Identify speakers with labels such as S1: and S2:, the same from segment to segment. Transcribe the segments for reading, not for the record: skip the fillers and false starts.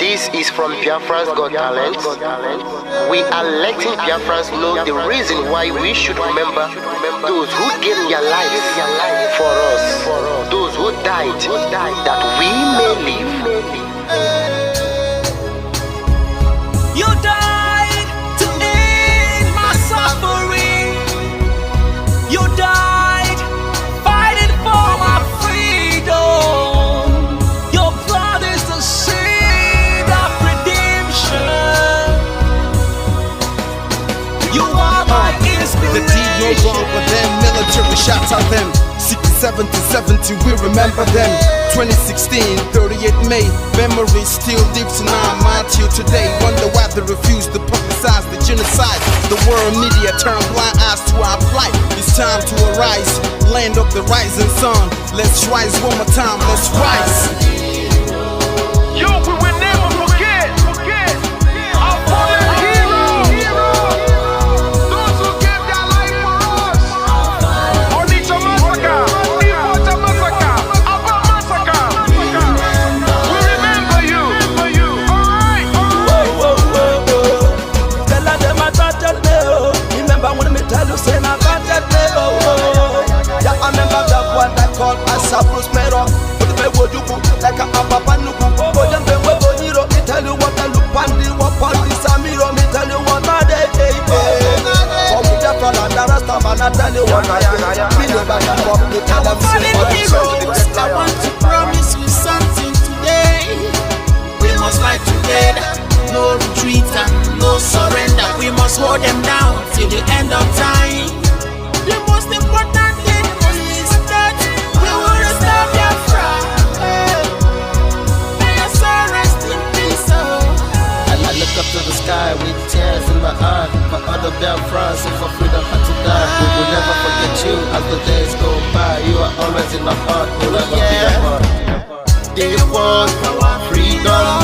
S1: This is from Biafra's Got Talent. We are letting Biafrans know the reason why we should remember those who gave their lives for us, those who died that we may live.
S2: You died to end my suffering. You died fighting for my freedom. Your blood is the seed of redemption. You are my inspiration.
S3: The deed no wrong with them, military shots at them. 67 to 70, we remember them. 2016, 38 May, memory still lives in our mind till today. Wonder why they refuse to publicize the genocide. The world media turn blind eyes to our plight. It's time to arise, land of the rising sun. Let's rise one more time, let's rise.
S4: Yo, we will never forget our fallen heroes. Those who gave their life for us. Onitsha massacre, Ipocha massacre, Aba massacre. We remember you. Alright.
S2: Tell them I got that day. Remember when me tell you say I got that day. Yeah, I remember that one that called us a prospero. But the way you go like a papa nuku. But them way go hero. Me tell you what I look pandi, what pandi samiro. Me tell you what I day. For me the plan and the rest of man I tell you what I do. Me know that you come to tell them.
S5: I want to promise you something today. We must fight together. No retreat and no surrender. We must hold them down till the end of time. The most important thing is that we will restore Biafra. May your soul rest in peace.
S6: I look up to the sky with tears in my eye. For other Biafrans and for freedom had to die. We will never forget you as the days go by. You are always in my heart, forever be a part.
S1: They fought for our freedom.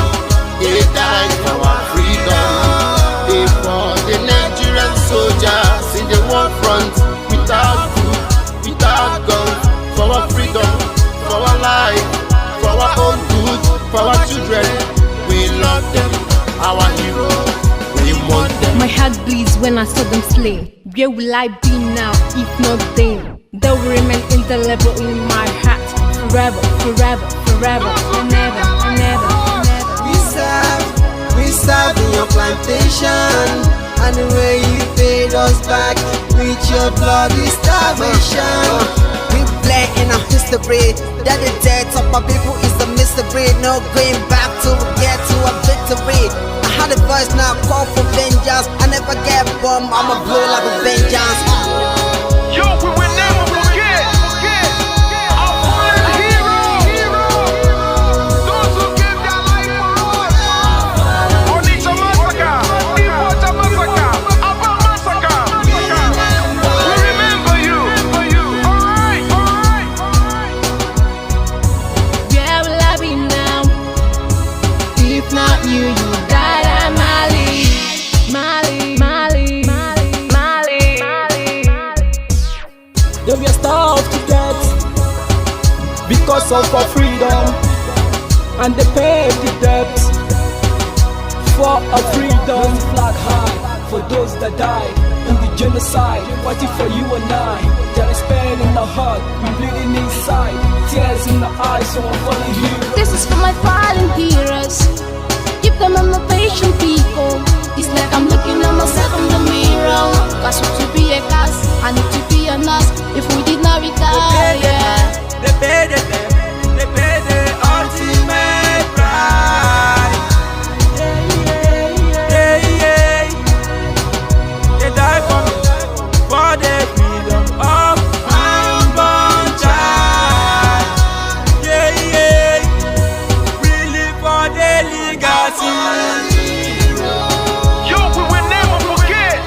S1: They died for our freedom. They fought the Nigerian soldiers in the war front without food, without guns, for our freedom, for our life, for our own good, for our children. We love them, our heroes. We want them.
S7: My heart bleeds when I saw them slain. Where will I be now if not then? They will remain indelible in my heart forever, forever, forever, and never, and never, and never.
S2: We serve in your plantation, and the way you paid us back with your bloody starvation. We play in our history that the death of our people is a mystery. No going back to get to a victory. I had a voice now call for vengeance. I never get bombed, I'ma blow like a vengeance.
S4: Yo, we will never forget our fallen heroes. Those who gave their life for us. Onitsha massacre, Ipocha massacre, Aba massacre. We remember you. Alright.
S7: Where will I be now? If not you, you died at Mali.
S2: Then we are starved to death because of our freedom, and they paid the debt for our freedom. Flag high for those that died in the genocide, fighting for you and I. There is pain in the heart, we bleeding inside, tears in the eyes, so I'm following you.
S8: This is for my fallen heroes. Give them a motivation, people. It's like I'm looking at myself in the mirror. Cause to be a cast, I need to be a nurse. If we did not retire,
S2: They paid the ultimate price. They died for me, for the freedom of unborn child. We live for the legacy.
S4: Yo, we will never forget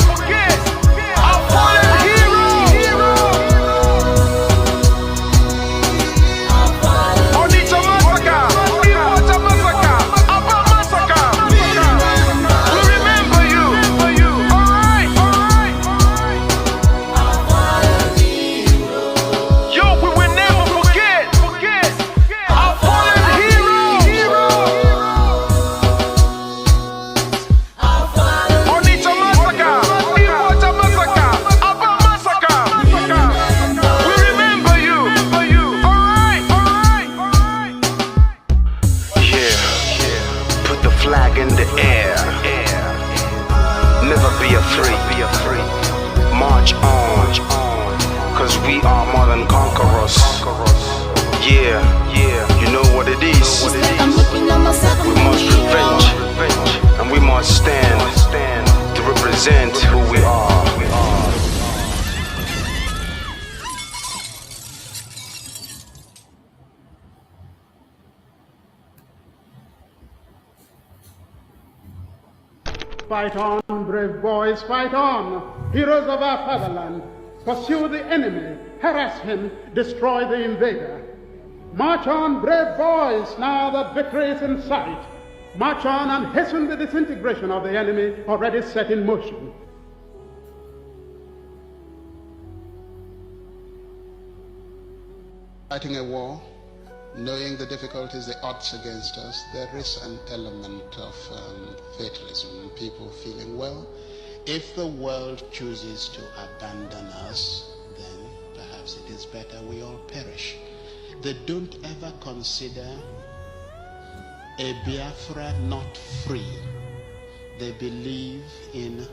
S4: our fallen heroes. Onitsha massacre, Ipocha massacre, Aba massacre. We remember you. Alright. Yo, we will never forget our fallen heroes. flag in the air. Never be afraid. March on, cause we are more than conquerors. Yeah, you know what it is.
S8: I'm looking at myself in
S4: We
S8: the
S4: must
S8: mirror.
S4: revenge, and we must stand to represent who we are.
S9: Fight on, brave boys, fight on, heroes of our fatherland. Pursue the enemy, harass him, destroy the invader. March on, brave boys, now that victory is in sight. March on and hasten the disintegration of the enemy already set in motion.
S10: Fighting a war, knowing the difficulties, the odds against us, there is an element of fatalism, people feeling, well, if the world chooses to abandon us, then perhaps it is better we all perish. They don't ever consider a Biafra not free. They believe in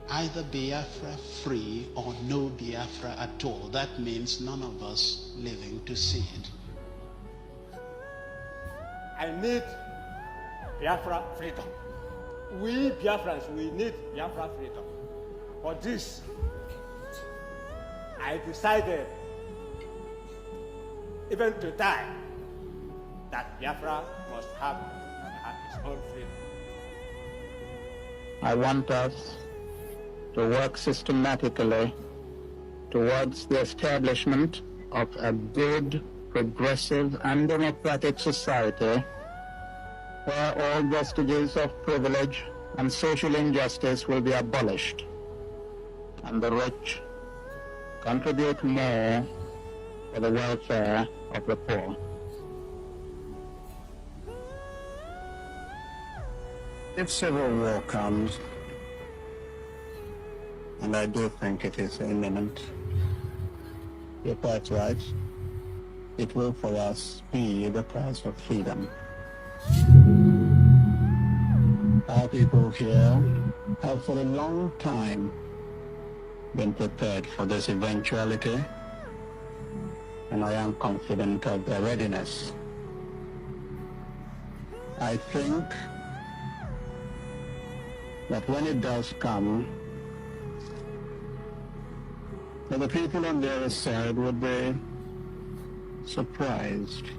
S10: either Biafra free or no Biafra at all. That means none of us living to see it.
S11: I need Biafra freedom. We Biafrans, we need Biafra freedom. For this, I decided, even to die, that Biafra must have its own freedom.
S12: I want us to work systematically towards the establishment of a good, progressive and democratic society where all vestiges of privilege and social injustice will be abolished and the rich contribute more for the welfare of the poor. If civil war comes, and I do think it is imminent, you're quite right, it will for us be the price of freedom. Our people here have for a long time been prepared for this eventuality, and I am confident of their readiness. I think that when it does come, that the people on the other side would be surprised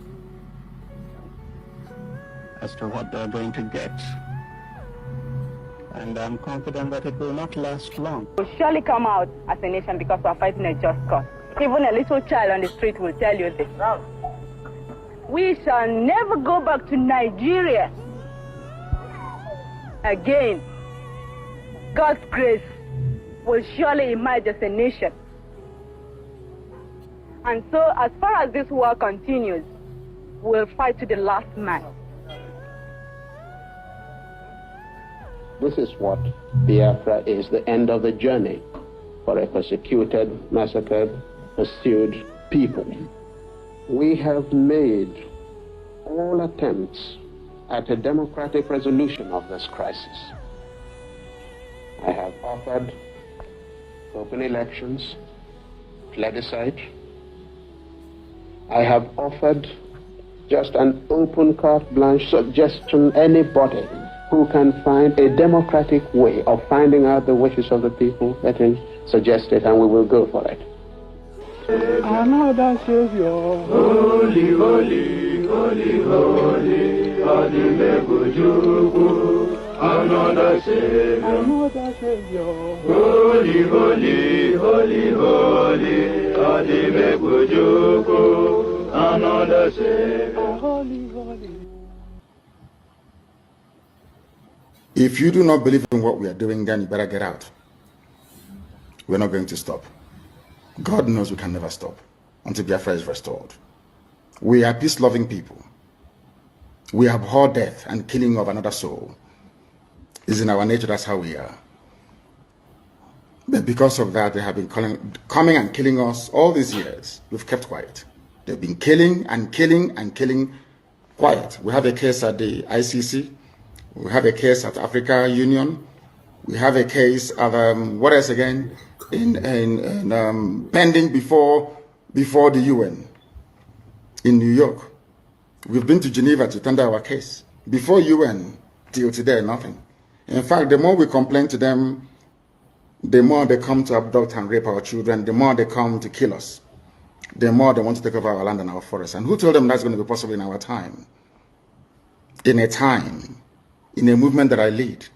S12: as to what they're going to get. And I'm confident that it will not last long.
S13: We'll surely come out as a nation because we're fighting a just cause. Even a little child on the street will tell you this. We shall never go back to Nigeria again. God's grace will surely emerge as a nation. And so, as far as this war continues, we'll fight to the last man.
S10: This is what Biafra is, the end of the journey for a persecuted, massacred, pursued people. We have made all attempts at a democratic resolution of this crisis. I have offered open elections, plebiscite. I have offered just an open carte blanche suggestion, anybody who can find a democratic way of finding out the wishes of the people, let him suggest it and we will go for it.
S9: Another Savior,
S14: holy, holy, holy, holy, Adimebujuku. Another Savior, holy, holy, holy, holy, Adimebujuku. Another Savior, holy, holy.
S15: If you do not believe in what we are doing, then you better get out. We're not going to stop. God knows we can never stop until Biafra is restored. We are peace-loving people. We abhor death and killing of another soul. It's in our nature, that's how we are. But because of that, they have been coming and killing us all these years. We've kept quiet. They've been killing and killing and killing quiet. We have a case at the ICC We have a case at Africa Union. We have a case at what else again? Pending before the UN in New York. We've been to Geneva to tender our case. Before UN, till today, nothing. In fact, the more we complain to them, the more they come to abduct and rape our children, the more they come to kill us, the more they want to take over our land and our forests. And who told them that's going to be possible in our time? In a time, in a movement that I lead,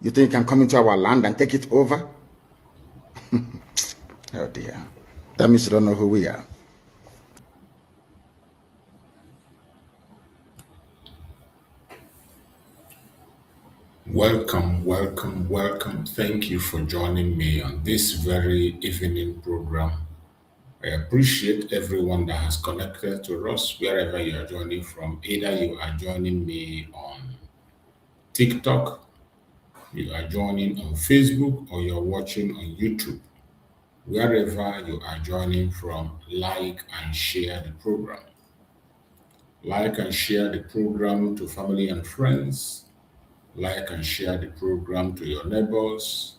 S15: you think you can come into our land and take it over? Oh dear. That means you don't know who we are.
S16: Welcome, welcome, welcome. Thank you for joining me on this very evening program. I appreciate everyone that has connected to us wherever you are joining from. Either you are joining me on TikTok, you are joining on Facebook, or you're watching on YouTube. Wherever you are joining from, like and share the program. Like and share the program to family and friends. Like and share the program to your neighbors.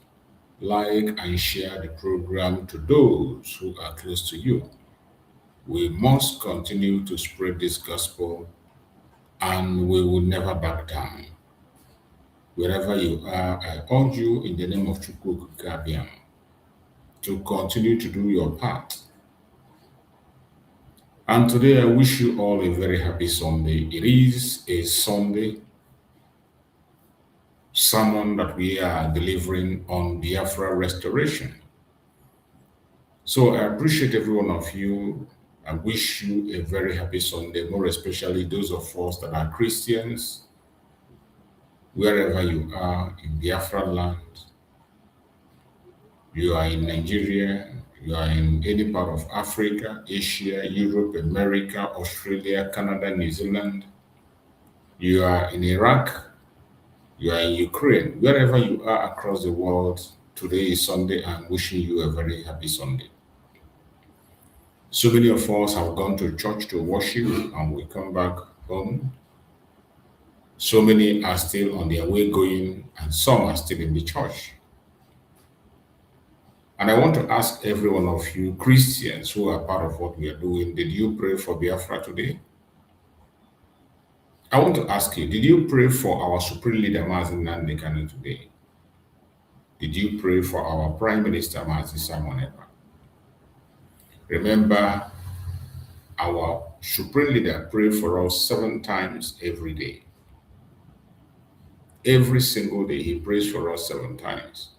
S16: Like and share the program to those who are close to you. We must continue to spread this gospel, and we will never back down. Wherever you are, I urge you in the name of Chukwu Gabiam to continue to do your part. And today I wish you all a very happy Sunday. It is a Sunday sermon that we are delivering on Biafra restoration. So I appreciate every one of you. I wish you a very happy Sunday, more especially those of us that are Christians, wherever you are in Biafra land. You are in Nigeria, you are in any part of Africa, Asia, Europe, America, Australia, Canada, New Zealand. You are in Iraq, you are in Ukraine, wherever you are across the world. Today is Sunday. I'm wishing you a very happy Sunday. So many of us have gone to church to worship and we come back home. So many are still on their way going, and some are still in the church. And I want to ask every one of you Christians who are part of what we are doing, did you pray for Biafra today? I want to ask you, did you pray for our Supreme Leader, Nnamdi Kanu, today? Did you pray for our Prime Minister, Ekpa? Remember, our Supreme Leader prayed for us 7 times every day. Every single day, he prays for us 7 times.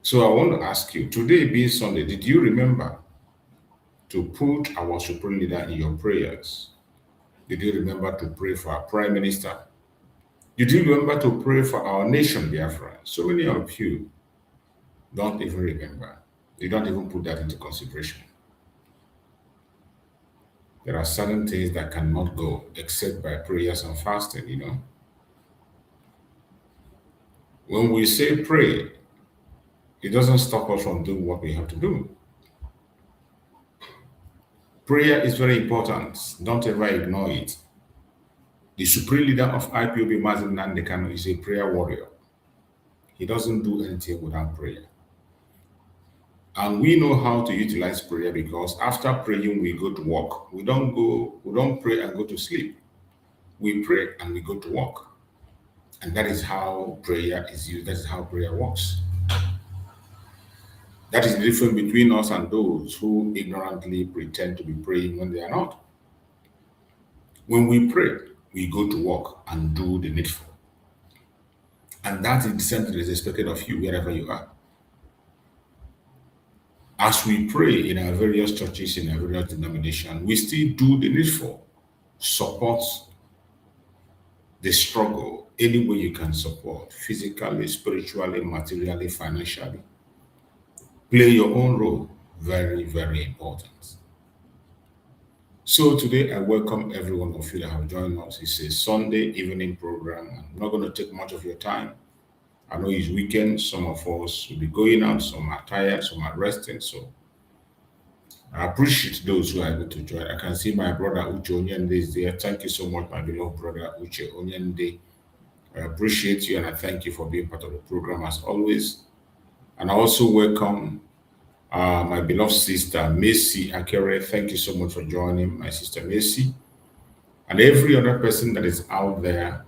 S16: So I want to ask you, today being Sunday, did you remember to put our Supreme Leader in your prayers? Did you remember to pray for our Prime Minister? Did you remember to pray for our nation, Biafra? So many of you don't even remember. You don't even put that into consideration. There are certain things that cannot go except by prayers and fasting, you know. When we say pray, it doesn't stop us from doing what we have to do. Prayer is very important. Don't ever ignore it. The Supreme Leader of IPOB, Nnamdi Kanu, is a prayer warrior. He doesn't do anything without prayer. And we know how to utilize prayer because after praying, we go to work. We don't pray and go to sleep. We pray and we go to work. And that is how prayer is used. That is how prayer works. That is the difference between us and those who ignorantly pretend to be praying when they are not. When we pray, we go to work and do the needful. And that is the same thing that is expected of you wherever you are. As we pray in our various churches, in our various denominations, we still do the needful. Support the struggle any way you can support, physically, spiritually, materially, financially. Play your own role. Very, very important. So today I welcome every one of you that have joined us. It's a Sunday evening program. I'm not going to take much of your time. I know it's weekend. Some of us will be going out. Some are tired. Some are resting. So I appreciate those who are able to join. I can see my brother Uche Onyende is there. Thank you so much, my beloved brother Uche Onyende. I appreciate you and I thank you for being part of the program as always. And I also welcome my beloved sister, Macy Akere. Thank you so much for joining, my sister Macy. And every other person that is out there,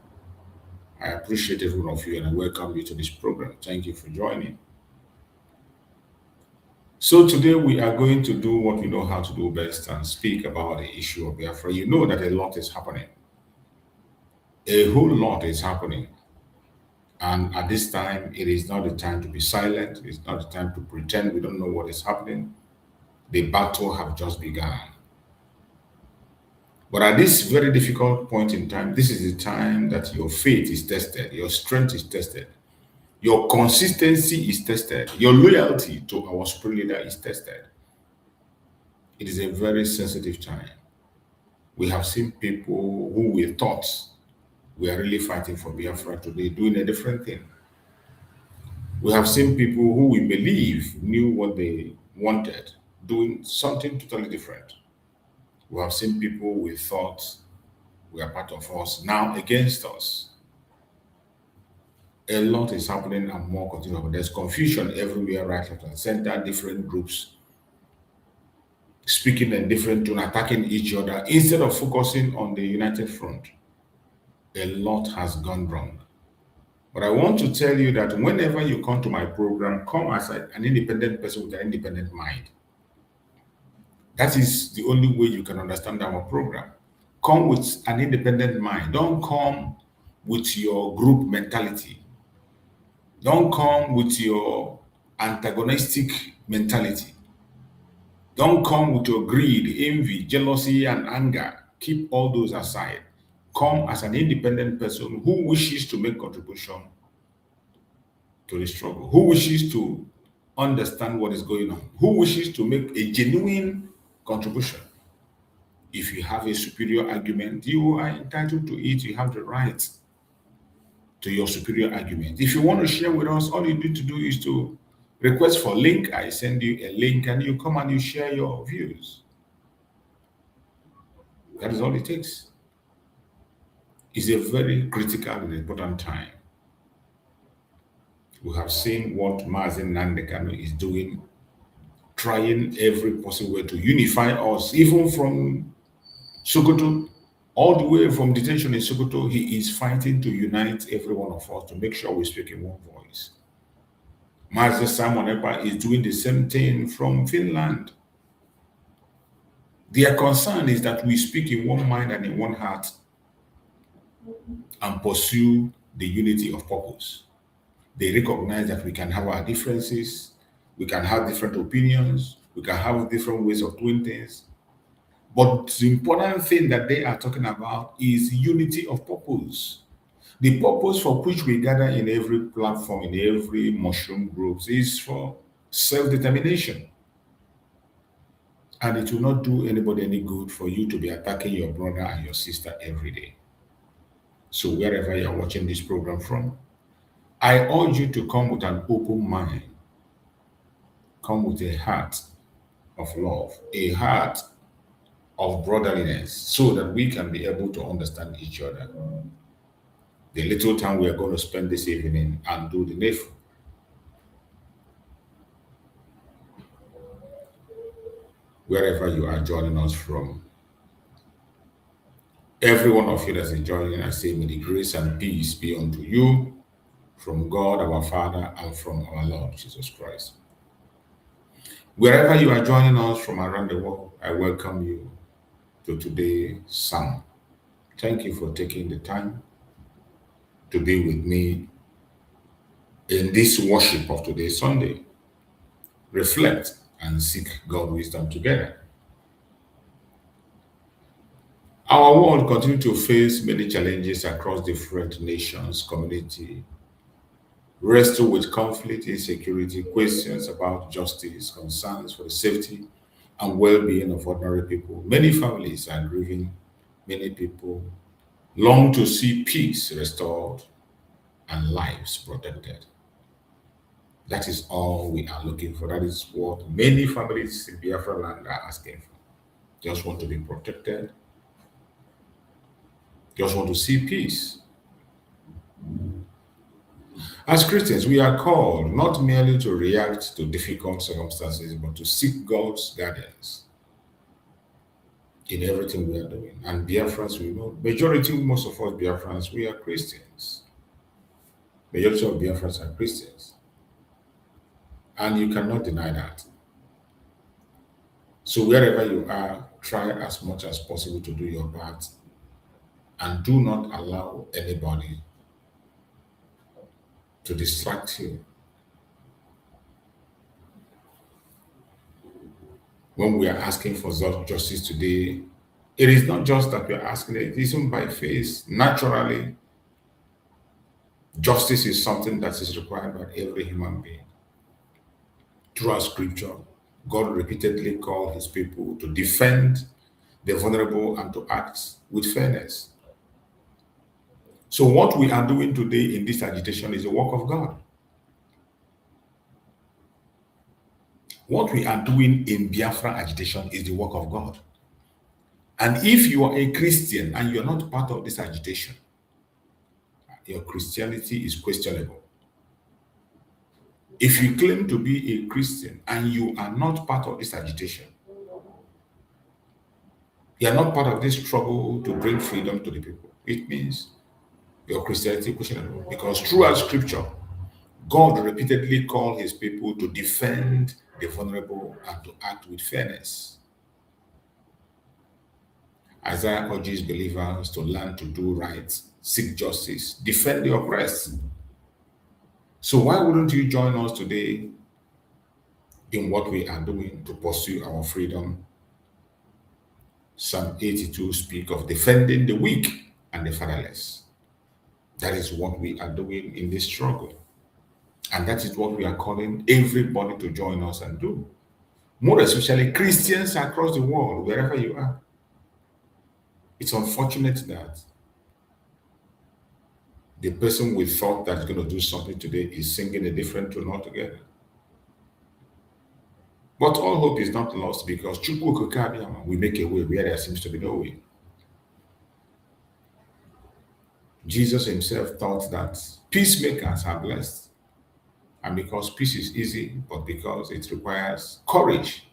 S16: I appreciate every one of you and I welcome you to this program. Thank you for joining. So today we are going to do what we know how to do best and speak about the issue of Biafra. You know that a lot is happening. A whole lot is happening. And at this time, it is not the time to be silent. It's not the time to pretend we don't know what is happening. The battle have just begun. But at this very difficult point in time, this is the time that your faith is tested, your strength is tested, your consistency is tested, your loyalty to our spirit leader is tested. It is a very sensitive time. We have seen people who we thought were really fighting for Biafra today doing a different thing. We have seen people who we believe knew what they wanted doing something totally different. We have seen people we thought were part of us now against us. A lot is happening and more continuing. There's confusion everywhere, right, left, and center, different groups speaking in different tone, attacking each other instead of focusing on the united front. A lot has gone wrong. But I want to tell you that whenever you come to my program, come as an independent person with an independent mind. That is the only way you can understand our program. Come with an independent mind. Don't come with your group mentality. Don't come with your antagonistic mentality. Don't come with your greed, envy, jealousy, and anger. Keep all those aside. Come as an independent person who wishes to make contribution to the struggle, who wishes to understand what is going on, who wishes to make a genuine contribution. If you have a superior argument, you are entitled to it. You have the right to your superior argument. If you want to share with us, all you need to do is to request for link. I send you a link and you come and you share your views. That is all it takes. It's a very critical and important time. We have seen what Nnamdi Kanu is doing, trying every possible way to unify us, even from Sokoto, all the way from detention in Sokoto. He is fighting to unite every one of us to make sure we speak in one voice. Master Simon Ekpa is doing the same thing from Finland. Their concern is that we speak in one mind and in one heart and pursue the unity of purpose. They recognize that we can have our differences, we can have different opinions, we can have different ways of doing things. But the important thing that they are talking about is unity of purpose. The purpose for which we gather in every platform, in every mushroom groups, is for self-determination. And it will not do anybody any good for you to be attacking your brother and your sister every day. So wherever you're watching this program from, I urge you to come with an open mind. Come with a heart of love, a heart of brotherliness, so that we can be able to understand each other. The little time we are going to spend this evening and do the needful. Wherever you are joining us from, every one of you that is joining, I say, may the grace and peace be unto you from God our Father and from our Lord Jesus Christ. Wherever you are joining us from around the world, I welcome you to today's sermon. Thank you for taking the time to be with me in this worship of today, Sunday. Reflect and seek God's wisdom together. Our world continues to face many challenges across different nations, community, wrestle with conflict, insecurity, questions about justice, concerns for the safety and well-being of ordinary people. Many families are grieving. Many people long to see peace restored and lives protected. That is all we are looking for. That is what many families in Biafra land are asking for. Just want to be protected. Just want to see peace. As Christians, we are called not merely to react to difficult circumstances, but to seek God's guidance in everything we are doing. And Biafrans, we know, most of us Biafrans, we are Christians. Majority of Biafrans are Christians. And you cannot deny that. So wherever you are, try as much as possible to do your part and do not allow anybody to distract you. When we are asking for justice today, it is not just that we are asking it, isn't by faith. Naturally, justice is something that is required by every human being. Throughout scripture, God repeatedly called his people to defend the vulnerable and to act with fairness. So what we are doing today in this agitation is the work of God. What we are doing in Biafra agitation is the work of God. And if you are a Christian and you're not part of this agitation, your Christianity is questionable. If you claim to be a Christian and you are not part of this agitation, you are not part of this struggle to bring freedom to the people, it means your Christianity is questionable. Because throughout scripture, God repeatedly called his people to defend the vulnerable and to act with fairness. Isaiah urges believers to learn to do right, seek justice, defend the oppressed. So why wouldn't you join us today in what we are doing to pursue our freedom? Psalm 82 speaks of defending the weak and the fatherless. That is what we are doing in this struggle. And that is what we are calling everybody to join us and do. More especially Christians across the world, wherever you are. It's unfortunate that the person we thought that's going to do something today is singing a different tune altogether. But all hope is not lost because we make a way where there seems to be no way. Jesus himself thought that peacemakers are blessed. And because peace is easy, but because it requires courage.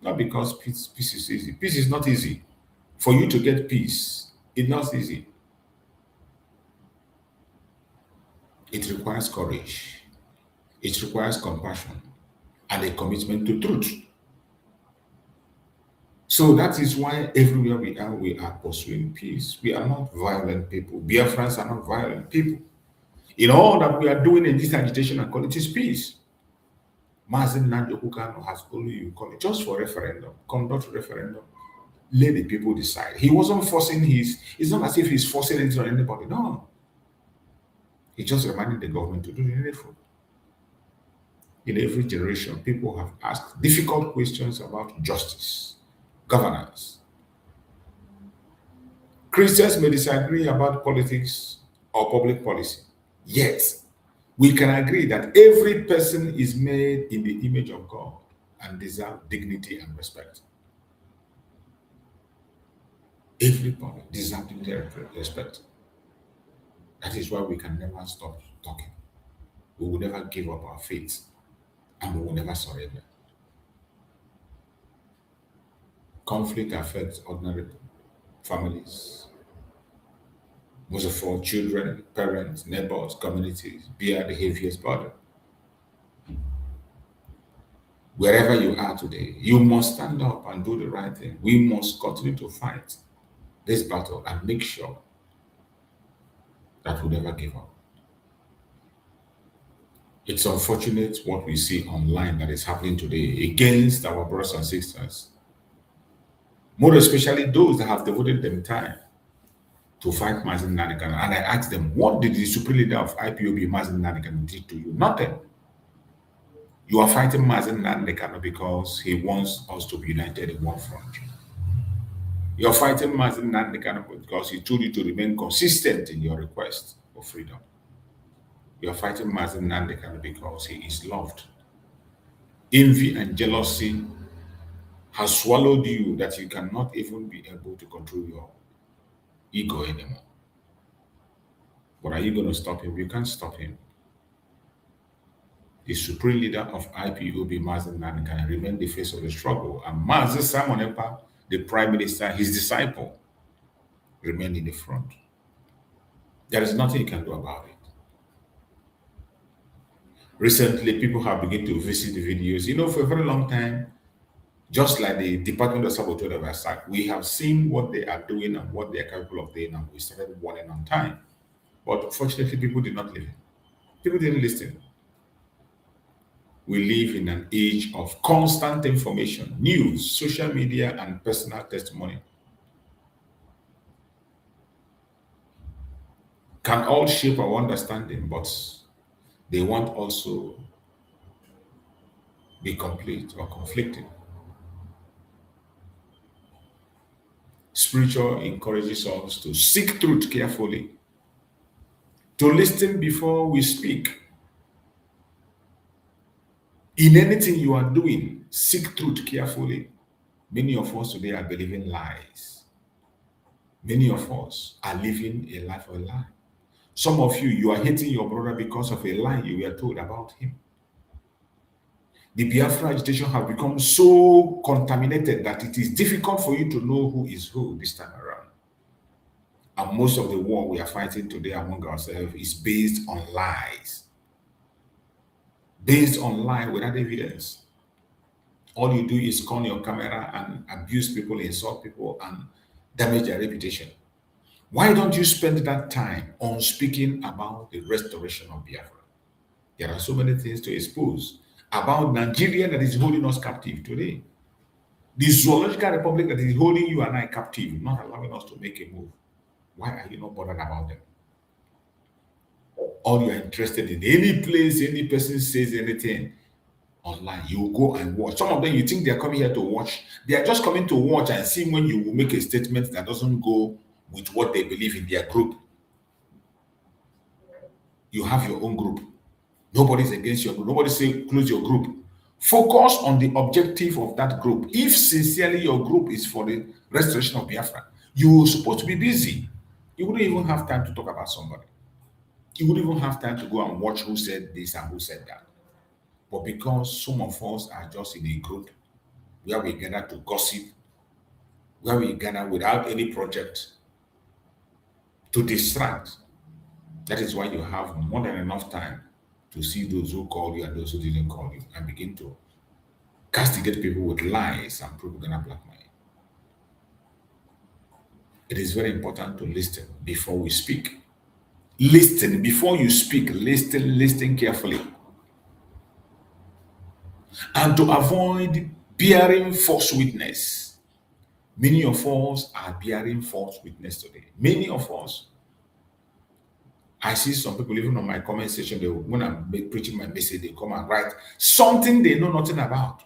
S16: Not because peace is easy. Peace is not easy. For you to get peace, it's not easy. It requires courage. It requires compassion and a commitment to truth. So that is why everywhere we are pursuing peace. We are not violent people. Biafrans are not violent people. In all that we are doing in this agitation and call it is peace. Nnamdi Kanu has only you call it just for referendum. Conduct referendum. Let the people decide. He wasn't forcing it's not as if he's forcing it on anybody. No. He's just reminding the government to do the needful. In every generation, people have asked difficult questions about justice, governance. Christians may disagree about politics or public policy. Yet, we can agree that every person is made in the image of God and deserves dignity and respect. Everybody deserves dignity and respect. That is why we can never stop talking. We will never give up our faith and we will never surrender. Conflict affects ordinary families. Most of all, children, parents, neighbors, communities bear the heaviest burden. Wherever you are today, you must stand up and do the right thing. We must continue to fight this battle and make sure that we never give up. It's unfortunate what we see online that is happening today against our brothers and sisters. More especially those that have devoted them time to fight Mazi Nnamdi Kanu. And I asked them, what did the supreme leader of IPOB, Mazi Nnamdi Kanu, do to you? Nothing. You are fighting Mazi Nnamdi Kanu because he wants us to be united in one front. You are fighting Mazi Nnamdi Kanu because he told you to remain consistent in your request for freedom. You are fighting Mazi Nnamdi Kanu because he is loved. Envy and jealousy has swallowed you that you cannot even be able to control your ego anymore. But are you going to stop him? You can't stop him. the supreme leader of IPOB, Mazen Nnamdi, can remain the face of the struggle, and Mazen Simon Ekpa, the prime minister, his disciple, remain in the front. There is nothing you can do about it. Recently, people have begun to visit the videos. You know, for a very long time, just like the Department of Sabotage of Attack, we have seen what they are doing and what they are capable of doing, and we started warning on time. But unfortunately, people did not listen. People didn't listen. We live in an age of constant information, news, social media, and personal testimony. Can all shape our understanding, but they won't also be complete or conflicting. Spiritual encourages us to seek truth carefully, to listen before we speak. In anything you are doing, seek truth carefully. Many of us today are believing lies. Many of us are living a life of a lie. Some of you, you are hating your brother because of a lie you were told about him. The Biafra agitation has become so contaminated that it is difficult for you to know who is who this time around. And most of the war we are fighting today among ourselves is based on lies. Based on lies without evidence. All you do is con your camera and abuse people, insult people, and damage their reputation. Why don't you spend that time on speaking about the restoration of Biafra? There are so many things to expose about Nigeria that is holding us captive today. The zoological republic that is holding you and I captive, not allowing us to make a move. Why are you not bothered about them? Or you are interested in any place, any person says anything online, you go and watch. Some of them, you think they are coming here to watch. They are just coming to watch and see when you will make a statement that doesn't go with what they believe in their group. You have your own group. Nobody's against your group. Nobody say close your group. Focus on the objective of that group. If sincerely your group is for the restoration of Biafra, you're supposed to be busy. You wouldn't even have time to talk about somebody. You wouldn't even have time to go and watch who said this and who said that. But because some of us are just in a group where we gather to gossip, where we gather without any project to distract, that is why you have more than enough time to see those who call you and those who didn't call you and begin to castigate people with lies and propaganda blackmail. It is very important to listen before we speak. Listen before you speak. Listen carefully. And to avoid bearing false witness. Many of us are bearing false witness today. Many of us. I see some people even on my comment section, when I'm preaching my message, they come and write something they know nothing about.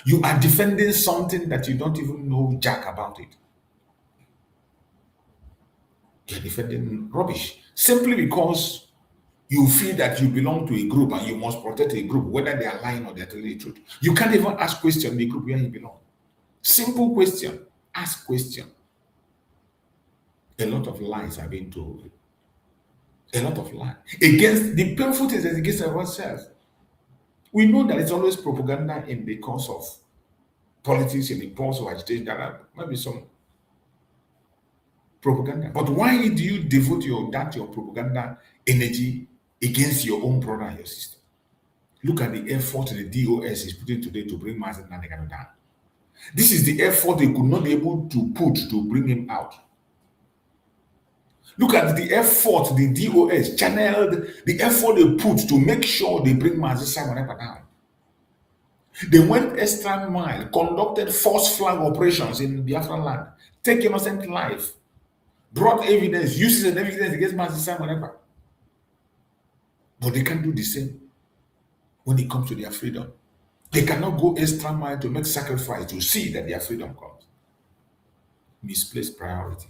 S16: You are defending something that you don't even know jack about it. You're defending rubbish simply because you feel that you belong to a group and you must protect a group, whether they are lying or they're telling the truth. You can't even ask question in the group where you belong. Simple question. Ask question. A lot of lies are being told. A lot of lies. Against the painful things against ourselves. We know that it's always propaganda in the course of politics, in the course of agitation. There are maybe some propaganda. But why do you devote your propaganda energy against your own brother and your sister? Look at the effort the DOS is putting today to bring Mazen Nnamdi down. This is the effort they could not be able to put to bring him out. Look at the effort the DOS channeled, the effort they put to make sure they bring Mazen Nnamdi down. They went extra mile, conducted false flag operations in Biafra land, take innocent life, brought evidence, uses and evidence against Mazen Nnamdi. But they can't do the same when it comes to their freedom. They cannot go extra mile to make sacrifice to see that their freedom comes. Misplaced priority.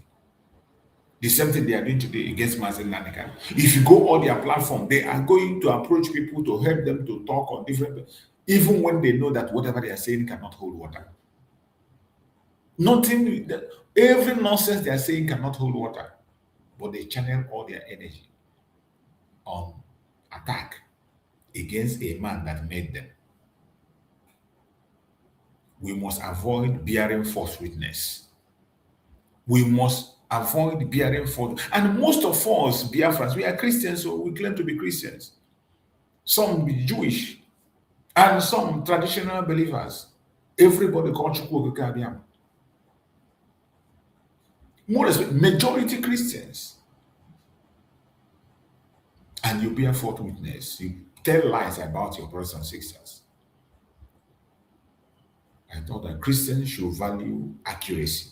S16: The same thing they are doing today against Mazen Nnamdi. If you go on their platform, they are going to approach people to help them to talk on different, even when they know that whatever they are saying cannot hold water. Nothing, every nonsense they are saying cannot hold water, but they channel all their energy on attack, against a man that made them. We must avoid bearing false witness. We must avoid bearing false. And most of us, Biafrans, we are Christians, so we claim to be Christians. Some be Jewish, and some traditional believers. Everybody called Chukwu Okike. Majority Christians. And you bear false witness. You tell lies about your brothers and sisters. I thought that Christians should value accuracy.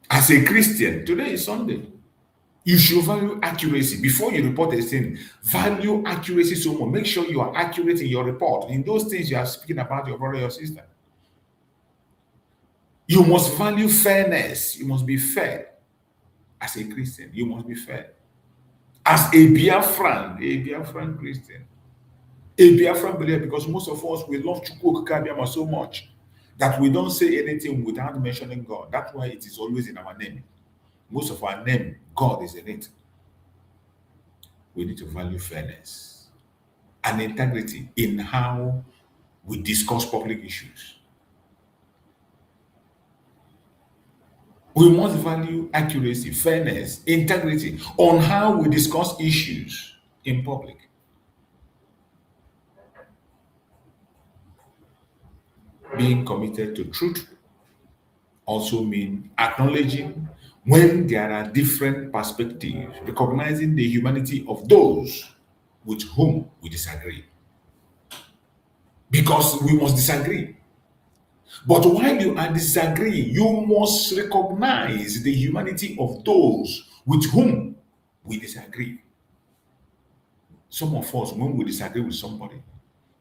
S16: As a Christian, today is Sunday. You should value accuracy. Before you report a thing, value accuracy so much. Make sure you are accurate in your report. In those things you are speaking about your brother or your sister. You must value fairness. You must be fair. As a Christian, you must be fair. As a Biafran Christian, a Biafran believer, because most of us, we love Chukwu Okike so much that we don't say anything without mentioning God. That's why it is always in our name. Most of our name, God is in it. We need to value fairness and integrity in how we discuss public issues. We must value accuracy, fairness, integrity on how we discuss issues in public. Being committed to truth also means acknowledging when there are different perspectives, recognizing the humanity of those with whom we disagree. Because we must disagree. But while you are disagreeing, you must recognize the humanity of those with whom we disagree. Some of us, when we disagree with somebody,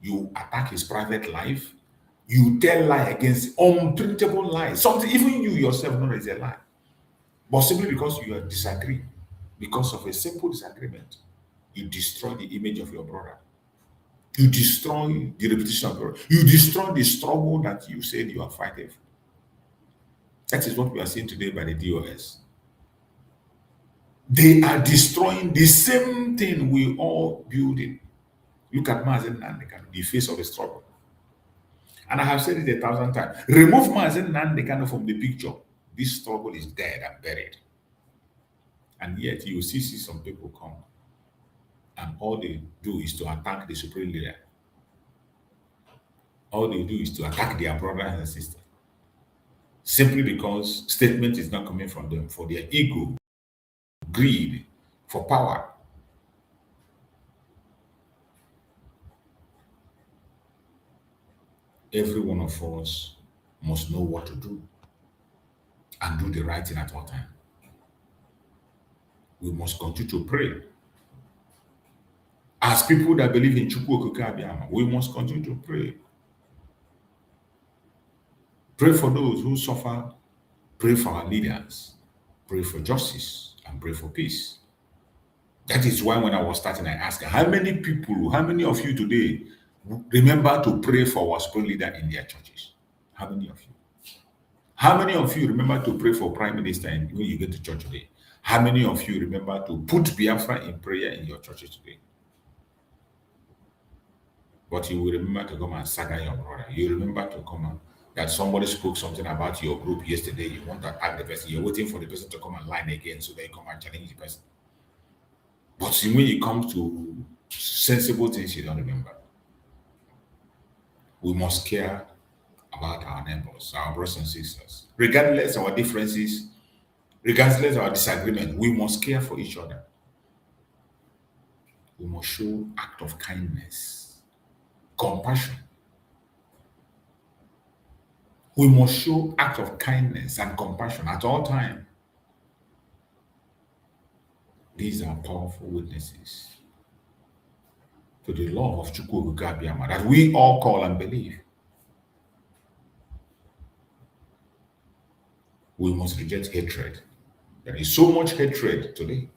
S16: you attack his private life, you tell lie against unprintable lies. Something even you yourself know is a lie. But simply because you are disagreeing, because of a simple disagreement, you destroy the image of your brother. You destroy the reputation of your brother. You destroy the struggle that you said you are fighting for. That is what we are seeing today by the DOS. They are destroying the same thing we all building. Look at Mazen Nnamdi, the face of the struggle. And I have said it 1,000 times. Remove Mazen Nnamdi from the picture. This struggle is dead and buried. And yet you see some people come and all they do is to attack the supreme leader. All they do is to attack their brothers and sisters. Simply because statement is not coming from them for their ego, greed, for power. Every one of us must know what to do and do the right thing at all times. We must continue to pray. As people that believe in Chukwu Okike, we must continue to pray. Pray for those who suffer. Pray for our leaders. Pray for justice and pray for peace. That is why when I was starting, I asked, how many people, how many of you today remember to pray for our spiritual leader in their churches? How many of you? How many of you remember to pray for Prime Minister when you get to church today? How many of you remember to put Biafra in prayer in your churches today? But you will remember to come and saga your brother. You remember to come and that somebody spoke something about your group yesterday. You want to attack the person. You're waiting for the person to come and line again so that you come and challenge the person. But when it comes to sensible things, you don't remember. We must care about our neighbors, our brothers and sisters. Regardless of our differences, regardless of our disagreement, we must care for each other. We must show act of kindness, compassion. We must show act of kindness and compassion at all times. These are powerful witnesses to the love of Chukwu Okike that we all call and believe. We must reject hatred. There is so much hatred today.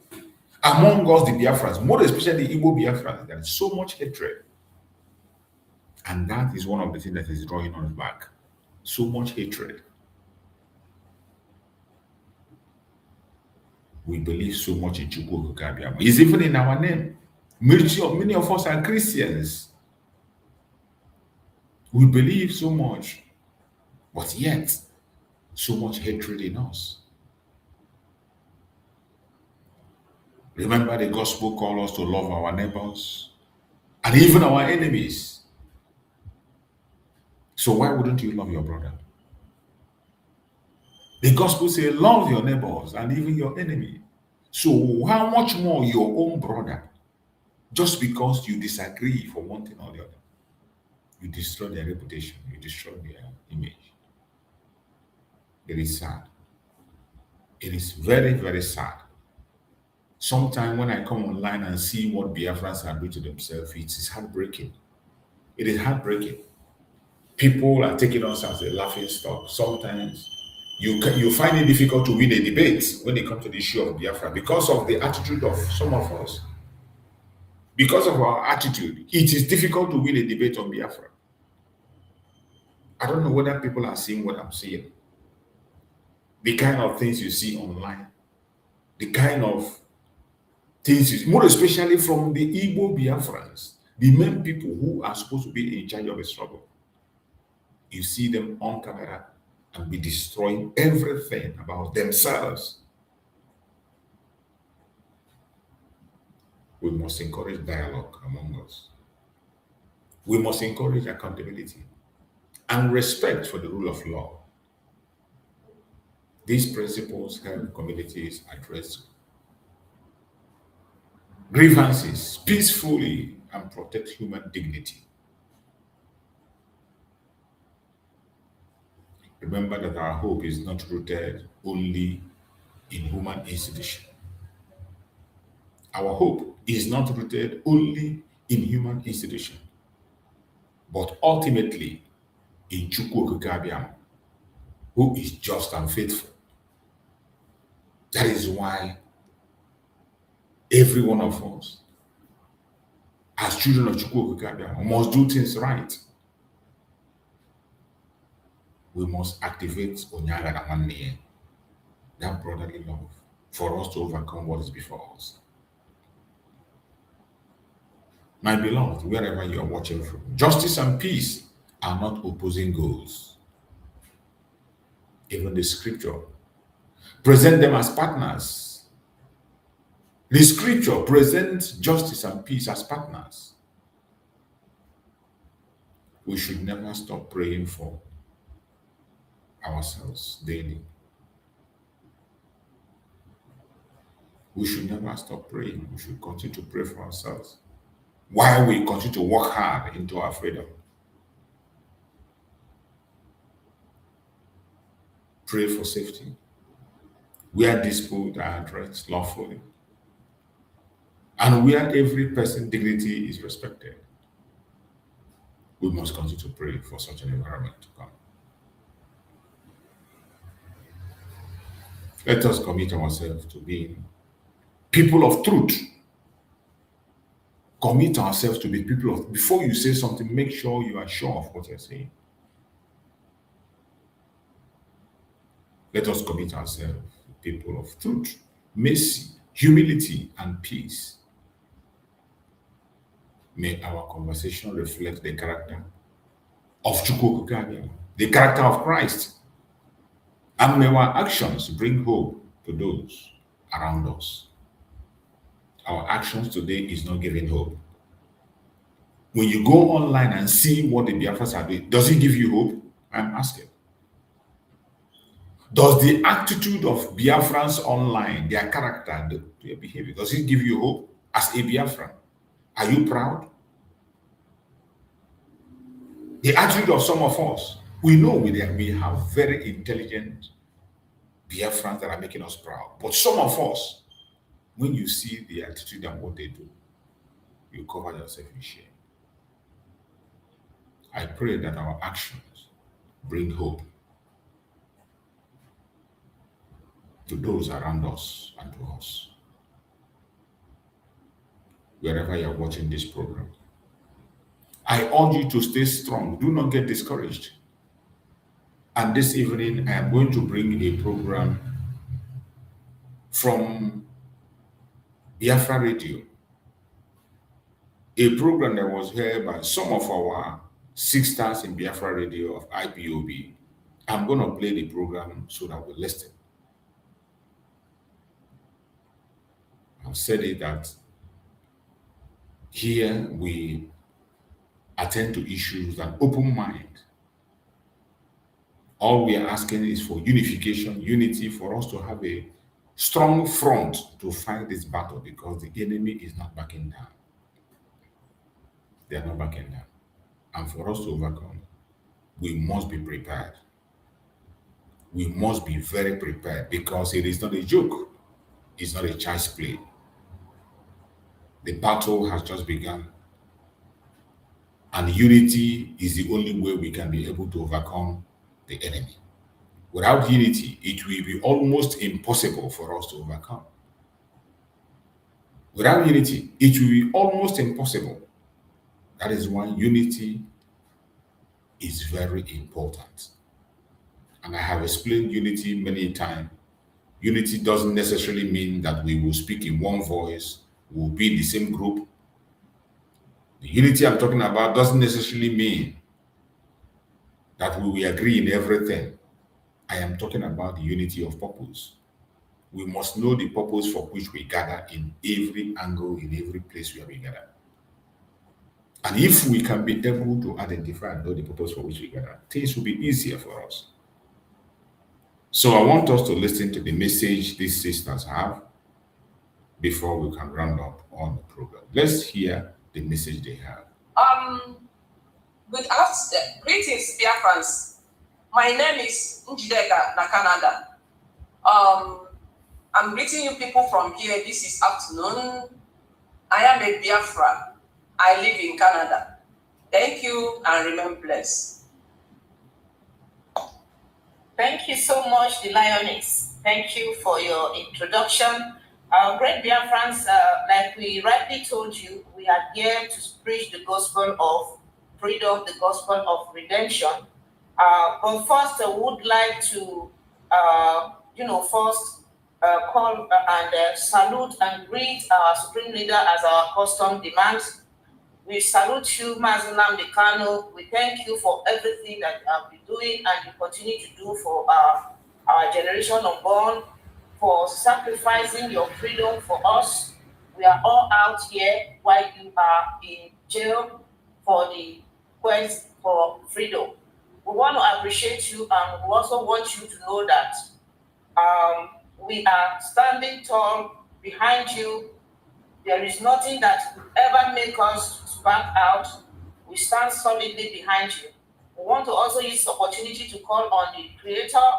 S16: Among us, the Biafrans, more especially the Igbo Biafrans, there is so much hatred. And that is one of the things that is drawing us back. So much hatred. We believe so much in Chukwu Okike. It's even in our name. Many of us are Christians. We believe so much, but yet so much hatred in us. Remember, the gospel calls us to love our neighbors and even our enemies. So why wouldn't you love your brother? The gospel says, love your neighbors and even your enemy. So how much more your own brother? Just because you disagree for one thing or the other, you destroy their reputation, you destroy their image. It is sad. It is very, very sad. Sometimes when I come online and see what Biafrans are doing to themselves, it is heartbreaking. It is heartbreaking. People are taking us as a laughing stock. Sometimes you find it difficult to win a debate when it comes to the issue of Biafra because of the attitude of some of us. Because of our attitude, it is difficult to win a debate on Biafra. I don't know whether people are seeing what I'm seeing. The kind of things you see online, the kind of things, more especially from the Igbo Biafrans, the main people who are supposed to be in charge of the struggle. You see them on camera and be destroying everything about themselves. We must encourage dialogue among us. We must encourage accountability and respect for the rule of law. These principles help communities address grievances peacefully and protect human dignity. Remember that our hope is not rooted only in human institutions. Our hope is not rooted only in human institutions, but ultimately in Chukwu Okike Abiam, who is just and faithful. That is why every one of us, as children of Chukwu Okike Abiam, must do things right. We must activate Onyaga Namaneye, that brotherly love, for us to overcome what is before us. My beloved, wherever you are watching from, justice and peace are not opposing goals. Even the scripture present them as partners. The scripture presents justice and peace as partners. We should never stop praying for ourselves daily. We should never stop praying. We should continue to pray for ourselves while we continue to work hard into our freedom. Pray for safety. Where disputes are addressed lawfully, and where every person's dignity is respected, we must continue to pray for such an environment to come. Let us commit ourselves to being people of truth. Commit ourselves to be people of, before you say something, make sure you are sure of what you're saying. Let us commit ourselves to people of truth, mercy, humility, and peace. May our conversation reflect the character of Chukwu Okike Abiam, the character of Christ. And may our actions bring hope to those around us. Our actions today is not giving hope. When you go online and see what the Biafras are doing, does it give you hope? I'm asking. Does the attitude of Biafrans online, their character, their behavior, does it give you hope as a Biafran? Are you proud? The attitude of some of us, we know we have very intelligent Biafrans that are making us proud. But some of us, when you see the attitude and what they do, you cover yourself in shame. I pray that our actions bring hope to those around us and to us. Wherever you are watching this program, I urge you to stay strong. Do not get discouraged. And this evening, I am going to bring a program from Biafra Radio. a program that was heard by some of our sisters in Biafra Radio of IPOB. I'm going to play the program so that we listen. I've said it that here we attend to issues with an open mind. All we are asking is for unification, unity, for us to have a strong front to fight this battle, because the enemy is not backing down. They are not backing down. And for us to overcome, we must be prepared. We must be very prepared, because it is not a joke. It's not a child's play. The battle has just begun. And unity is the only way we can be able to overcome the enemy. Without unity, it will be almost impossible for us to overcome. Without unity, it will be almost impossible. That is why unity is very important. And I have explained unity many times. Unity doesn't necessarily mean that we will speak in one voice, we will be in the same group. The unity I'm talking about doesn't necessarily mean that we will agree in everything. I am talking about the unity of purpose. We must know the purpose for which we gather in every angle, in every place where we gather. And if we can be able to identify and know the purpose for which we gather, things will be easier for us. So I want us to listen to the message these sisters have before we can round up on the program. Let's hear the message they have.
S17: Good afternoon. Greetings, Biafrans. My name is Njideka na Canada. I'm greeting you people from here. This is afternoon. I am a Biafra. I live in Canada. Thank you and remain blessed.
S18: Thank you so much, the Lioness. Thank you for your introduction. Great Biafrans, like we rightly told you, we are here to preach the gospel of freedom, the gospel of redemption. But first, I would like to, call and salute and greet our Supreme Leader as our custom demands. We salute you, Nnamdi Kanu. We thank you for everything that you have been doing and you continue to do for our generation unborn, for sacrificing your freedom for us. We are all out here while you are in jail for the quest for freedom. We want to appreciate you, and we also want you to know that we are standing tall behind you. There is nothing that will ever make us back out. We stand solidly behind you. We want to also use this opportunity to call on the Creator,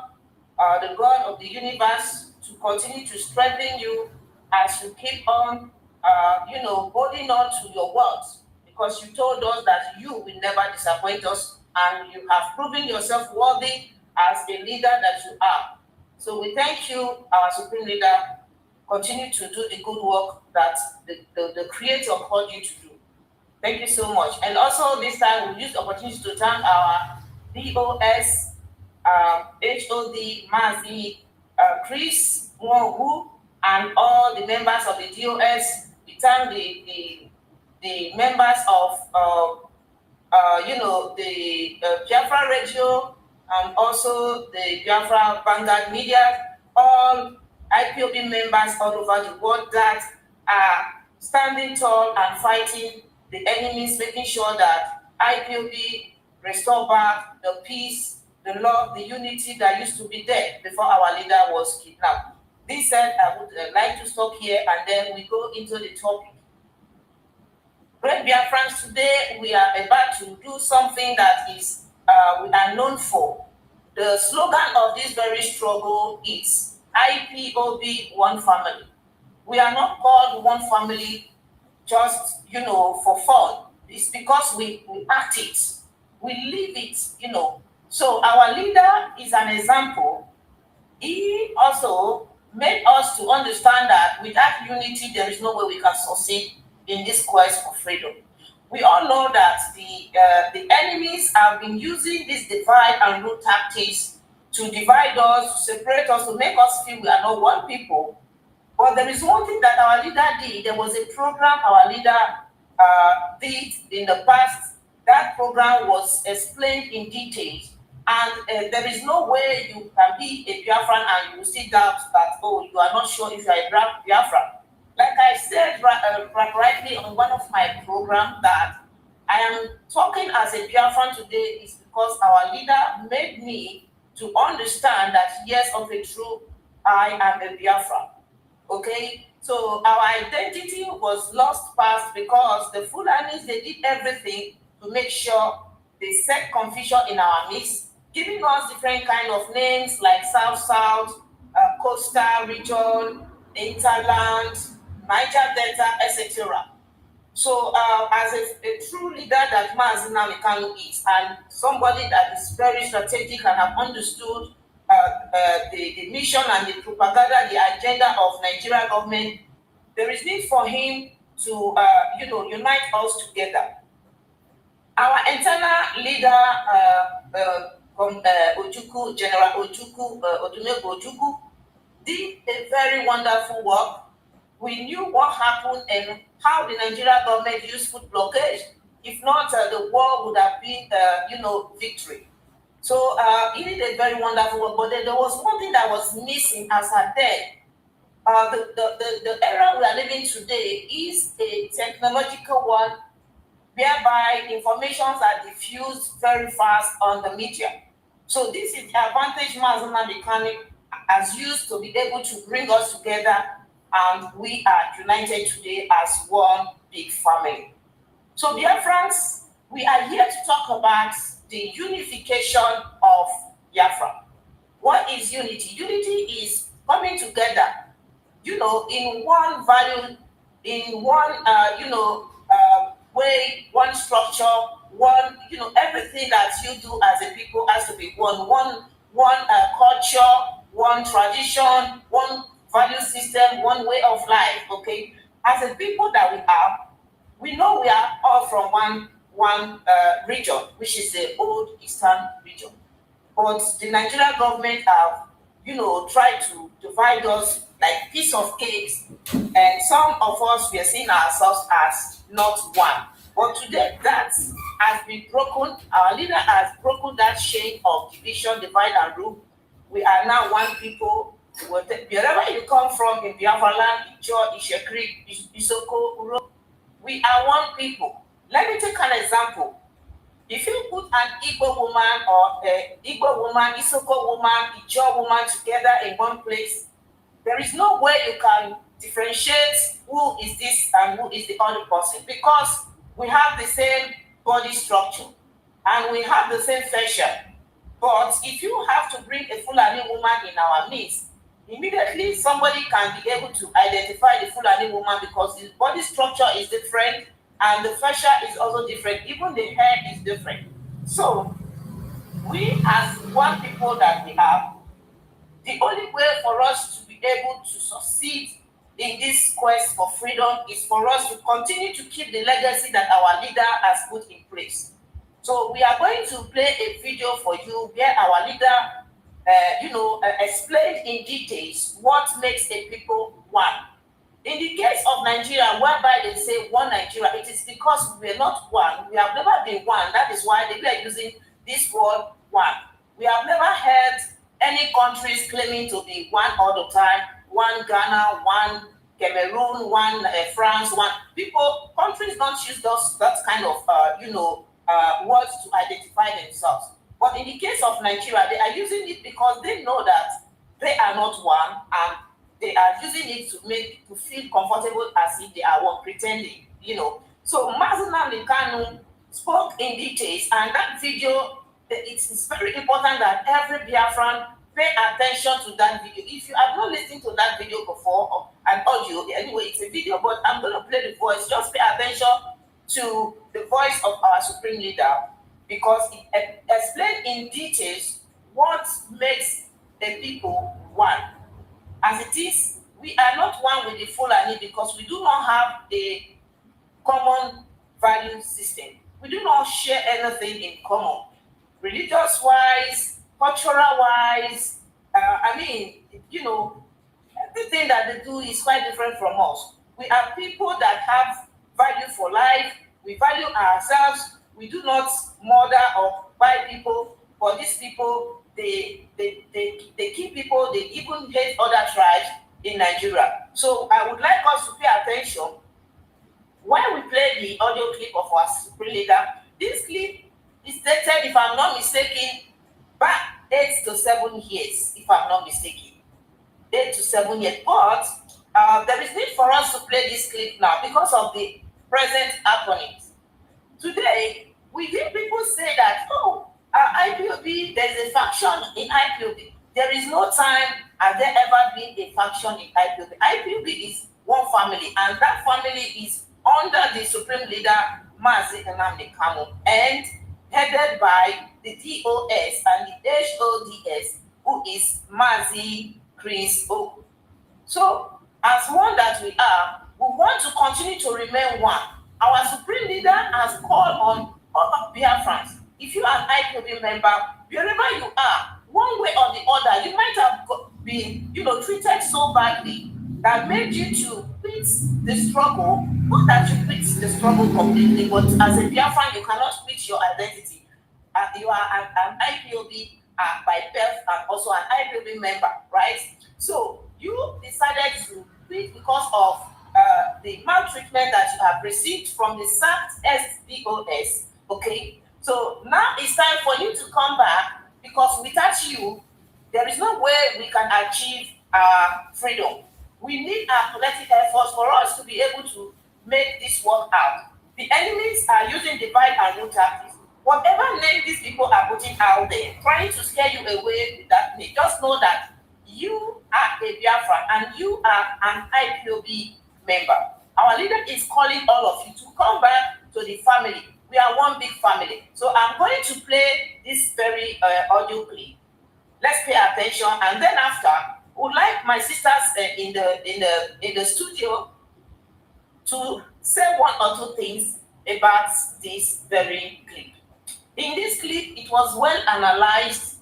S18: the God of the universe, to continue to strengthen you as you keep on, holding on to your words, because you told us that you will never disappoint us, and you have proven yourself worthy as a leader that you are. So we thank you, our Supreme Leader. Continue to do the good work that the Creator called you to do. Thank you so much. And also this time, we use the opportunity to thank our DOS, HOD, Mazi, Chris, Mwogu, and all the members of the DOS. We thank the members of the Biafra Radio, and also the Biafra Vanguard Media, all IPOB members all over the world that are standing tall and fighting the enemies, making sure that IPOB restore back the peace, the love, the unity that used to be there before our leader was kidnapped. This said, I would like to stop here and then we go into the topic. Great Biafrans, today we are about to do something that is we are known for. The slogan of this very struggle is IPOB One Family. We are not called One Family just, for fun. It's because we act it, we live it, So our leader is an example. He also made us to understand that without unity, there is no way we can succeed in this quest for freedom. We all know that the enemies have been using this divide and rule tactics to divide us, to separate us, to make us feel we are not one people. But there is one thing that our leader did. There was a program our leader did in the past. That program was explained in detail, and there is no way you can be a Biafran and you will still doubt that, oh, you are not sure if you are a Biafran. Like I said rightly on one of my programs, that I am talking as a Biafran today is because our leader made me to understand that, yes, of a truth, I am a Biafran. Okay? So our identity was lost past because the Fulanis, they did everything to make sure they set confusion in our midst, giving us different kind of names like South, Coastal Region, Interland, Niger Delta, etc. So as a true leader that Nnamdi Kanu is, and somebody that is very strategic and have understood the mission and the propaganda, the agenda of Nigerian government, there is need for him to unite us together. Our internal leader, Ojukwu, General Ojukwu, Odumegwu Ojukwu, did a very wonderful work. We knew what happened and how the Nigerian government used food blockade. If not, the war would have been, victory. So he did a very wonderful work. But there was one thing that was missing as at then. The era we are living today is a technological one, whereby informations are diffused very fast on the media. So this is the advantage Nnamdi Kanu has used to be able to bring us together, and we are united today as one big family. So dear friends, we are here to talk about the unification of Biafra. What is unity? Unity is coming together, in one value, in one, way, one structure, one, everything that you do as a people has to be one culture, one tradition, one value system, one way of life, okay? As a people that we are, we know we are all from one region, which is the old Eastern region. But the Nigerian government have, tried to divide us like piece of cakes, and some of us, we are seeing ourselves as not one. But today, that has been broken. Our leader has broken that chain of division, divide and rule. We are now one people. Wherever you come from in Biafra land, Ijo, Ishekri, Isoko, Uro, we are one people. Let me take an example. If you put an Igbo woman or Igbo woman, Isoko woman, Ijo woman together in one place, there is no way you can differentiate who is this and who is the other person, because we have the same body structure and we have the same fashion. But if you have to bring a Fulani woman in our midst, immediately somebody can be able to identify the Fulani woman because the body structure is different and the fashion is also different. Even the hair is different. So we as one people that we have, the only way for us to be able to succeed in this quest for freedom is for us to continue to keep the legacy that our leader has put in place. So we are going to play a video for you where our leader, explained in details what makes a people one. In the case of Nigeria, whereby they say one Nigeria, it is because we are not one. We have never been one. That is why they are using this word one. We have never heard any countries claiming to be one all the time. One Ghana, one Cameroon, one France, one people. Countries don't use that kind of words to identify themselves. But in the case of Nigeria, they are using it because they know that they are not one, and they are using it to feel comfortable as if they are one, pretending, So Nnamdi Kanu spoke in details, and that video, it's very important that every Biafran pay attention to that video. If you have not listened to that video before, an audio, anyway, it's a video, but I'm going to play the voice. Just pay attention to the voice of our Supreme Leader, because it explains in details what makes the people one. As it is, we are not one with the Fulani because we do not have a common value system. We do not share anything in common. Religious-wise, cultural-wise, everything that they do is quite different from us. We are people that have value for for life. We value ourselves. We do not murder or buy people. For these people, they kill people. They even hate other tribes in Nigeria. So I would like us to pay attention when we play the audio clip of our supreme leader. This clip is dated, if I'm not mistaken, back 8 to 7 years, if I'm not mistaken. 8 to 7 years. But there is need for us to play this clip now because of the present happenings. Today, we hear people say that, oh, IPOB, there's a faction in IPOB. There is no time has there ever been a faction in IPOB. IPOB is one family, and that family is under the Supreme Leader, Nnamdi Kanu, and headed by the DOS and the HODS, who is Mazi Chris O. So, as one that we are, we want to continue to remain one. Our Supreme Leader has called on other Biafrans. If you are an IPOB member, wherever you are, one way or the other, you might have been, treated so badly that made you to quit the struggle. Not that you quit the struggle completely, but as a Biafran, you cannot quit your identity. You are an IPOB by birth and also an IPOB member, right? So you decided to quit because of the maltreatment that you have received from the sacked SDOS, okay? So now it's time for you to come back, because without you, there is no way we can achieve freedom. We need our collective efforts for us to be able to make this work out. The enemies are using divide and rule tactics. Whatever name these people are putting out there, trying to scare you away with that name, just know that you are a Biafra and you are an IPOB member. Our leader is calling all of you to come back to the family. We are one big family. So I'm going to play this very audio clip. Let's pay attention, and then after, I would like my sisters in the studio to say one or two things about this very clip. In this clip, it was well analyzed,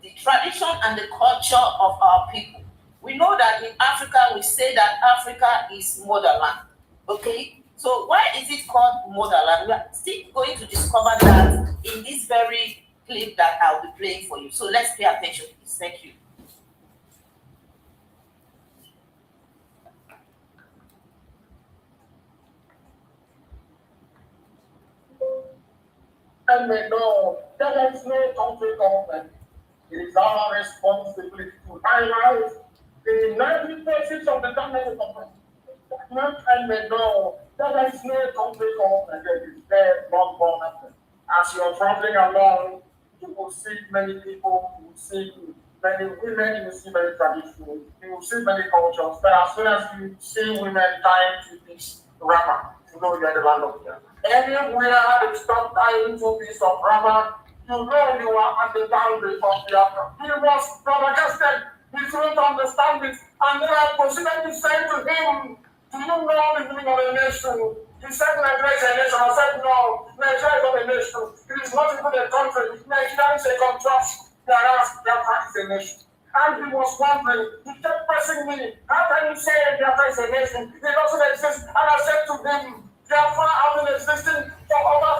S18: the tradition and the culture of our people. We know that in Africa, we say that Africa is motherland, okay? So why is it called motherland? We are still going to discover that in this very clip that I'll be playing for you. So let's pay attention, please. Thank you.
S19: And we know there is no country government. It is our responsibility to highlight the 90 places of the government and we know there is no country government that is there, not born. As you are traveling along, you will see many people, you will see many women, you will see many traditions, you will see many cultures. But as soon as you see women tying to this rubber, you know you are the land of Biafra. Anywhere they stop tying to piece of rubber, you know you are at the boundary of Biafra. He was flabbergasted. He couldn't understand it. And then I proceeded to say to him, do you know the meaning of a nation? He said Nigeria is a nation. I said no, Nigeria is not a nation. It is not even a country. Nigeria is a contrast, whereas Biafra is a nation. And he was wondering, he kept pressing me, how can you say Biafra is a nation? It doesn't exist. And I said to him, Biafra has been existing for over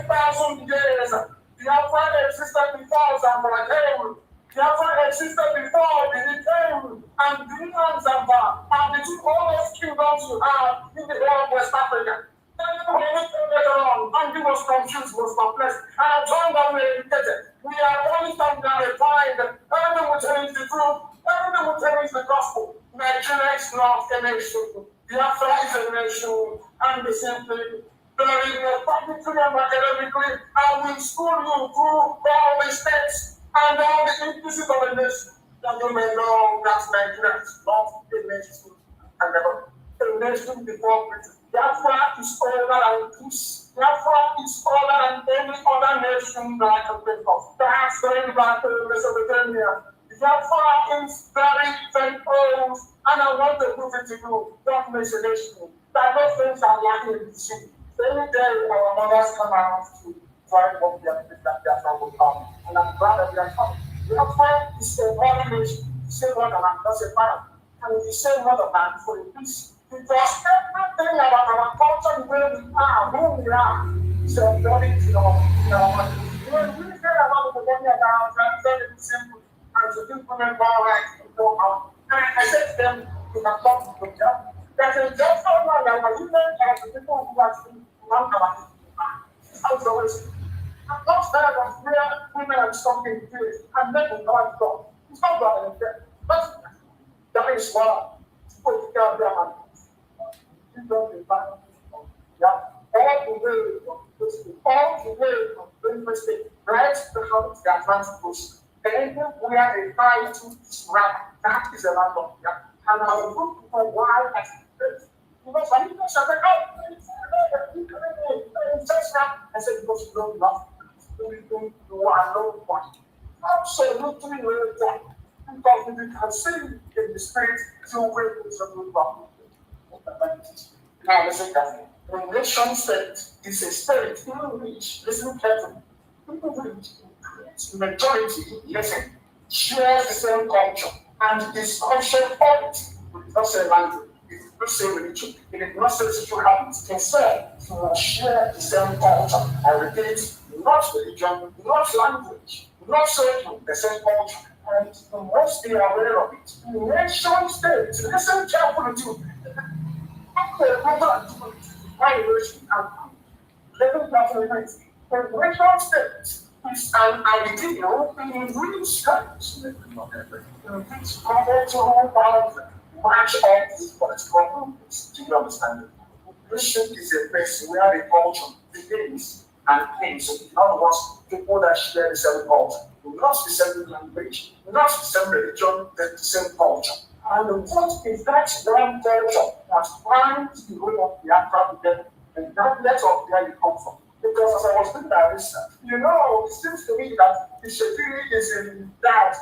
S19: 5,000 years. Biafra existed before Zamfara came. Biafra existed before Benin came. And Benin and Zamfara are the two oldest kingdoms you have in the whole of West Africa. Then later on, and he was confused, was perplexed. And I told them we are educated. We are only something refined. Everything will change the truth. Everything will change the gospel. Nigeria is not a nation. Biafra is a nation. And the same thing. There is no practically and academically. I will school you through all the steps and all the implicit of a nation. That you may know that Nigeria is not a nation. And never a nation before Britain. Biafra is older than peace. Biafra is older than any other nation that I can think of. Perhaps going back to Mesopotamia. Biafra is very, very old, and I want to prove it to you. That makes a nation. That those things are lacking in the city. Every day our mothers come out to try what they are doing, that Biafra will come. And I'm glad that they are coming. Biafra is a holy nation. The same word of man, not a man. And the same word of man for the peace. Because everything about our culture culture the way we are, who we are. So body, when we hear about the body about very simple, and to do women more rights to go out. And I said to them, you can talk to them. There's a just one that was women and the people who are still not about it. It's always I'm not tired of where women are something to do and men will not go. It's not about it. But that is why people tell them you don't be bad. Yeah. All the way from doing mistake, right to help the advanced push. Then we are a try to rap. That is a lot of that. And I will look for why that's the because some people say, oh, it's just rap. I said, because you don't love you are no one. Absolutely no one. Because we can see in the spirit two ways of the problem. Now listen carefully. The nation state is a spirit in which, listen carefully, people which majority, listen, shares the same culture and is conscious of it. It is not say language, it is not say religion, it is not say social habits. Instead, you will share the same culture. I repeat, not religion, not language, not social, the same culture. And you must be aware of it. The nation state, listen carefully to living government, the nation state is an ideal in which countries, in which cultural boundaries match up with political movements. Do you understand it? Nation is a place where the culture begins and ends. So in other words, people that share the same culture, not the same language, not the same religion, but the same culture. And what is that one culture that finds the way of Biafra together, regardless of where you come from? Because as I was doing that research, it seems to me that the Shekiri is in doubt.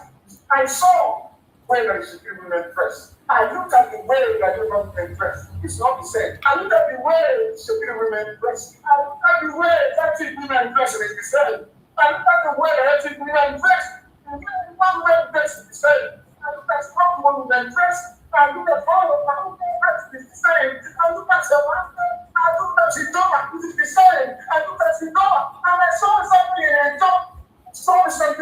S19: I saw when the Shekiri women press. I looked at the way that you run the press. It's not the same. I looked at the way the Shekiri women press. I looked at the way that women press is the same. I looked at the way that women press. One way press is the same. I look at how women dress, I look at how dress is the same. I look at the master, I look at the door, it is the same. I look at the door, and I saw something in the door. I saw the same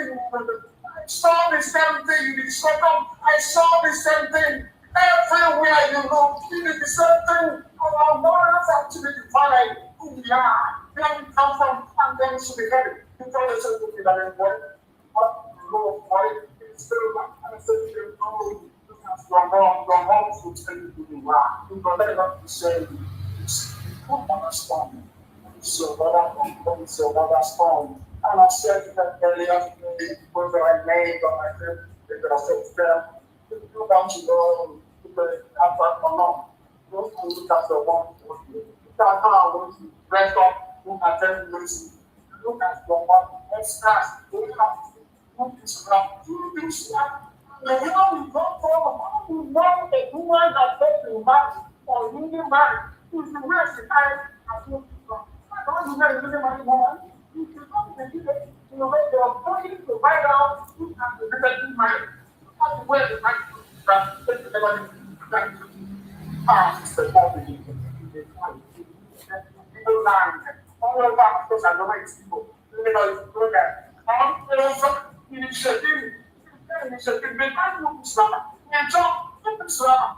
S19: thing in the circle. I saw the same thing everywhere you look. It is the same thing. Our morals have to be defined who we are, where we come from, and then we should be ready. Because there's something that is important. What you know for it. Still, I said, you're wrong to tell you who you are. You got to say, people understand. So, what storm. And I said that earlier, people that I made on my trip, they could have said to them, you don't know, people have that or not. Don't look at the one, look at how I want to dress up, look at them, look at the one, extras, they have do this now. And you know, we go for a woman that gets married or newly married is the worst time I feel from. I don't know if you're married woman. You should not be given in the way they are going to find out who has the better married. Not the way the man that takes the never it's the body. People land all over because I don't know it's people. You know, it's good that. Initiative, they can't move Islam. And John, Islam,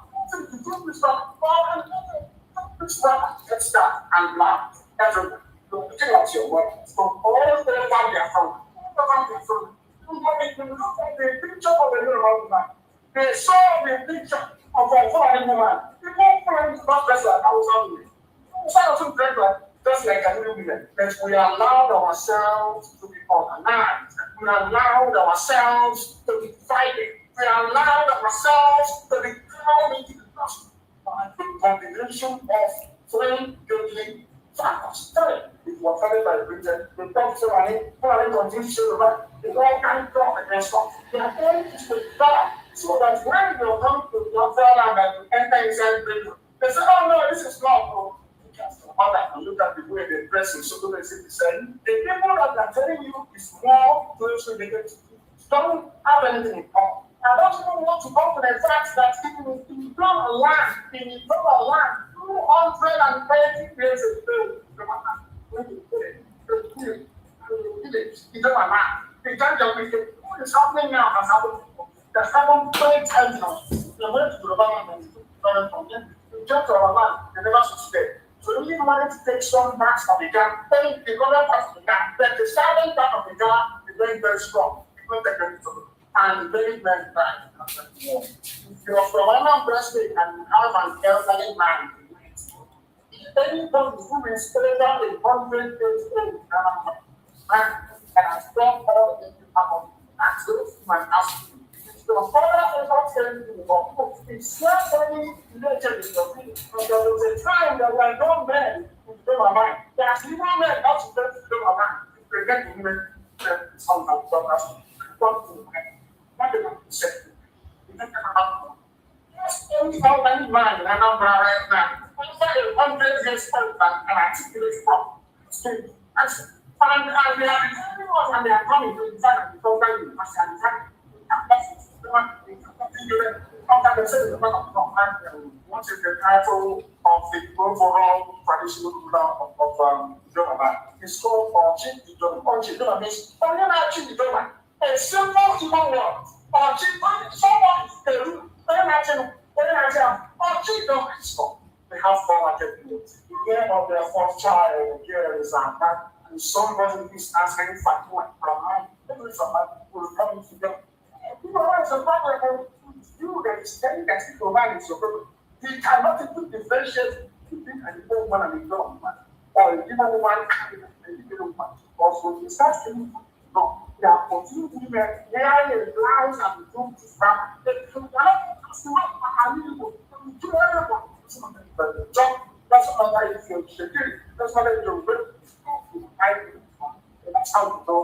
S19: let's start and laugh. Everyone, look at your work. From all the way they're from, the picture of the little man. They saw the picture of a foreign woman. People friends not dressed like Hausa women. Some dress like just like a new women. But we allowed ourselves to be organized. We allowed ourselves to be divided. We allowed ourselves to be thrown into the dust by the combination of three deadly factors. It was founded by Britain. The top foreign continues to run. The all kind of talk against us. They are going to stay back so that when you come to your fatherland and you enter inside Britain, they say, oh no, this is not. And look at the way they dress in so they say the same. The people that are telling you is more closely related to you. Don't have anything in common. I don't even want to go to the fact that in your land, 230 years ago, what is happening now has happened. There's happened 20 times now. They went to the government, they jumped to our land, they never succeeded. So we need money to take some parts of the gun, take the other parts of the gun, but the southern part of the gun is very, very strong. People take them to and very, very bad. If you're from one breastplate and have an elderly man, anybody who is older than 100 years old and has done all the things you have on, and so you might ask you. If your father ever telling you about it's not only related with your feelings, but there was a time that were no men who became a man. There's even men that should get to become a man. If they get to women, sometimes don't ask you. What do you mean? What do you say? You don't have to. Just only how many men and I'm right now. After 100 years old and articulate from state. And they are the only ones and they are coming to the side of the program and what is the title of the overall traditional ruler of Yoruba? It's called Ochi Ijoba. Ochi Ijoba means only Ochi Ijoba. A simple human word. Ochi, someone is Peru. Ochi Ijoba is called. They have 4 market units. The year of their 4th child, here is and somebody is asking for what from every summer will come to them. You know, it's a problem. You that is telling that people manage your problem. He cannot even differentiate between an old man and a young man, or a given woman and a given woman. Also, he starts telling you, no, they are continuing women, they are in blouse and the room to farm. They cannot ask what I need to do everyone. Doesn't matter if you're security, doesn't matter if you're good. That's how you go.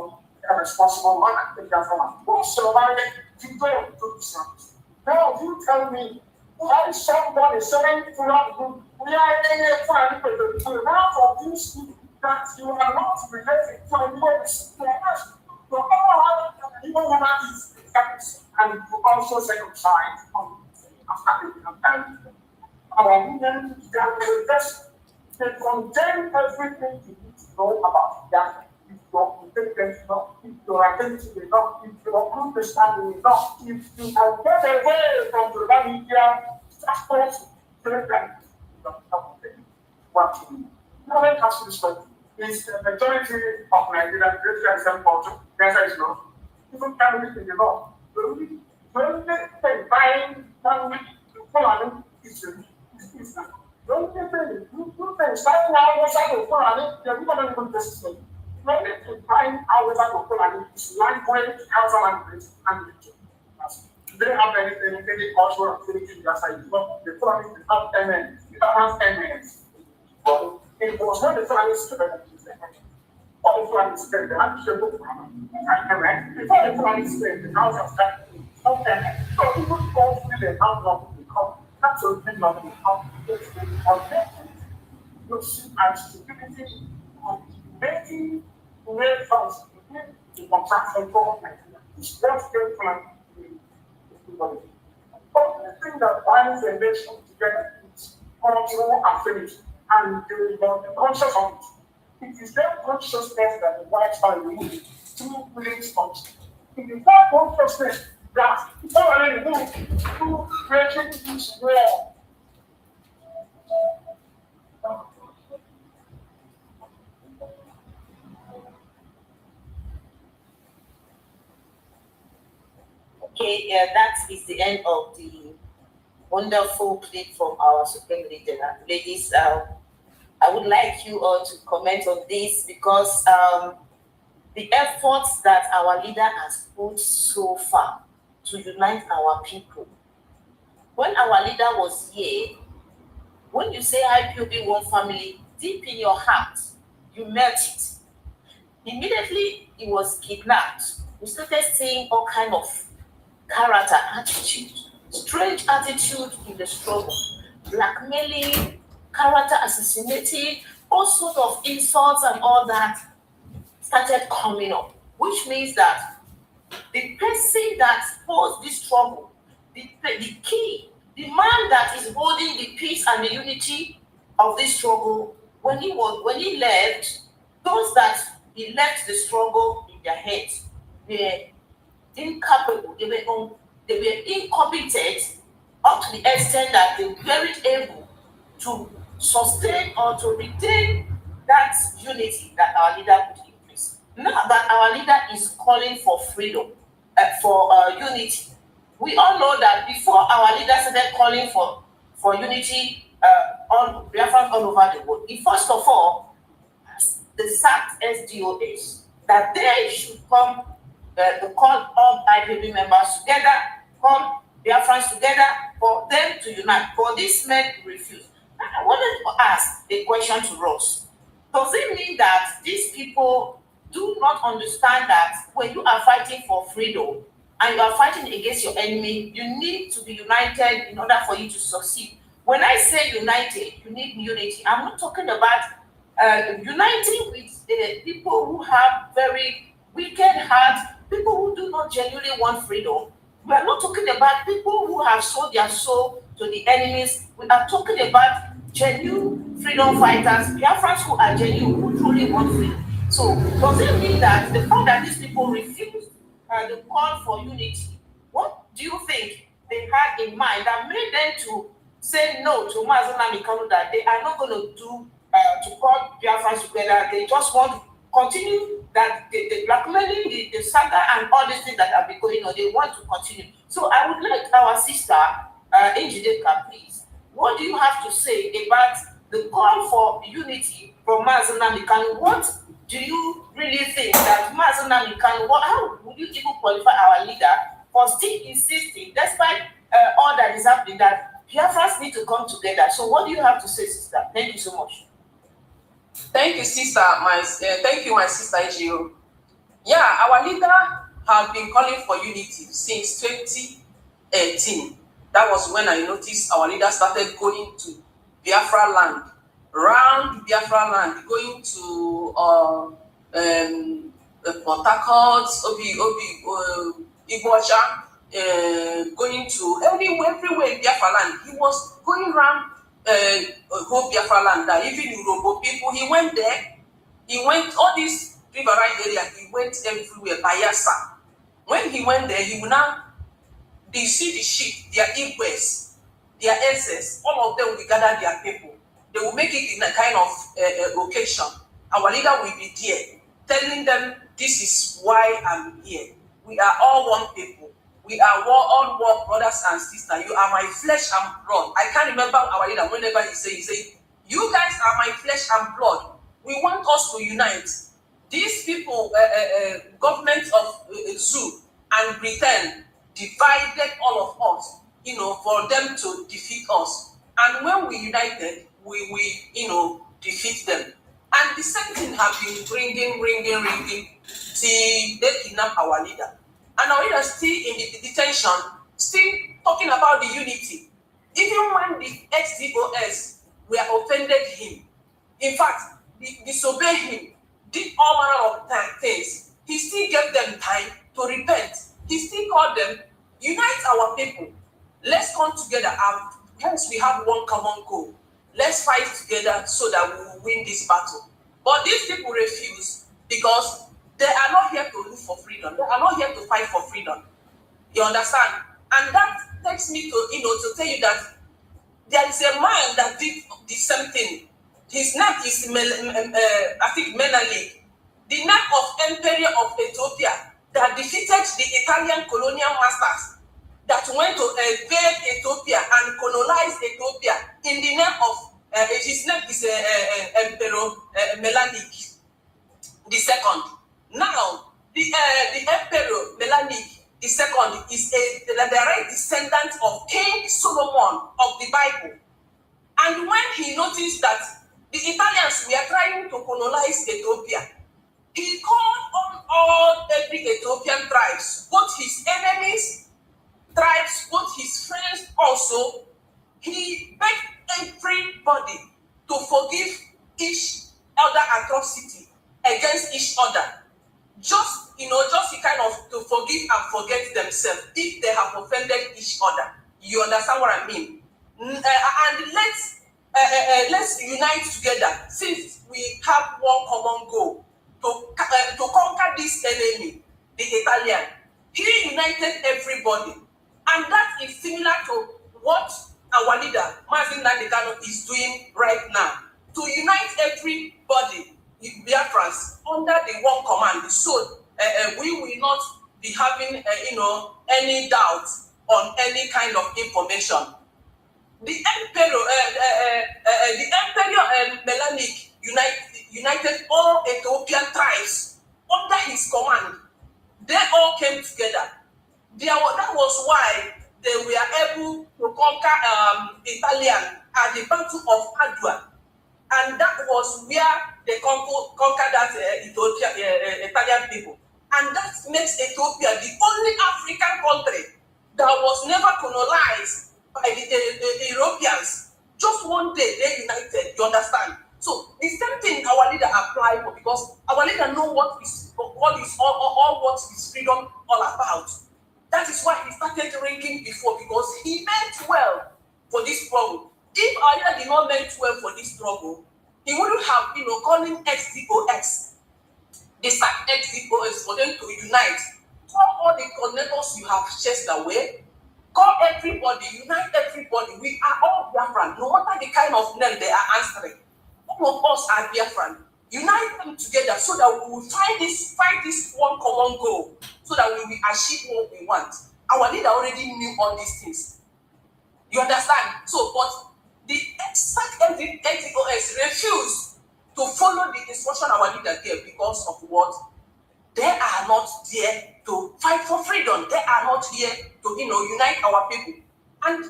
S19: A responsible man and take that from us. What's surviving? You don't do service. Now, you tell me why somebody saying throughout the group, we are in a plan to now for these people that you are not related to anyone. Your evil woman is and you also circumcised after the time. Our women, they condemn everything you need to know about that. If your intelligence enough, if your identity enough, if your understanding enough, if you can get away from the media, just don't tell them what to do. Now, let us respect. It's the majority of Nigerian Christian culture. Yes, I know. Even families in the law. The only thing buying family to follow is that. The only thing you can starting out outside of Fulani, you're not even testing. The only thing buying outside of Fulani is language, house language, and religion. They have any cultural activity outside. The Fulani have MN. You don't have MN. But it was not the Fulani student. All the Fulani students, they had to show up. Before the Fulani students, the house of that. Okay. So people go through the house of the come. Absolutely nothing. You see, and stupidity of making reference to contraction for Nigeria. It's just very fun. But the thing that binds the nation together is cultural affinity, and they will be conscious of it. It is their consciousness that the white man removed through village function. It is that consciousness that it's already removed through creating this war.
S18: Okay, that is the end of the wonderful clip from our Supreme Leader. Ladies, I would like you all to comment on this because the efforts that our leader has put so far to unite our people. When our leader was here, when you say IPOB one family, deep in your heart, you meant it. Immediately he was kidnapped. We started seeing all kind of character, attitude, strange attitude in the struggle, blackmailing, character assassinating, all sorts of insults and all that started coming up, which means that the person that holds this struggle, the key, the man that is holding the peace and the unity of this struggle, when he left, those that he left the struggle in their heads were incapable, they were incompetent up to the extent that they weren't able to sustain or to retain that unity that our leader put in place. Now that our leader is calling for freedom, for unity, we all know that before our leader started calling for unity on Biafra all over the world, he first of all they sacked SDOS that they should come to call all IPB members together, call Biafrans together for them to unite. But these men refused. I wanted to ask a question to Ross. Does it mean that these people do not understand that when you are fighting for freedom and you are fighting against your enemy, you need to be united in order for you to succeed? When I say united, you need unity. I'm not talking about uniting with people who have very wicked hearts, people who do not genuinely want freedom. We are not talking about people who have sold their soul to the enemies. We are talking about genuine freedom fighters, Biafrans who are genuine, who truly want freedom. So does it mean that the fact that these people refused the call for unity, what do you think they had in mind that made them to say no to Nnamdi Kanu, that they are not going to do to call Biafrans together? They just want to continue that the blackmailing, the saga, and all these things that have been going on. They want to continue. So I would like our sister, Njideka, please. What do you have to say about the call for unity from Nnamdi Kanu? What do you really think that Nnamdi Kanu, how would you even qualify our leader for still insisting, despite all that is happening, that Biafrans need to come together? So what do you have to say, sister? Thank you so much.
S17: Thank you, sister. Thank you, my sister Ejio. Yeah, our leader has been calling for unity since 2018. That was when I noticed our leader started going to Biafra land, round Biafra land, going to Port Harcourt, Igbocha, going to everywhere in Biafra land. He was going around whole Biafra land, that even Urobo people, he went there, he went all these riverine area, he went everywhere, Bayelsa. When he went there, he will now, they see the sheep, their Igwes, their SS, all of them will gather their people. They will make it in a kind of occasion. Our leader will be there, telling them, this is why I'm here. We are all one people. We are all one brothers and sisters. You are my flesh and blood. I can't remember our leader, whenever he say, you guys are my flesh and blood. We want us to unite. These people, government of Zoo and Britain, divided all of us, for them to defeat us. And when we united, we defeat them. And the same thing has been ringing till they kidnap our leader. And our leader still in the detention, still talking about the unity. Even when the ex-DOS were offended him, in fact, disobeyed him, did all manner of things, he still gave them time to repent. He still called them, unite our people. Let's come together, and hence we have one common goal. Let's fight together so that we will win this battle. But these people refuse because they are not here to look for freedom. They are not here to fight for freedom. You understand? And that takes me to, to tell you that there is a man that did the same thing. His name is, I think, Menelik, the name of Emperor of Ethiopia, that defeated the Italian colonial masters that went to invade Ethiopia and colonize Ethiopia in the name of, his name is Emperor Menelik II. Now, the Emperor Menelik II is a direct descendant of King Solomon of the Bible. And when he noticed that the Italians were trying to colonize Ethiopia, he called on every Ethiopian tribes, both his enemies, tribes, both his friends also. He begged everybody to forgive each other atrocity against each other. Just to kind of to forgive and forget themselves if they have offended each other. You understand what I mean? And let's let's unite together since we have one common goal to conquer this enemy, the Italian. He united everybody, and that is similar to what our leader, Nnamdi Kanu, is doing right now. To unite everybody, Biafrans, under the one command, so we will not be having, any doubt on any kind of information. The Emperor, Melanic united all Ethiopian tribes under his command. They all came together. That was why they were able to conquer Italian at the Battle of Adua. And that was where they conquered that Italian people. And that makes Ethiopia the only African country that was never colonized by the Europeans. Just one day they united, you understand? So the same thing our leader applied for, because our leader know what is what is freedom all about. That is why he started drinking before, because he meant well for this struggle. If our leader did not meant well for this struggle, he wouldn't have, calling XDOX, the XDOX, for them to unite. Call all the connectors you have chased away. Call everybody, unite everybody. We are all Biafran, no matter the kind of name they are answering. All of us are Biafran. Unite them together so that we will fight this one common goal, so that we will achieve what we want. Our leader already knew all these things. You understand? So, but the exact XDOS refused to follow the instruction our leader gave because of what? They are not there to fight for freedom. They are not here to, unite our people. And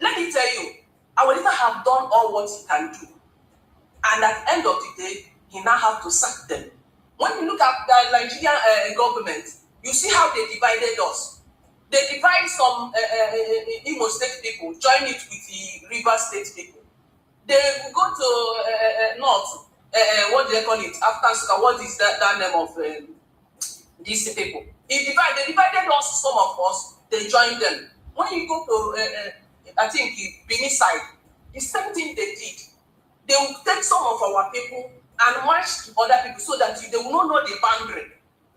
S17: let me tell you, our leader have done all what he can do. And at the end of the day, he now have to sack them. When you look at the Nigerian government, you see how they divided us. They divide some Imo State people, join it with the River State people. They will go to North, what do they call it? After what is that name of these people? They divided us, some of us, they joined them. When you go to, I think, Benin side, the same thing they did. They will take some of our people and march to other people so that they will not know the boundary.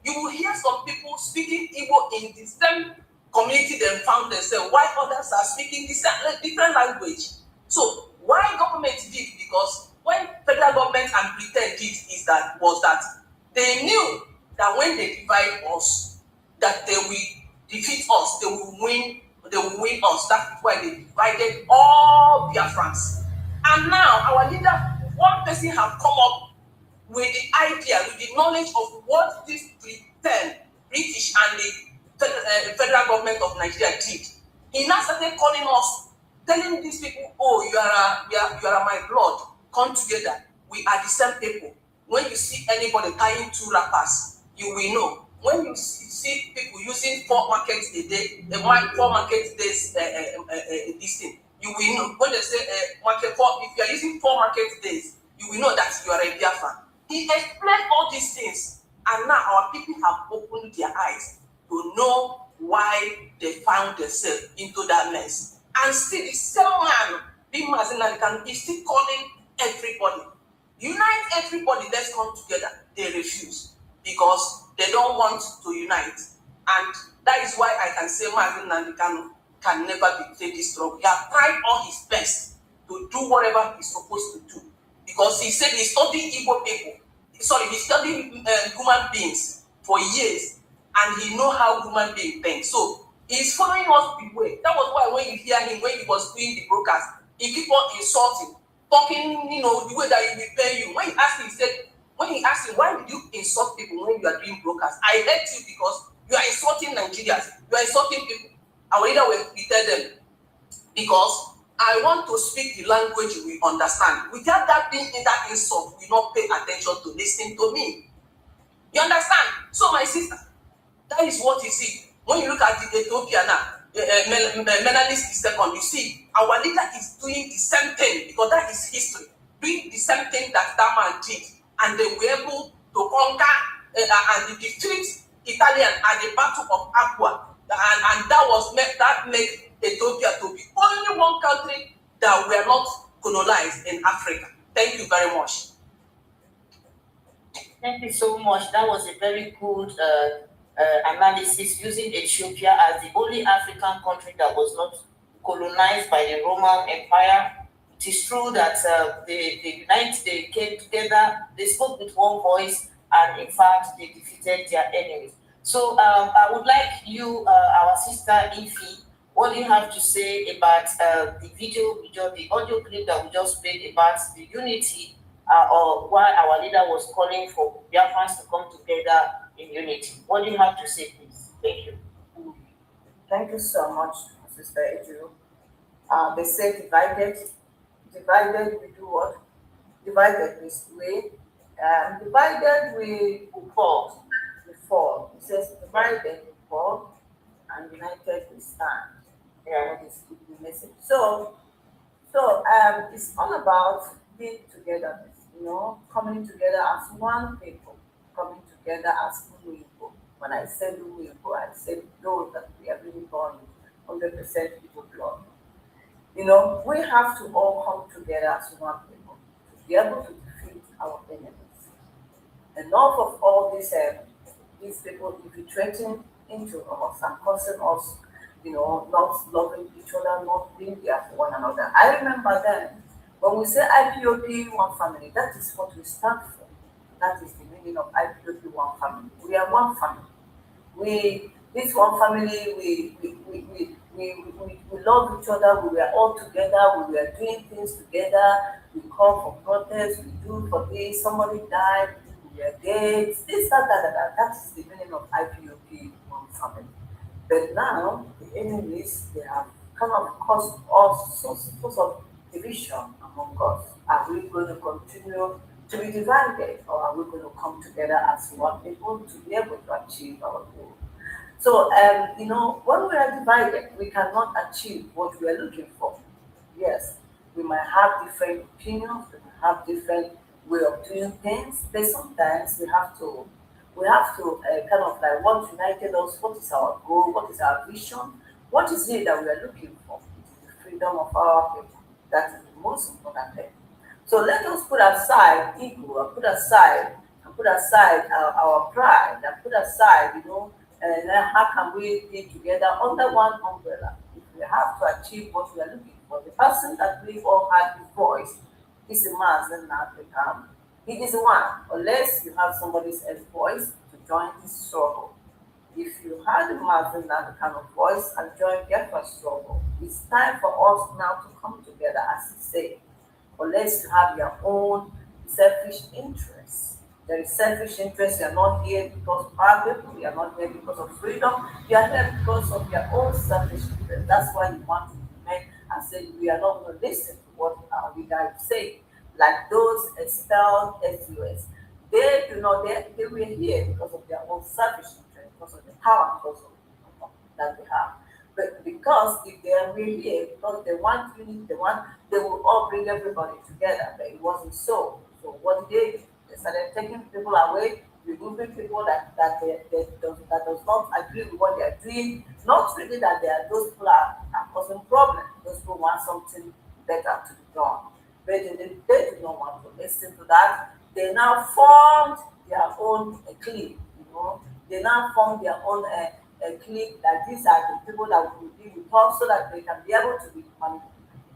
S17: You will hear some people speaking Igbo in the same community they found themselves, while others are speaking different language. So why government did? Because when federal government and Britain did was that they knew that when they divide us, that they will defeat us, they will win us. That's why they divided all Biafrans. And now our leader, one person have come up with the idea, with the knowledge of what this British and the federal government of Nigeria did. He now started calling us, telling these people, oh, you are my blood, come together. We are the same people. When you see anybody tying two wrappers, you will know. When you see people using 4 markets a day, 4 market days, this thing, you will know. When they say if you are using 4 market days, you will know that you are a Biafran. He explained all these things, and now our people have opened their eyes to know why they found themselves into that mess. And still the same man, being Mazinalikan, is still calling everybody. Unite everybody, let's come together. They refuse because they don't want to unite. And that is why I can say Mazinalikan can never betray this struggle. He has tried all his best to do whatever he's supposed to do. Because he said he studied Igbo people. He studied human beings for years. And he know how human beings think. So he's following us the way. That was why when you hear him, when he was doing the broadcast, he keep on insulting, talking, the way that he will pay you. When he asked him, why did you insult people when you are doing broadcast? I hate you because you are insulting Nigerians. You are insulting people. Our leader will tell them, because I want to speak the language we understand. Without that being in that insult, we not pay attention to listening to me. You understand? So my sister, that is what you see. When you look at the Ethiopia now, Menalis is second, you see, our leader is doing the same thing, because that is history. Doing the same thing that man did. And they were able to conquer and defeat Italian at the Battle of Aqua. And that made Ethiopia to be only one country that were not colonized in Africa. Thank you very much.
S18: Thank you so much. That was a very good analysis using Ethiopia as the only African country that was not colonized by the Roman Empire. It is true that they came together, they spoke with one voice, and in fact, they defeated their enemies. So I would like you, our sister Ify, what do you have to say about the the audio clip that we just played about the unity, or why our leader was calling for Biafrans to come together in unity? What do you have to say, please? Thank you.
S20: Thank you so much, Sister Edu. They say divided we do what? Divided we fall. We fall. It says divided we fall, and united we stand. Yeah, that is the message. So it's all about being together, coming together as one people, coming together as Unuibo. When I said Unuibo, I said those that we are really born 100% people blood. We have to all come together as one people to be able to defeat our enemies. Enough of all these people infiltrating into us and causing us, not loving each other, not being there for one another. I remember then when we say IPOP one family, that is what we stand for. That is the meaning of IPOP one family. We are one family. This one family, we love each other, we were all together, we were doing things together, we call for protest, we do for this, somebody died, we were dead, this, that. That is the meaning of IPOP one family. But now, the enemies, they have kind of caused all sorts of division among us. Are we going to continue to be divided, or are we going to come together as one people to be able to achieve our goal? So, when we are divided, we cannot achieve what we are looking for. Yes, we might have different opinions, we might have different way of doing things, but sometimes we have to kind of like what united us, what is our goal, what is our vision, what is it that we are looking for? It is the freedom of our people. That is the most important thing. So let us put aside ego, and put aside our pride, and put aside, and how can we be together under one umbrella? If we have to achieve what we are looking for, the person that we all had his voice is a man and not become. It is one, unless you have somebody else's voice to join this struggle. If you had a Muslim that kind of voice and join Biafra struggle, it's time for us now to come together, as he said. Unless you have your own selfish interests. There is selfish interest. You are not here because of our people. You are not here because of freedom. You are here because of your own selfish interest. That's why you want to remain and say we are not going to listen to what our leader is saying. Like those expelled SUS, they were here because of their own selfish interest, because of the power, because of that they have. But because if they are really here, because they want unity, they will all bring everybody together. But it wasn't so. So what did they do? They started taking people away, removing people that does not agree with what they are doing. Not really that those people are causing problems. Those people want something better to be done. But they do not want to listen to that. They now formed their own clique, They now formed their own clique that these are the people that will be with us so that they can be able to be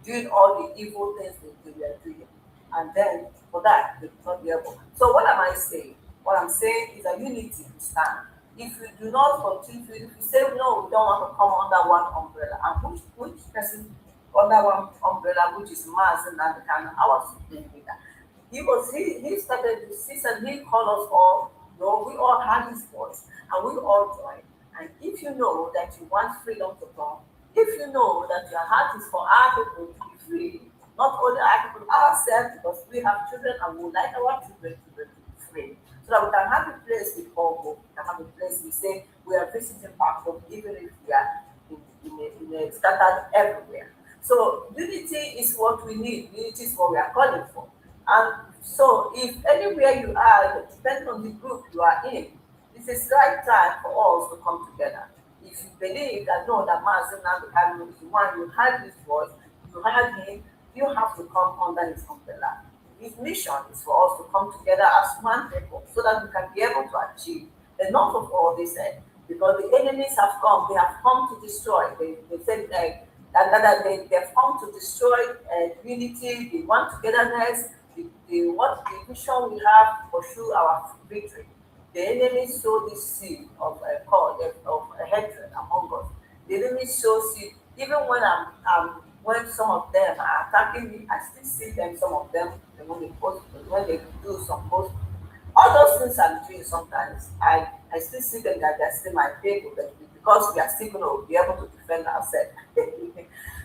S20: doing all the evil things they were doing. And then for that, they will not be able. So what am I saying? What I'm saying is a unity we stand. If we do not continue, if we say no, we don't want to come under one umbrella, and which person under one umbrella, which is Mazen and the Kanu, our supreme leader. He started to see and he called us all, we all had his voice and we all joined. And if you know that you want freedom to come, if you know that your heart is for our people to be free, not only our people, ourselves, because we have children and we would like our children to be free, so that we can have a place we call home, we can have a place we say we are visiting back home, even if we are in a scattered everywhere. So unity is what we need. Unity is what we are calling for. And so if anywhere you are, depending on the group you are in, this is the right time for us to come together. If you believe that no, that Mazen Nnamdi Kanu is the one, you heard his voice, you heard him, you have to come under his umbrella. His mission is for us to come together as one people so that we can be able to achieve enough of all this. Because the enemies have come, they have come to destroy. They said that they've come to destroy unity, the one togetherness, what the vision we have to pursue our victory. The enemy sow this seed of hatred among us. The enemy sow seed. Even when some of them are attacking me, I still see them. Some of them when they post, when they do some post, all those things I'm doing sometimes. I still see them that they're still my people, but because we are still going to be able to defend ourselves.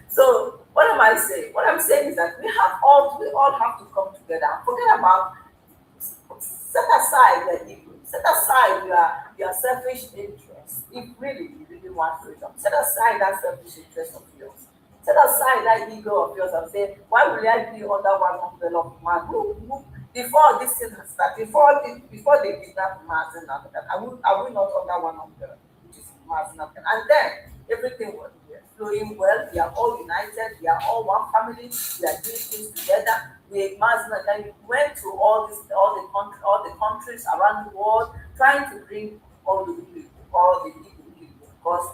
S20: So what am I saying? What I'm saying is that we all have to come together and forget about, set aside the ego, set aside your selfish interests. If really you really want freedom, set aside that selfish interest of yours. Set aside that ego of yours and say, why will I be under one umbrella of man? Who before this thing has started, before they kidnap Mazen, I will not under one umbrella, which is Mazen. And then everything was flowing well. We are all united. We are all one family. We are doing things together. We went to all the countries around the world, trying to bring all the people, all the people. Because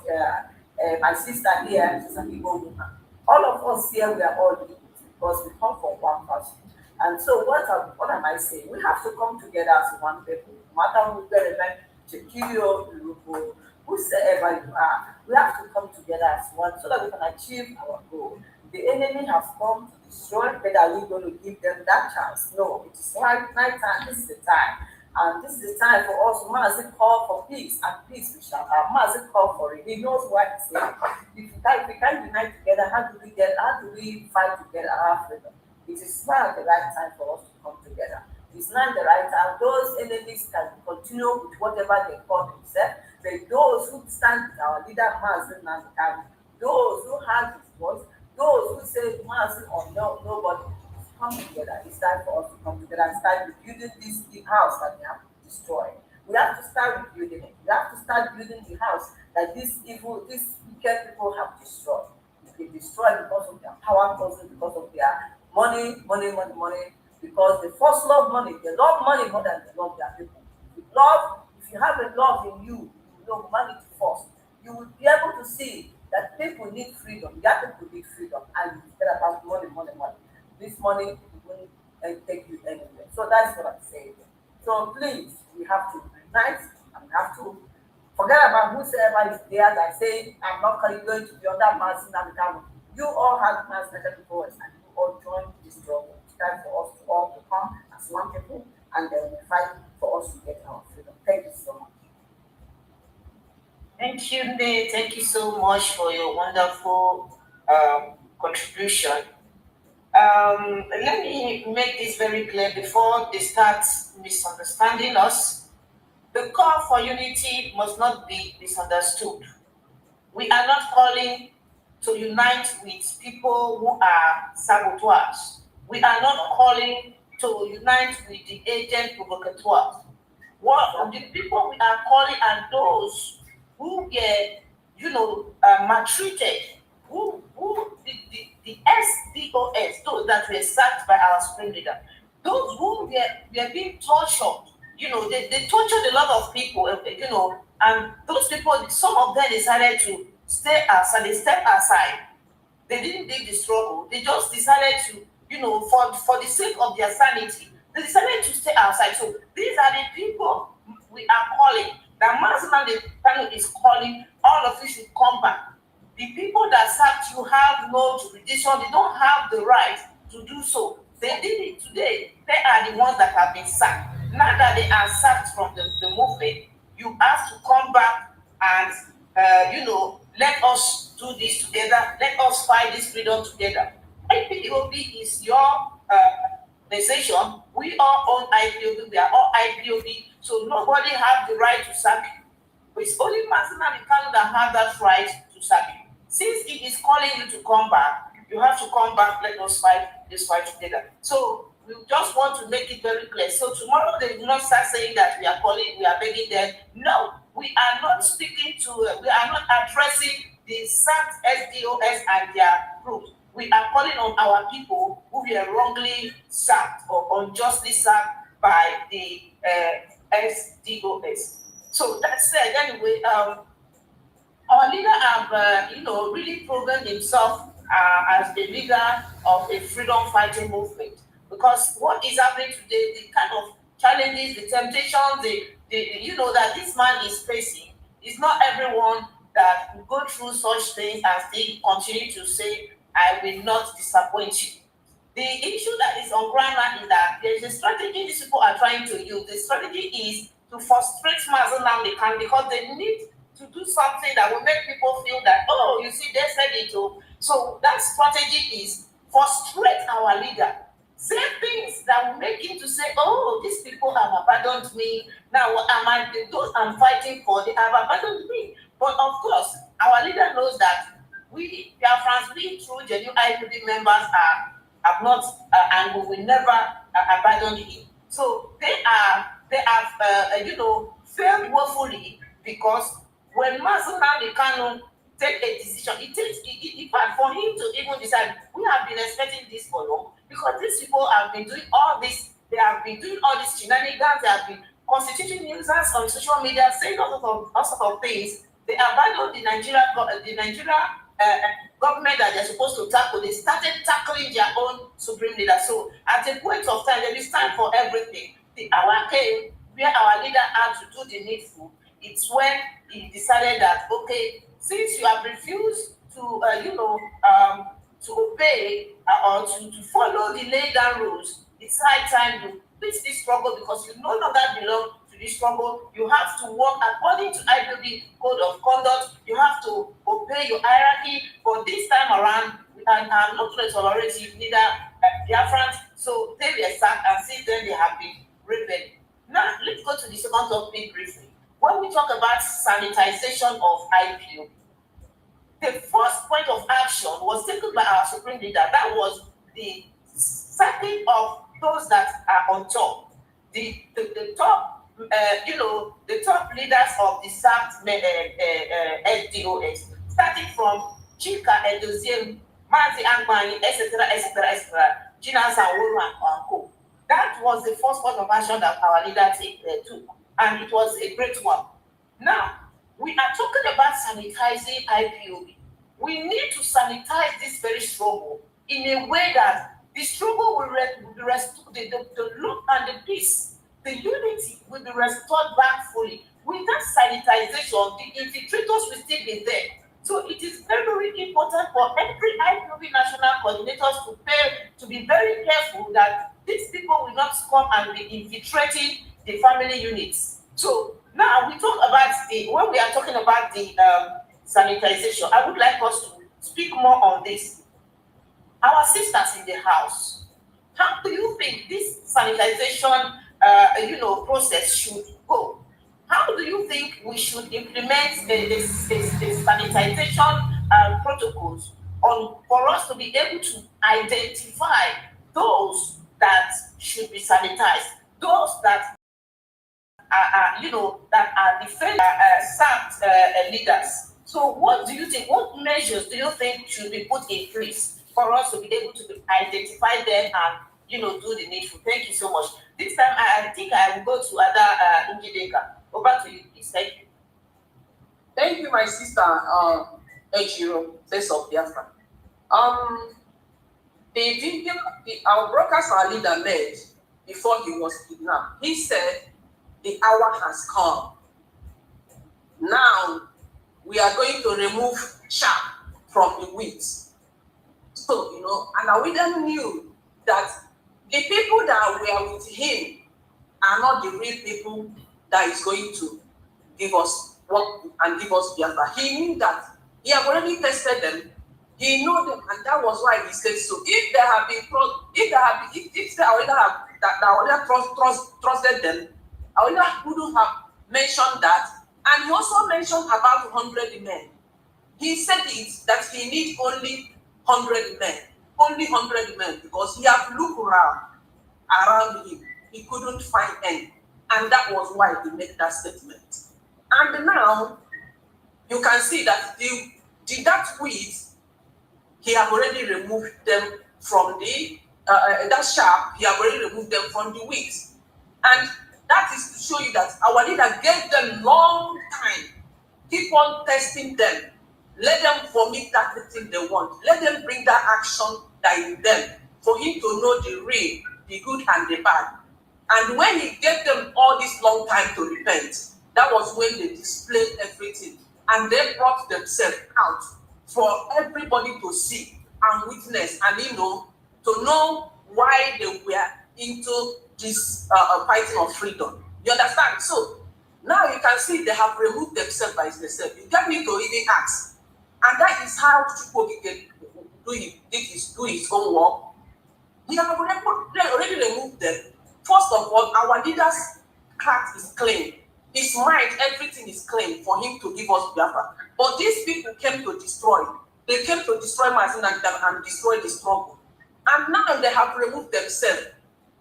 S20: my sister here is an Igbo woman. All of us here, we are all Igbos because we come from one person. And so, what am I saying? We have to come together as one people. No matter who Chekio, Lupo, whosoever you are, we have to come together as one so that we can achieve our goal. The enemy has come to destroy, but are we going to give them that chance? No, it is night time. This is the time. And this is the time for us. Mazi call for peace, and peace we shall have. Mazi call for it. He knows what he's saying. If we can't unite together, how do we fight together our freedom? It is not the right time for us to come together. It's not the right time. Those enemies can continue with whatever they call themselves. But those who stand with our leader, Mazi Nnamdi, those who have his voice, those who say Mazi or no, nobody, come together. It's time for us to come together and start rebuilding this house that we have destroyed. We have to start rebuilding it. We have to start building the house that these wicked people have destroyed. They destroyed because of their power, because of their money, because they first love money. They love money more than they love their people. If you have a love in you, you know humanity first, you will be able to see that people need freedom. Their people need freedom, and it's about money. This money won't take you anywhere. So that's what I'm saying. So please, we have to unite and we have to forget about whosoever is there that say, I'm not going to be under Mazi Nnamdi. You all have Mazi Nnamdi voice and you all join this struggle. It's time for us to all come as one people and then we fight for us to get our freedom. Thank you so much.
S18: Thank you, Nate. Thank you so much for your wonderful contribution. Let me make this very clear before they start misunderstanding us. The call for unity must not be misunderstood. We are not calling to unite with people who are saboteurs. We are not calling to unite with the agent provocateurs. What the people we are calling are those who get, maltreated, who the SDOS, those that were sacked by our supreme leader, those who were being tortured. They tortured a lot of people, and those people, some of them decided to stay outside. They stepped aside. They didn't leave the struggle. They just decided to, for the sake of their sanity, they decided to stay outside. So these are the people we are calling. That Mazi Nnamdi Kanu is calling, all of you should come back. The people that sacked you have no jurisdiction. They don't have the right to do so. They did it today. They are the ones that have been sacked. Now that they are sacked from the movement, you have to come back and, let us do this together. Let us fight this freedom together. IPOB is your organization. We all own IPOB. We are all IPOB. So nobody has the right to sack you. It's only Mazi Nnamdi Kanu that have that right to sack you. Since he is calling you to come back, you have to come back. Let us fight this fight together. So we just want to make it very clear. So tomorrow they will not start saying that we are calling, we are begging them. No, we are not speaking to, we are not addressing the sacked SDOS and their groups. we are calling on our people who were wrongly sacked or unjustly sacked by the SDOS. So that said, anyway, our leader have, really proven himself as the leader of a freedom fighting movement. Because what is happening today, the kind of challenges, the temptations, that this man is facing, is not everyone that will go through such things and still continue to say, I will not disappoint you. The issue that is on ground now is that there is a strategy these people are trying to use. The strategy is to frustrate Nnamdi Kanu because they need to do something that will make people feel that, oh, you see, they said it too. So that strategy is frustrate our leader. Say things that will make him to say, oh, these people have abandoned me. Now, what am I? Those I'm fighting for, they have abandoned me. But of course, our leader knows that we Biafrans, we true genuine IPOB members have not and we will never abandon him. So they have failed woefully because when Nnamdi Kanu take a decision, it takes in fact for him to even decide. We have been expecting this for long because these people have been doing all this. They have been doing all these shenanigans. They have been constituting nuisance on social media, saying all sorts of things. They abandoned the Nigeria government that they're supposed to tackle. They started tackling their own supreme leader. So at a point of time, there is time for everything. The hour came where our leader had to do the needful. It's when he decided that, okay, since you have refused to, to obey or to follow the laid down rules, it's high time you quit this struggle because you no longer belong to this struggle. You have to work according to IPOB code of conduct. You have to obey your hierarchy. But this time around, I'm not going to tolerate you, neither Biafrans. So they were sacked, and since then they have been rebelling. Now, let's go to the second topic briefly. When we talk about sanitization of IPOB, the first point of action was taken by our supreme leader. That was the sacking of those that are on top. The top, the top leaders of the sacked SDOS, starting from Chika Edoziem, Mazi Angmani, etc., Gina Zawuru and Co. That was the first point of action that our leader took, and it was a great one. Now, we are talking about sanitizing IPOB. We need to sanitize this very struggle in a way that the struggle will be restored, the look and the peace, the unity will be restored back fully. With that sanitization, the infiltrators will still be there. So it is very, very important for every IPOB national coordinators to be very careful that these people will not come and be infiltrating the family units. So now we talk about when we are talking about the sanitization, I would like us to speak more on this. Our sisters in the house, how do you think this sanitization process should go? How do you think we should implement the sanitization protocols for us to be able to identify those that should be sanitized, those that are sacked leaders? So what do you think, what measures do you think should be put in place for us to be able to identify them and do the needful? Thank you so much. This time I think I will go to other Njideka. Over to you, please. Thank you.
S17: Thank you, my sister, Ejiro, face of Biafra. The video our broadcast our leader made before he was kidnapped, he said, the hour has come. Now, we are going to remove chaff from the weeds. So, and our leader knew that the people that were with him are not the real people that is going to give us work and give us Biafra. He knew that. He had already tested them. He knew them, and that was why he said so. If they have been, if they already have trusted them, I wouldn't have mentioned that. And he also mentioned about 100 men. He said it that he needs only 100 men, only 100 men, because he had looked around him. He couldn't find any. And that was why he made that statement. And now, you can see that that weed he have already removed them from the that sharp. He have already removed them from the weeds, and that is to show you that our leader gave them long time. Keep on testing them. Let them vomit that thing they want. Let them bring that action that is in them for him to know the real, the good, and the bad. And when he gave them all this long time to repent, that was when they displayed everything. And they brought themselves out for everybody to see and witness and, to know why they were into this fighting of freedom. You understand? So now you can see they have removed themselves by themselves. You get me to even ask. And that is how Chukwuoki did his own work. He have already removed them. First of all, our leader's heart is clean. His mind, everything is clean for him to give us Biafra. But these people came to destroy. They came to destroy Mazin and destroy the struggle. And now they have removed themselves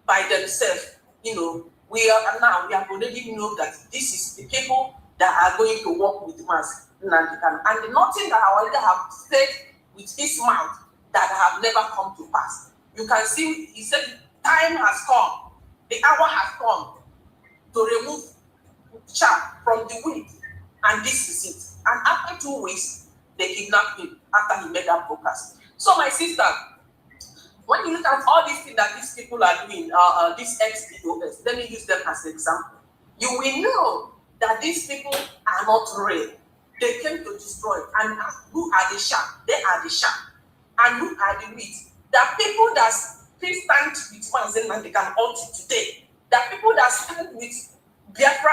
S17: by themselves. We have already know that this is the people that are going to work with Mazin and nothing that our leader have said with his mouth that have never come to pass. You can see, he said, time has come, the hour has come to remove chaff from the wheat, and this is it. And after 2 weeks, they kidnapped him after he made that broadcast. So my sister, when you look at all these things that these people are doing, these ex-DOS, let me use them as an example. You will know that these people are not real. They came to destroy. And who are the chaff? They are the chaff. And who are the wheat? The people that still stand with Mazin and they can up to today. The people that stand with Biafra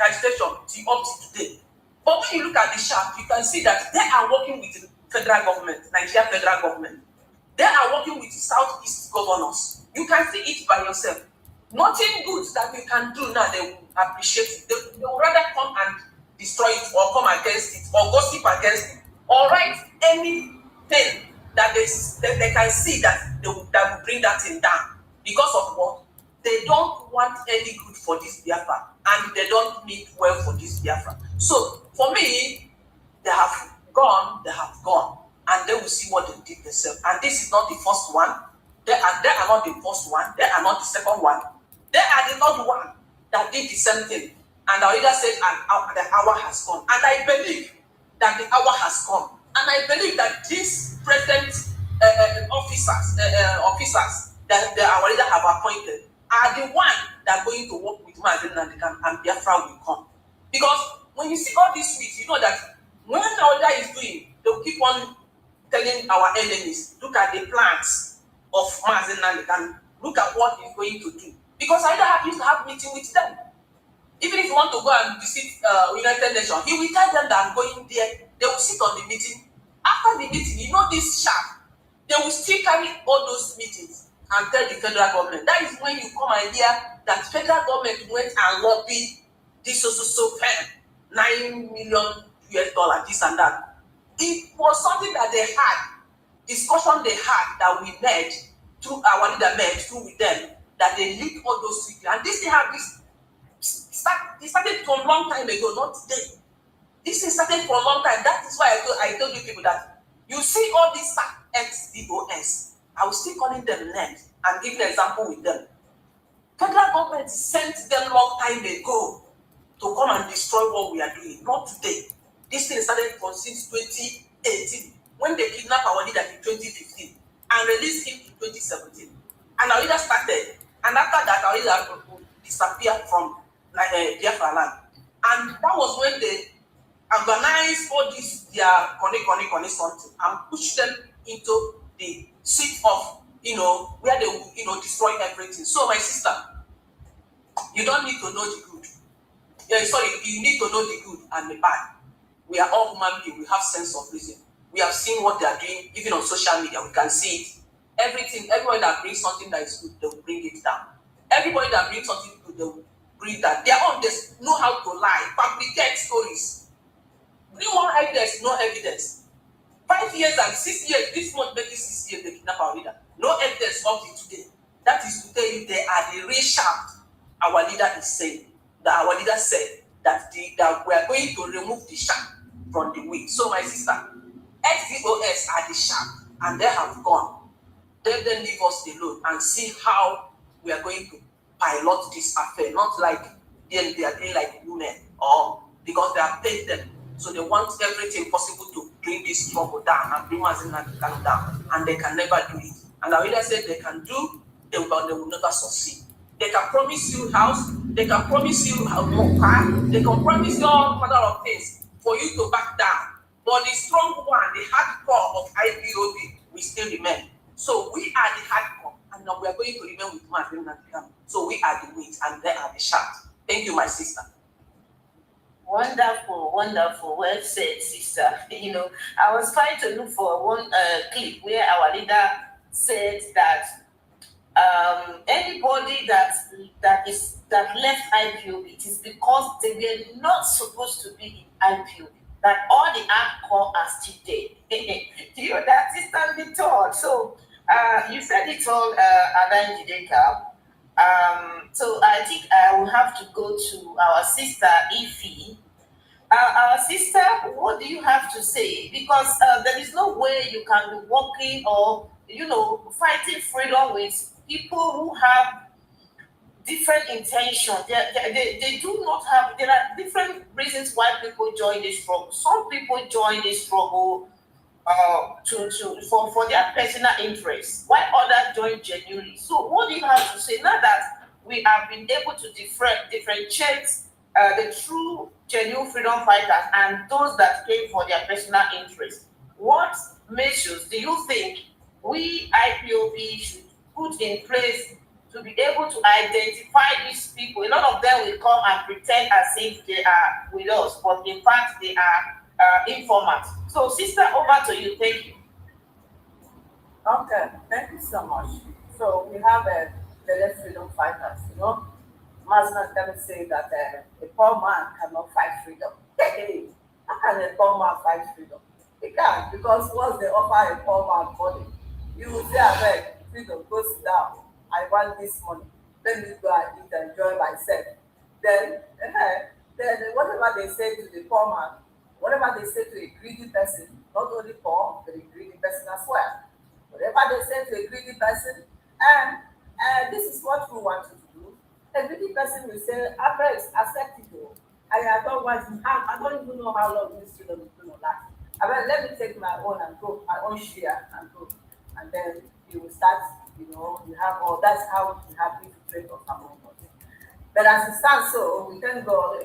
S17: agitation up to today. But when you look at the chaff, you can see that they are working with the federal government, Nigeria federal government. They are working with the Southeast governors. You can see it by yourself. Nothing good that we can do now, they will appreciate it. They will rather come and destroy it or come against it or gossip against it or write anything that they can see that will bring that thing down. Because of what? They don't want any good for this Biafra and they don't mean well for this Biafra. So for me, they have gone, and they will see what they did themselves. And this is not the first one. They are not the first one. They are not the second one. They are the third one that did the same thing. And our leader said, the hour has come. And I believe that the hour has come. And I believe that these present officers that our leader have appointed are the ones that are going to work with Mazin and Biafra will come. Because when you see all these tweets, you know that when our leader is doing, they'll keep on telling our enemies, look at the plans of Mazin and look at what he's going to do. Because our leader used to have meeting with them. Even if you want to go and visit United Nations, he will tell them that I'm going there. They will sit on the meeting. After the meeting, this sharp, they will still carry all those meetings and tell the federal government. That is when you come and hear that federal government went and lobbied this so firm, $9 million, this and that. It was something that they had, discussion they had that we made, through our leader made, through with them, that they leaked all those secrets. And this they have this. It started from a long time ago, not today. This is started for a long time. That is why I told you people that you see all these ex-DOS. I will still calling them names and give an example with them. Federal government sent them long time ago to come and destroy what we are doing, not today. This thing started from since 2018 when they kidnapped our leader in 2015 and released him in 2017. And our leader started, and after that our leader disappeared from Biafra land. And that was when they organized all this, their connect something and pushed them into the seat of, where they will, destroy everything. So my sister, you don't need to know the good. You need to know the good and the bad. We are all human beings. We have sense of reason. We have seen what they are doing, even on social media. We can see it. Everyone that brings something that is good, they will bring it down. Everybody that brings something good, they will bring that. They know how to lie, fabricate stories. Bring more evidence, no evidence. 5 years and 6 years, this month making 6 years, they kidnap our leader. No evidence up to today. That is to tell you they are the real shaft. Our leader is saying that our leader said that we are going to remove the shaft from the wheat. So my sister, ex-DOS are the shaft. and they have gone. Let them leave us alone and see how we are going to pilot this affair. Not like they are doing like women, or because they have paid them. So they want everything possible to bring this trouble down and bring Nnamdi Kanu down, and they can never do it. And I really said they can do, they will never succeed. They can promise you house, they can promise you more car, they can promise you all manner of things for you to back down. But the strong one, the hardcore of IPOB, will still remain. So we are the hardcore, and now we are going to remain with Nnamdi Kanu. So we are the wheat, and they are the shaft. Thank you, my sister.
S18: Wonderful, wonderful. Well said, sister. You know, I was trying to look for one clip where our leader said that anybody that left IPOB, it is because they were not supposed to be in IPOB. That all the hardcore are still there. You know, that is Nnamdi told. So you said it all, Adan Jideka. So I think I will have to go to our sister Ify. Our sister, what do you have to say? Because there is no way you can be working or, you know, fighting freedom with people who have different intentions. They do not have, there are different reasons why people join this struggle. Some people join this struggle for their personal interests, while others join genuinely. So what do you have to say now that we have been able to differentiate the true genuine freedom fighters and those that came for their personal interests? What measures do you think we IPOB should put in place to be able to identify these people? A lot of them will come and pretend as if they are with us, but in fact they are informants. So, sister, over to you. Thank you.
S20: Okay, thank you so much. So we have the freedom fighters, you know. Masna can say that a poor man cannot fight freedom. How can a poor man fight freedom? He can't, because once they offer a poor man money, you will say, "Abeg, freedom, go sit down. I want this money. Let me go and eat and enjoy myself." Then whatever they say to the poor man, whatever they say to a greedy person, not only poor, but a greedy person as well. Whatever they say to a greedy person, and this is what we want to do. A greedy person will say, "Abeg, accept it. I don't want to have, I don't even know how long this freedom is going to last. Abeg, let me take my own and go, my own share and go." And then you will start, you know, you have all, that's how we have infiltrate of among us. But as it stands, so we thank God,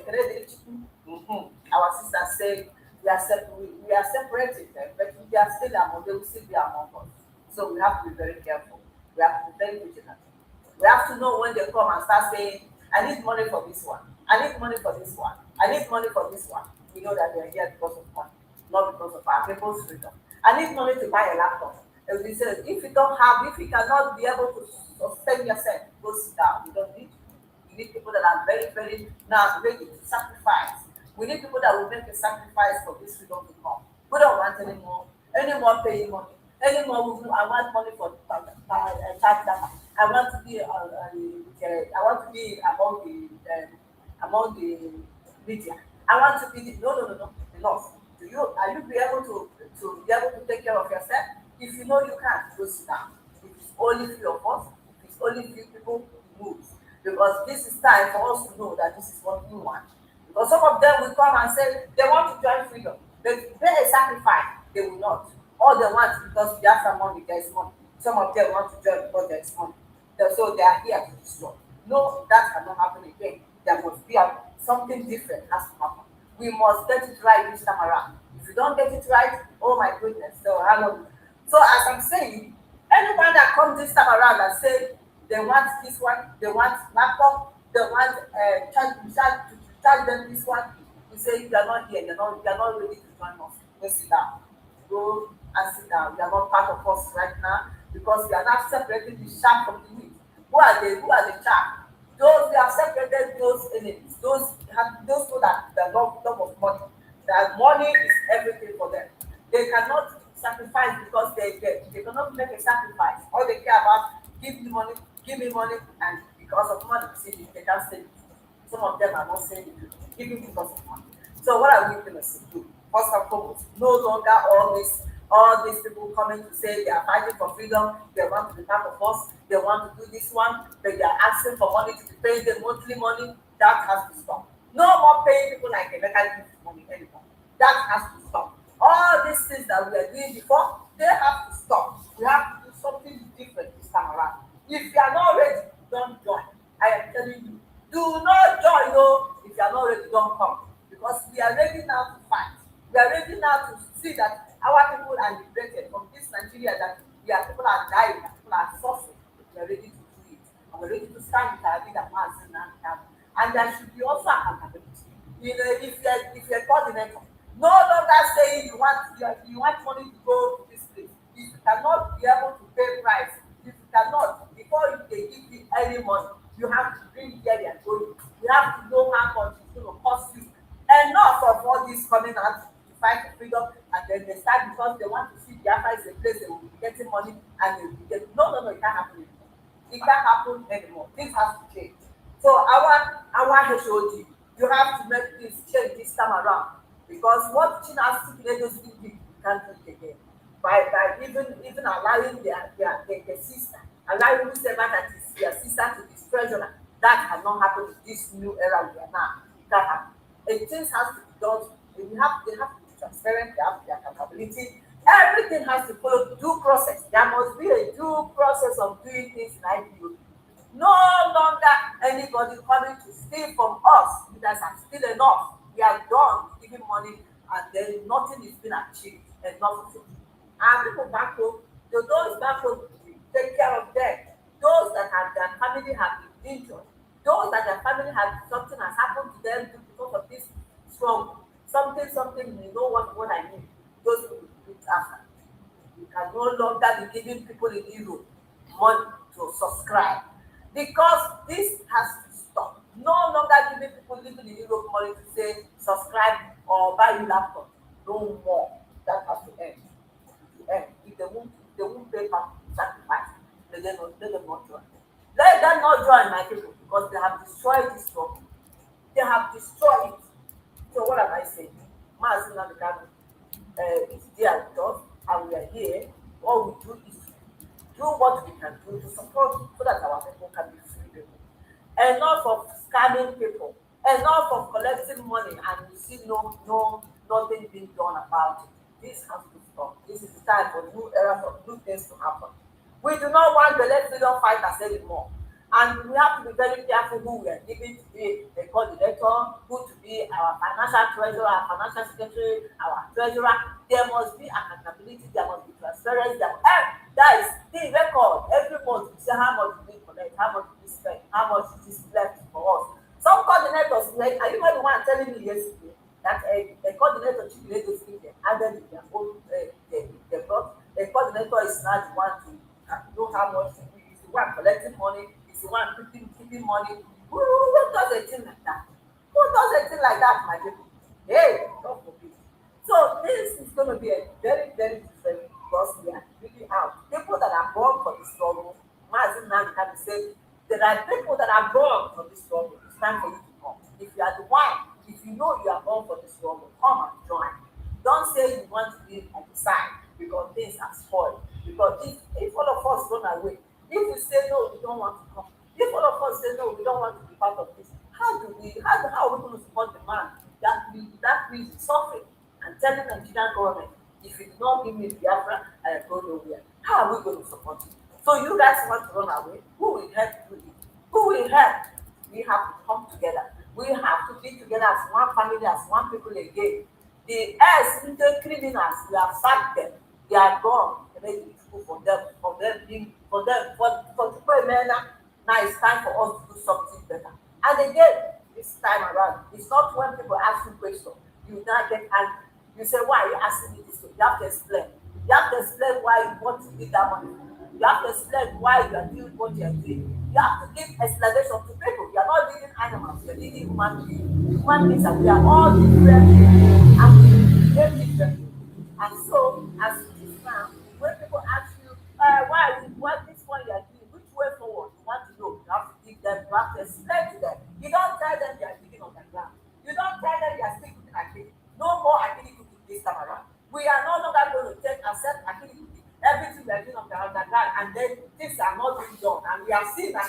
S20: our sisters say we are separated, but we are still among, they will still be among us. So we have to be very careful. We have to be very vigilant. We have to know when they come and start saying, "I need money for this one. I need money for this one. I need money for this one." We know that they are here because of money, not because of our people's freedom. "I need money to buy a laptop." And we say, if you cannot be able to sustain yourself, go sit down. You don't need. We need people that are very, very now ready to sacrifice. We need people that will make a sacrifice for this freedom to come. We don't want any more paying money. I want money for tax data. I want to be among the media. I want to be no. Enough. Are you be able to be able to take care of yourself? If you know you can't, go sit down. If it's only few of us, if it's only few people, move. Because this is time for us to know that this is what we want. Because some of them will come and say they want to join freedom. They pay a sacrifice. They will not. All they want is because we have some money, there is money. Some of them want to join because there is money. So they are here to destroy. No, that cannot happen again. There must be something different has to happen. We must get it right this time around. If you don't get it right, oh my goodness. So as I'm saying, anyone that comes this time around and say they want this one, they want laptop, they want charge them this one, we say you are not here, you are not ready to join us. Go sit down. Go and sit down. You are not part of us right now because we are not separating the chaff from the wheat. Who are the chaff? Those we have separated those enemies, those people that love of money. That money is everything for them. They cannot sacrifice because they cannot make a sacrifice. All they care about, give me money, and because of money, see, they can't say it. Some of them are not saying it, giving because of money. So what are we going to do? First and foremost, no longer always All these people coming to say they are fighting for freedom, they want to be part of us, they want to do this one, but they are asking for money to be paid them monthly money. That has to stop. No more paying people like a gives money anymore. That has to stop. All these things that we are doing before, they have to stop. We have to do something different this time around. If you are not ready, don't join. I am telling you, do not join. No, if you are not ready, don't come. Because we are ready now to fight. We are ready now to see that our people are liberated from this Nigeria that people are dying, that people are suffering. We are ready to do it. And we're ready to stand with our leader, and there should be also accountability. If you're a coordinator, no longer saying you want money to go to this place. If you cannot be able to pay price, if you cannot, before they give you any money, you have to bring where they are going. You have to know how much it's going to cost you. Enough of all this coming out to fight for freedom, and then they start because they want to see Biafra is a place they will be getting money and they will be getting. No, it can't happen anymore. It can't happen anymore. Things have to change. So our HOD, you have to make this change this time around, because what China stipulated did, you can't do it again. By even allowing their sister, allowing whoever that is their sister to be treasurer, that has not happened in this new era we are now. That happen. Things has to be done. They have to be transparent. They have to be accountability. Everything has to follow due process. There must be a due process of doing things in IPO. No longer anybody coming to steal from us. You guys are still enough. We are done giving money and then nothing is being achieved and nothing. And people back home, those back home, take care of them. Those that have their family have been injured. Those that their family have something has happened to them because of this strong something, you know what I mean. Those people look after. You can no longer be giving people in Europe money to subscribe. Because this has to stop. No longer giving people living in Europe money to say subscribe or buy you laptop. No more. That has to end. If they won't pay back sacrifice, let them not join. Let them not join, my people, because they have destroyed this struggle. They have destroyed it. So what am I saying? Nnamdi Kanu is there with us, and we are here. All we do is to do what we can do to support so that our people can be free people. Enough of scamming people, enough of collecting money, and we see nothing being done about it. This has to stop. This is the time for new era, for new things to happen. We do not want the let freedom fighters anymore. And we have to be very careful who we are giving to be a coordinator, who to be our financial treasurer, our financial secretary, our treasurer. There must be accountability, there must be transparency. That is the record. Every month we say how much we collect, how much we spend, how much is left for us. Some coordinators, like, are you the one telling me yesterday that a coordinator should be able to speak and then their own they brought a coordinator is not the one to know how much is the one collecting money, is the one keeping money. Who does a thing like that? Who does a thing like that, my people? Hey, God forbid. So this is going to be a very, very different, because we are really out. People that are born for this struggle, Nnamdi Kanu say, there are people that are born for this struggle. It's time for you to come. If you are the one, if you know you are born for this struggle, come and join. Don't say you want to be on the side because things are spoiled. Because if all of us run away, if you say no, we don't want to come. If all of us say no, we don't want to be part of this. How are we going to support the man that means suffering and telling the Nigerian government, if you do not give me Biafra, I am going nowhere? How are we going to support it? So you guys want to run away? Who will help do it? Who will help? We have to come together. We have to be together as one family, as one people again. The criminals, we have sacked them. They are gone. And then for now it's time for us to do something better. And again, this time around, it's not when people ask you questions, you now get angry. You say, why are you asking me this way? You have to explain. You have to explain why you want to give that money. You have to explain why you are doing what you are doing. You have to give explanation to people. You are not leading animals, you are leading human beings. Human beings, and we are all different and we behave differently. And so, as it is now, when people ask you, what this one you are doing, which way forward you want to know, you have to give them, you have to explain to them. You don't tell them they are digging on the ground. You don't tell them they are still cooking activity. No more activity cooking this time around. We are no longer going to take as accept everything we are doing on the underground, and then things are not being done. And we have seen for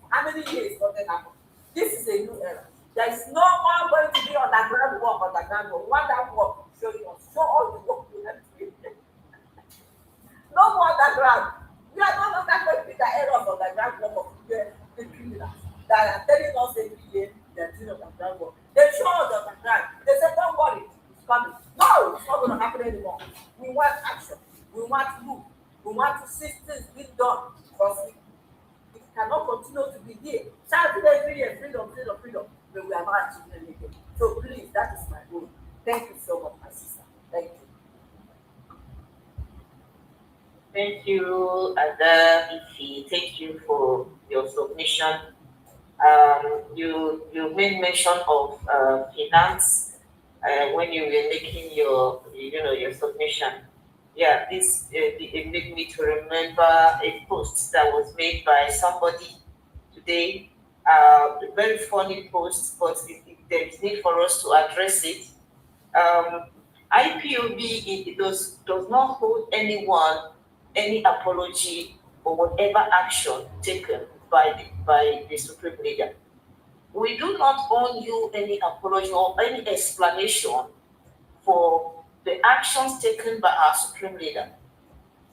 S20: how many years nothing happened. This is a new era. There is no more going to be underground work. We want that work showing us. Show all the work we have to do. No more underground. We are not going to be the era of underground work of the criminals that are telling us every day they are doing underground work. They show us underground. They say, don't worry, it's coming. No, it's not going to happen anymore. We want action. We want to move. We want to see things being done. Because it cannot continue to be here. Shouting every year, freedom, freedom, freedom. But we are not achieving anything. So please, that is my goal. Thank you so much, my sister. Thank you.
S18: Thank you, Ada Ifi. Thank you for your submission. You made mention of finance when you were making your submission. Yeah, this it made me to remember a post that was made by somebody today. A very funny post, but there is need for us to address it. IPOB does not hold anyone any apology or whatever action taken by the Supreme Leader. We do not owe you any apology or any explanation for the actions taken by our Supreme Leader.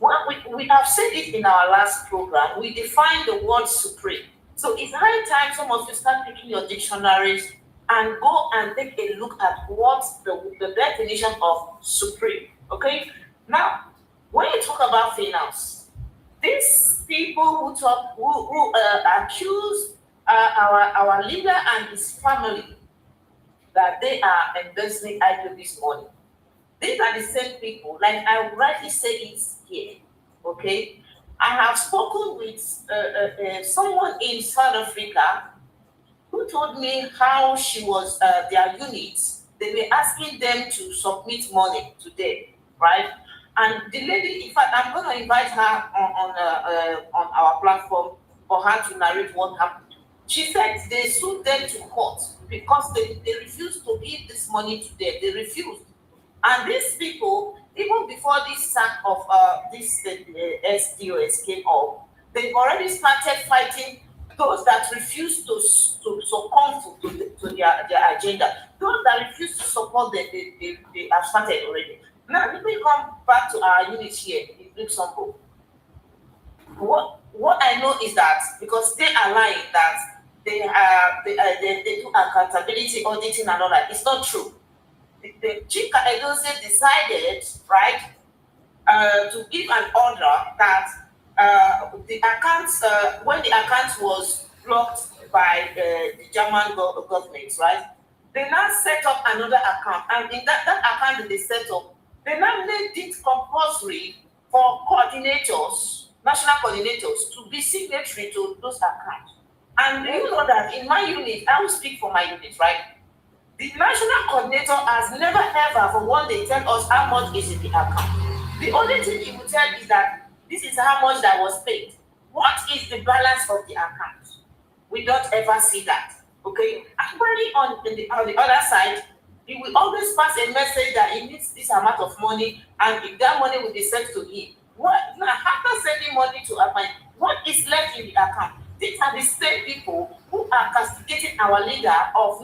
S18: Well, we have said it in our last program. We defined the word supreme. So it's high time some of you start picking your dictionaries and go and take a look at what the definition of supreme. Okay? Now, when you talk about finance, these people who accuse our leader and his family that they are embezzling IPOB's money. These are the same people, like I rightly say it here, okay? I have spoken with someone in South Africa who told me how she was, their units, they were asking them to submit money to them, right? And the lady, in fact, I'm going to invite her on our platform for her to narrate what happened. She said they sued them to court because they refused to give this money to them. They refused. And these people, even before this sack of this SDOS came up, they've already started fighting those that refuse to succumb to their agenda. Those that refuse to support them, they have started already. Now, let me come back to our unit here in Luxembourg. What I know is that because they are lying that they do accountability auditing and all that, it's not true. The Chief Edozie decided, right, to give an order that the accounts, when the account was blocked by the German government, right, they now set up another account, and in that account that they set up, they now made it compulsory for coordinators, national coordinators, to be signatory to those accounts. And you know that in my unit, I will speak for my unit, right? The national coordinator has never ever for one day tell us how much is in the account. The only thing he will tell is that this is how much that was paid. What is the balance of the account? We don't ever see that. Okay? Actually, on the other side, he will always pass a message that he needs this amount of money, and if that money will be sent to him. What now? After sending money to a bank, what is left in the account? These are the same people who are castigating our leader of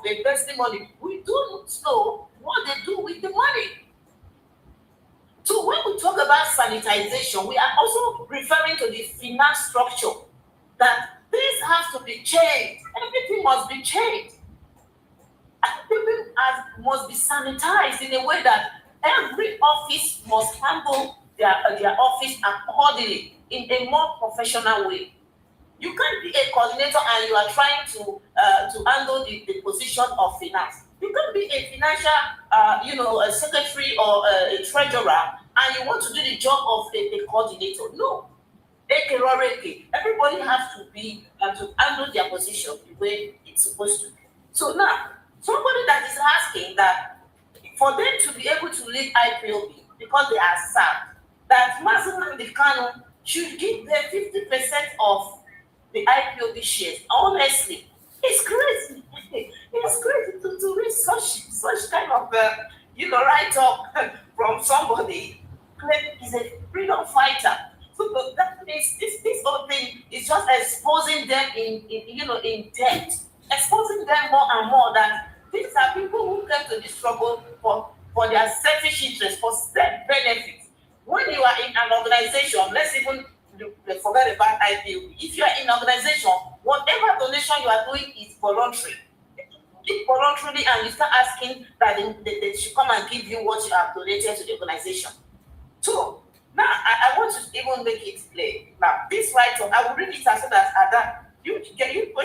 S18: investing money. We do not know what they do with the money. So when we talk about sanitization, we are also referring to the finance structure, that things have to be changed. Everything must be changed. Everything must be sanitized in a way that every office must handle their office accordingly in a more professional way. You can't be a coordinator and you are trying to handle the position of finance. You can't be a financial, a secretary or a treasurer, and you want to do the job of a coordinator. No. Everybody has to be to handle their position the way it's supposed to be. So now, somebody that is asking that for them to be able to lead IPOB because they are served, that Nnamdi Kanu should give them 50% of the IPOB shares. Honestly, it's crazy. It's crazy to read such kind of write up from somebody Kanu in debt, exposing them more and more that these are people who came to the struggle for their selfish interest, for self-benefit. When you are in an organization, let's even forget about IPOB. If you are in an organization, whatever donation you are doing is voluntary. It's voluntarily, and you start asking that they should come and give you what you have donated to the organization. So, now I want to even make it clear. Now, this write-up, I will read it as soon as Ada. You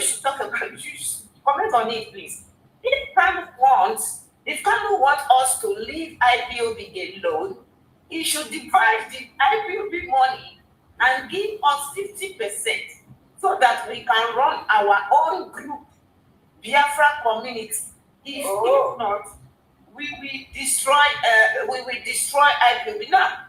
S18: should talk about it. You should comment on it, please. If Kanu wants us to leave IPOB alone, he should divide the IPOB money and give us 50% so that we can run our own group, Biafra community. If not, we will destroy IPOB. Now,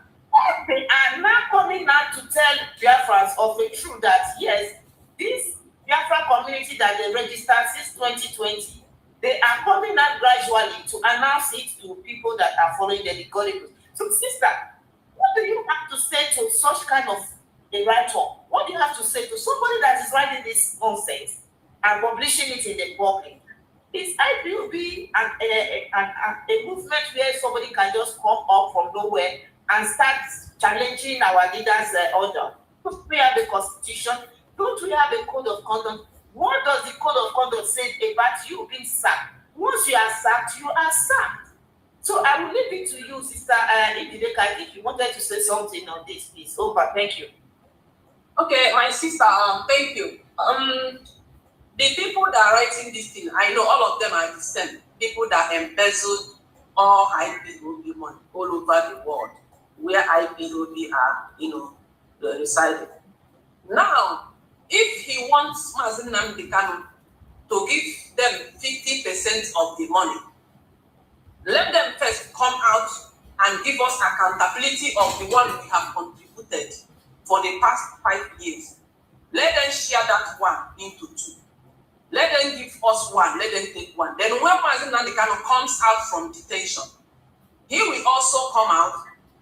S18: they are now coming out to tell Biafrans of the truth that yes, this Biafra community that they registered since 2020, they are coming out gradually to announce it to people that are following the algorithm. So, sister, what do you have to say to such kind of a write-up? What do you have to say to somebody that is writing this nonsense and publishing it in the public? Is IPOB a movement where somebody can just come up from nowhere and start challenging our leaders' order? Don't we have a constitution? Don't we have a code of conduct? What does the code of conduct say about you being sacked? Once you are sacked, you are sacked. So I will leave it to you, Sister Idideka. I think you wanted to say something on this, please. Over. Thank you.
S17: Okay, my sister, thank you. The people that are writing this thing, I know all of them are the same. People that embezzled all IPOB money all over the world, where IPOB are, residing. Now, if he wants Nnamdi Kanu to give them 50% of the money, let them first come out and give us accountability of the one we have contributed for the past 5 years. Let them share that one into two. Let them give us one, let them take one. Then when Nnamdi Kanu comes out from detention, he will also come out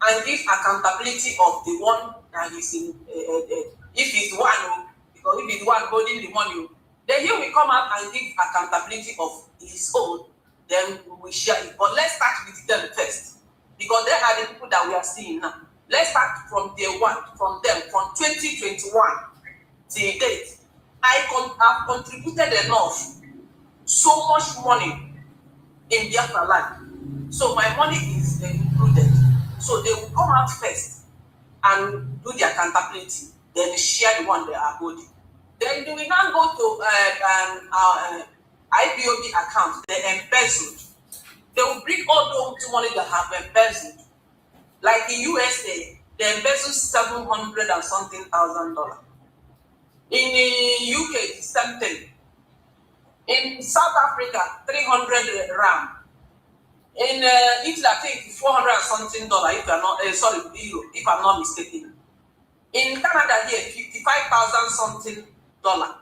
S17: and give accountability of the one that is in, if he's one, because if he's one holding the money, then he will come out and give accountability of his own. Then we will share it. But let's start with them first, because they are the people that we are seeing now. Let's start from day one, from them, from 2021 till date. I've contributed enough, so much money in Biafra land. So my money is included. So they will come out first and do the accountability, then share the one they are holding. Then they will now go to IPOB account, they embezzled. They will bring all those money that have embezzled. Like in USA, they embezzled $700 and something thousand. In the UK, it's the same thing. In South Africa, 300 rand. In Italy, I think 400 and something if you're not euro, if I'm not mistaken. In Canada here, 55,000 something dollar.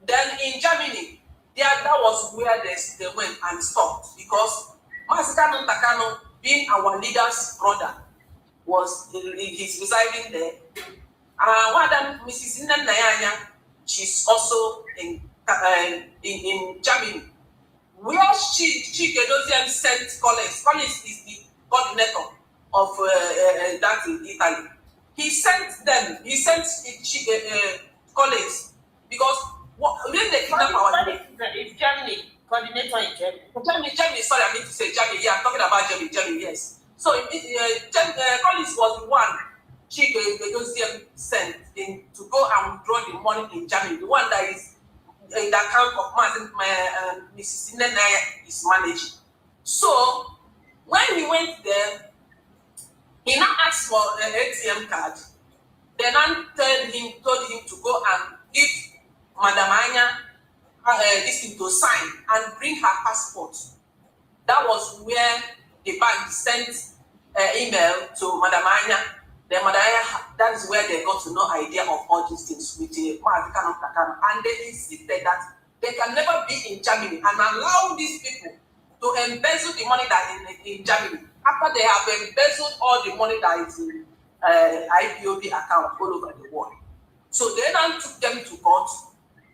S17: Then in Germany, that was where they went and stopped, because Nnamdi Kanu, being our leader's brother, he's residing there. Madam Mrs. Nnamdi, she's also in Germany, where she sent Collins. Collins is the coordinator of that in Italy. He sent Collins because when they kidnap our
S18: it's Germany, coordinator in Germany.
S17: Germany, sorry, I mean to say Germany. Yeah, I'm talking about Germany, yes. So Collins was the one Chike sent in to go and withdraw the money in Germany, the one that is in the account of Mrs. Nnamdi is managing. So when he went there, he now asked for an ATM card. Then I told him to go and give Madam Anya this thing to sign and bring her passport. That was where the bank sent email to Madam Anya. Then Madam Anya, that is where they got to know idea of all these things with the and they insisted that they can never be in Germany and allow these people to embezzle the money that is in Germany after they have embezzled all the money that is in IPOB account all over the world. So they now took them to court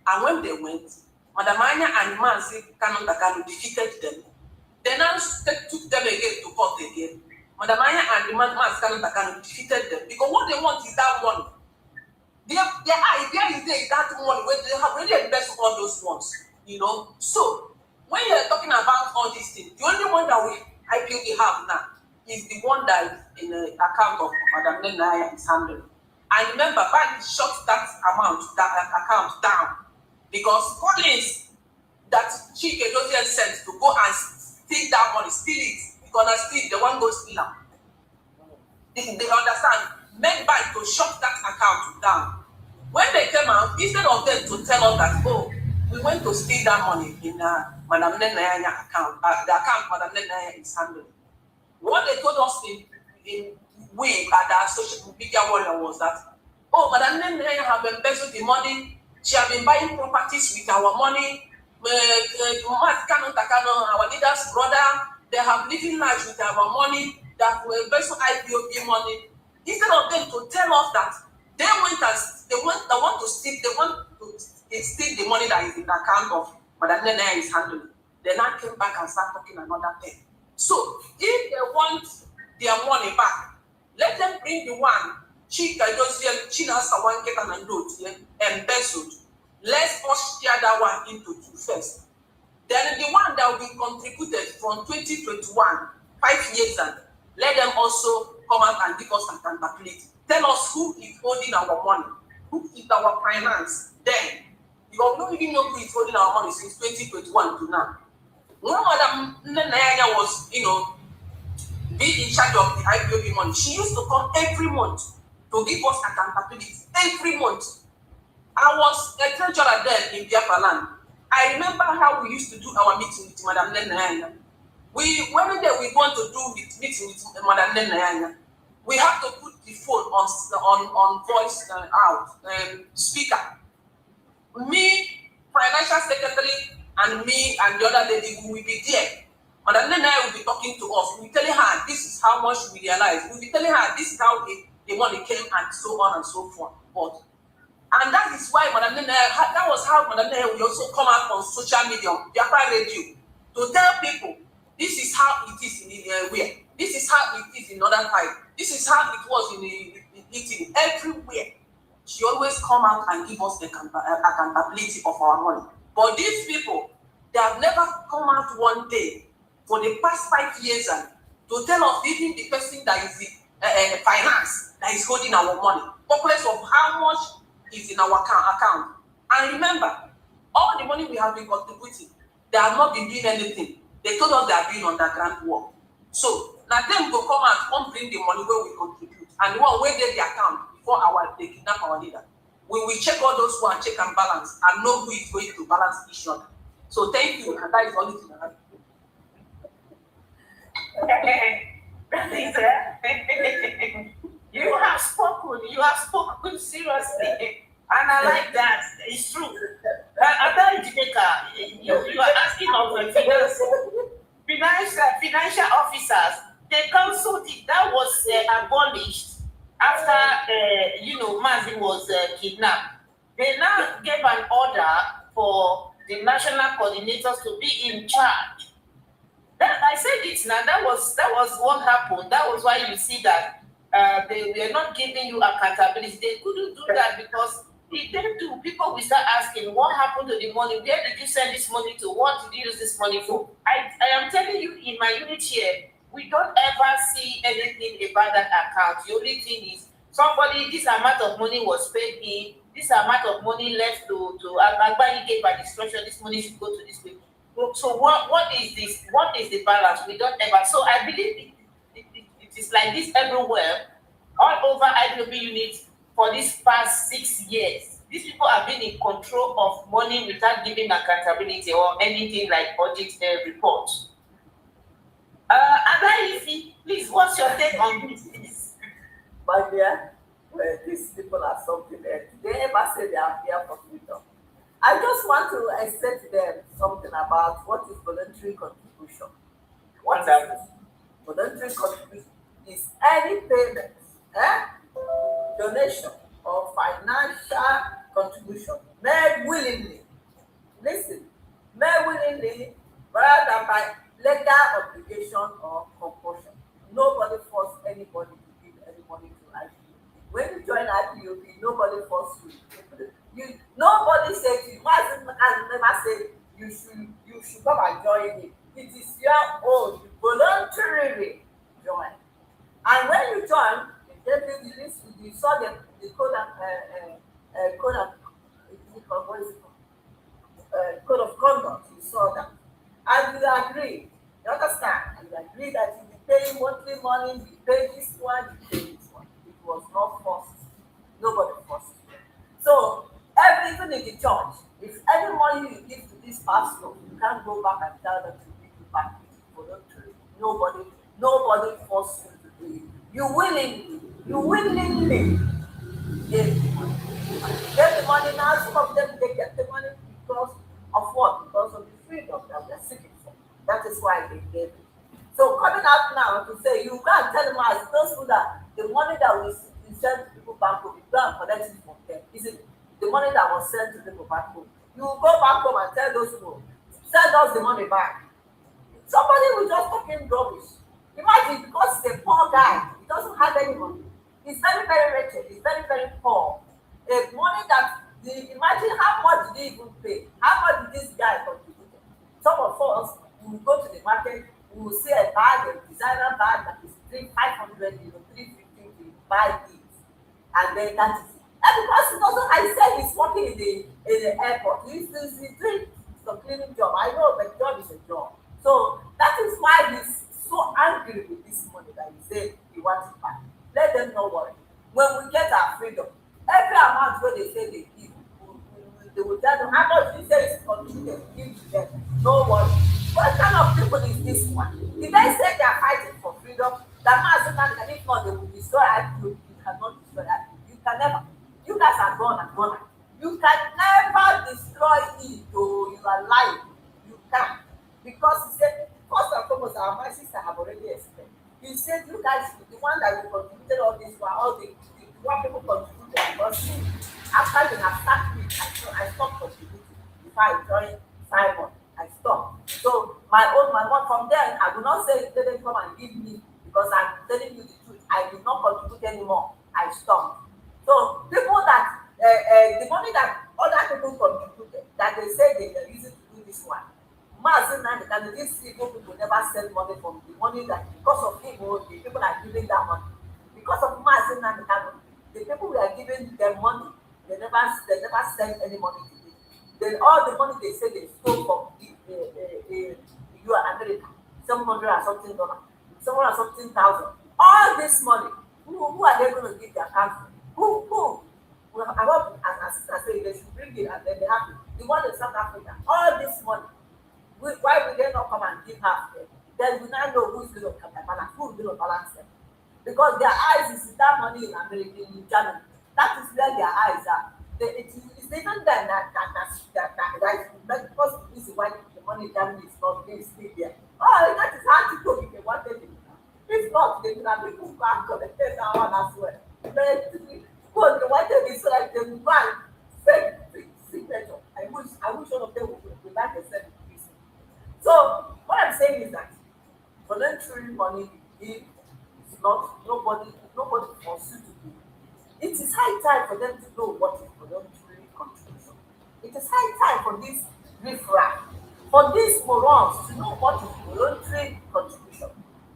S17: And when they went, Madam Anya and Manzi Kanu defeated them. They now took them again to court again. Madam Anya and Manzi Kanu defeated them because what they want is that money. Their idea is that money where they have really invested all those ones, you know. So when you're talking about all these things, the only one that we have now is the one that is in the account of Madam Nenaya is handling. And remember, bank shut that amount, that account down because Collins that Chike Dosian sent to go and steal that money, steal it. Because steal, the one goes steal. They understand. Make bank to shut that account down. When they came out, instead of them to tell us that, oh, we went to steal that money in Madam Nenaya account, the account Madam Nenaya is handling. What they told us in we at the social media warrior was that, oh, Madam Nenaya have embezzled the money. She have been buying properties with our money. Kanu, our leader's brother, they have living lives with our money that we embezzle IPOB money. Instead of them to tell us that they want to steal the money that is in the account of Madam Nenaya is handling. They now came back and start talking another thing. So if they want their money back, let them bring the one Chika China Sawan and Road embezzled. Let's us share that one into two first. Then the one that will be contributed from 2021, 5 years and let them also come out and give us accountability. Tell us who is holding our money, who is our finance. Then you don't even know who is holding our money since 2021 to now. When Madam Nenaya was, be in charge of the IPOB money, she used to come every month to give us accountability. Every month. I was a treasurer there in Biafra land. I remember how we used to do our meeting with Madam Nenaya. When we want to do meeting with Madam Nenaya, we have to put the phone on voice speaker. Me, financial secretary, and me and the other lady will be there. Madam Nenaya will be talking to us. We'll be telling her this is how much we realize. We'll be telling her this is how the money came and so on and so forth. And that is why Madam Nenaya, that was how Madam Nenaya will also come out on social media, Biafra radio, to tell people this is how it is in where. This is how it is in Northern Thai. This is how it was in Italy. Everywhere. She always come out and give us the accountability of our money. But these people, they have never come out one day for the past 5 years and to tell us even the person that is in finance that is holding our money, populace of how much is in our account. And remember, all the money we have been contributing, they have not been doing anything. They told us they are doing underground work. So now them go come and bring the money where we contribute, and the one where they the account before they kidnap our leader. We will check all those one, check and balance, and know who is going to balance each other. So thank you, and that is all it is.
S18: You have spoken seriously, and I like that. It's true. About Jamaica, you are asking of financial officers. The council that was abolished after Mazi was kidnapped. They now gave an order for the national coordinators to be in charge. I said it now. That was what happened. That was why you see that they were not giving you accountability. They couldn't do that because people will start asking, what happened to the money? Where did you send this money to? What did you use this money for? I am telling you, in my unit here, we don't ever see anything about that account. The only thing is this amount of money was paid in, this amount of money left to Agba gave by instruction, this money should go to this way. So what is this? What is the balance? We don't ever. So I believe it is like this everywhere, all over IWB units for these past 6 years. These people have been in control of money without giving accountability or anything like audit reports. Adaisi, please, what's your take on this?
S20: My dear, these people are something else. They ever say they are here for freedom. I just want to say to them something about what is voluntary contribution. What is voluntary contribution? Is any payment, donation, or financial contribution made willingly. Listen, made willingly rather than by legal obligation or compulsion. Nobody forced anybody to give any money to IPOB. When you join IPOB, nobody forced you. Nobody said to you, never said you should come and join it. It is your own. You voluntarily join. And when you join, they tell you the list, you saw the code code of conduct, you saw that. And you agree, you understand? And you agree that you be paying monthly money, you pay this one, you pay this one. It was not forced. Nobody forced you. So, even in the church, if any money you give to this pastor, you can't go back and tell them to give you back voluntarily. Nobody forced you to do it. You willingly gave the money. Get the money now. Some of them they get the money because of what? Because of the freedom that they're seeking for. That is why they gave it. So coming out now to say you can't tell them as those who that the money that we send to people back home, you go and collect it from them, isn't it? The money that was sent to people back home. You go back home and tell those people, send us the money back. Somebody will just talking rubbish. Imagine because he's a poor guy, he doesn't have any money. He's very, very wretched, he's very, very poor. Money that imagine how much did he even pay? How much did this guy contribute? Some of us will go to the market, we will see a bag, a designer bag that is 500 euro, 350, we buy it, and then that is it. And because he doesn't, I said he's working in the airport, he's doing some cleaning job. I know the job is a job. So that is why he's so angry with this money that he said he wants it back. Let them know what. When we get our freedom, every amount where they say they give, they will tell them how much they say is contributed to give to them. No worry. What kind of people is this one? If they say they are fighting for freedom, that man can, if not, they will destroy IPOB. You cannot destroy IPOB. You can never. You guys are gone and gone. You can never destroy it, though you are lying. You can't. Because he said, first and foremost, my sister have already explained. He said, you guys, the one that we contributed all this one, all the one people contributed, because after they have sacked me, I stopped contributing. Before I joined Simon, I stopped. So my one from there, I will not say they didn't come and give me, because I'm telling you the truth. I did not contribute anymore. I stopped. So people that the money that other people contributed, that they say they are using to do this one. And these people never send money from the money that because of him, the people are giving that money. Because of Mazin and the people who are giving them money, they never send any money to them. Then all the money they say they stole from you are America, $700 and something, $700 and something thousand. All this money, who are they going to give their country? Who? Well, I hope, as I say, they should bring it and then they have it. The one in South Africa, all this money. Why will they not come and give half them? Then we now know who is going to balance, who is going to balance them. Because their eyes is that money in America, in Germany. That is where their eyes are. It's even then that because this is why the money in Germany is not being still there. Oh, that is hard to go if they wanted it. If not, they would have people who are collected that one as well. But they wanted it so that they would go and fake signature. I wish all of them would like a certain. So what I'm saying is that voluntary money you give is not nobody forces you to do. It is high time for them to know what is voluntary contribution. It is high time for this riffraff, for these morons to know what is voluntary contribution.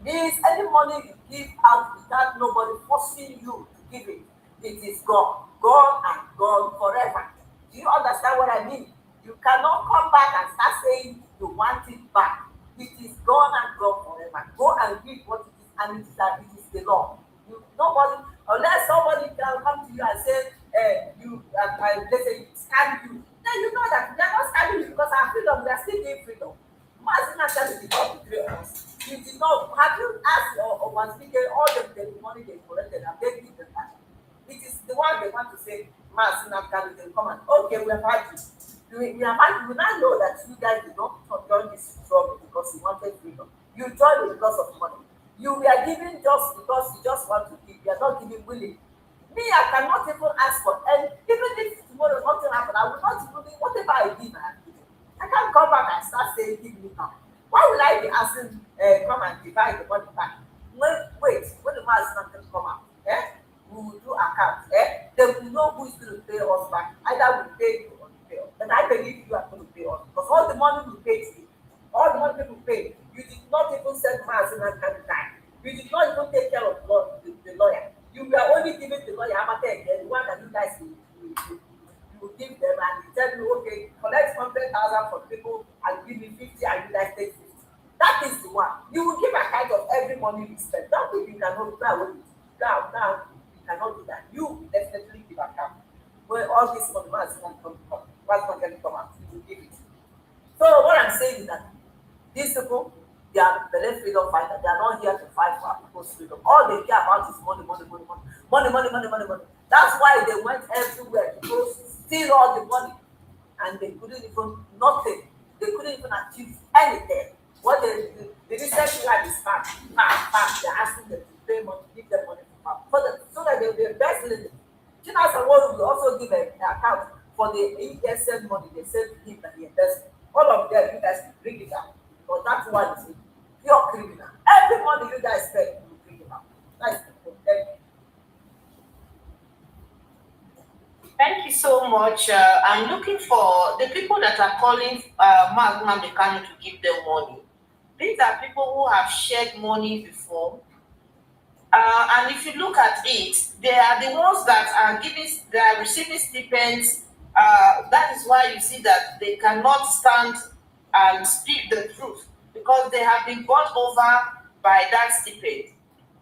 S20: Means any money you give out without nobody forcing you to give it, it is gone and gone forever. Do you understand what I mean? You cannot come back and start saying you want it back. It is gone and gone forever. Go and read what it is, and it is the law. Nobody, unless somebody can come to you and say, they say scam you. Then you know that they are not scamming you because our freedom, we are still giving freedom. Mazin did not betray us. You did not. Have you asked or was speaking all the money they collected and they give them back? It is the one they want to say, Mazin they come and okay, we have had you. We now know that you guys did not join this trouble because you wanted freedom. You joined it because of money. You were giving just because you just want to give. You are not giving willingly. Me, I cannot even ask for any. Even if tomorrow nothing happen, I will not even, whatever I did, I can't come back and start saying, give me now. Why will I be asking, come and divide the money back? Wait, when the man is not going to come out, we will do account, then we know who is going to pay us back. Either we pay you or we pay us. And I believe you are going to pay us. Because all the money we paid to you, all the money people pay, you did not even send man and can die. You did not even take care of the lawyer. You were only giving the lawyer the one that you guys will give them, and you tell you, okay, collect 100,000 from people and give me 50 and you guys take 50. That is the one. You will give account of every money you spend. That way you cannot do that. Now you cannot do that. You definitely give account. When all this money was not going to come out, you will give it. So what I'm saying is that these people, they are the left freedom fighter. They are not here to fight for people's freedom. All they care about is money. That's why they went everywhere to go steal all the money, and they couldn't even nothing. They couldn't even achieve anything. What the recent like is back. They're asking them to pay money, give them money so that they'll be embezzling it. China Sawolu will also give an account for the ESN money they sent him that he invested. All of them, you guys bring it out. Because that one is pure criminal. Every money you guys spend, you bring it out. That's the problem.
S18: Thank you so much. I'm looking for the people that are calling Nnamdi Kanu to give them money. These are people who have shared money before. And if you look at it, they are the ones that are receiving stipends. That is why you see that they cannot stand and speak the truth, because they have been bought over by that stipend.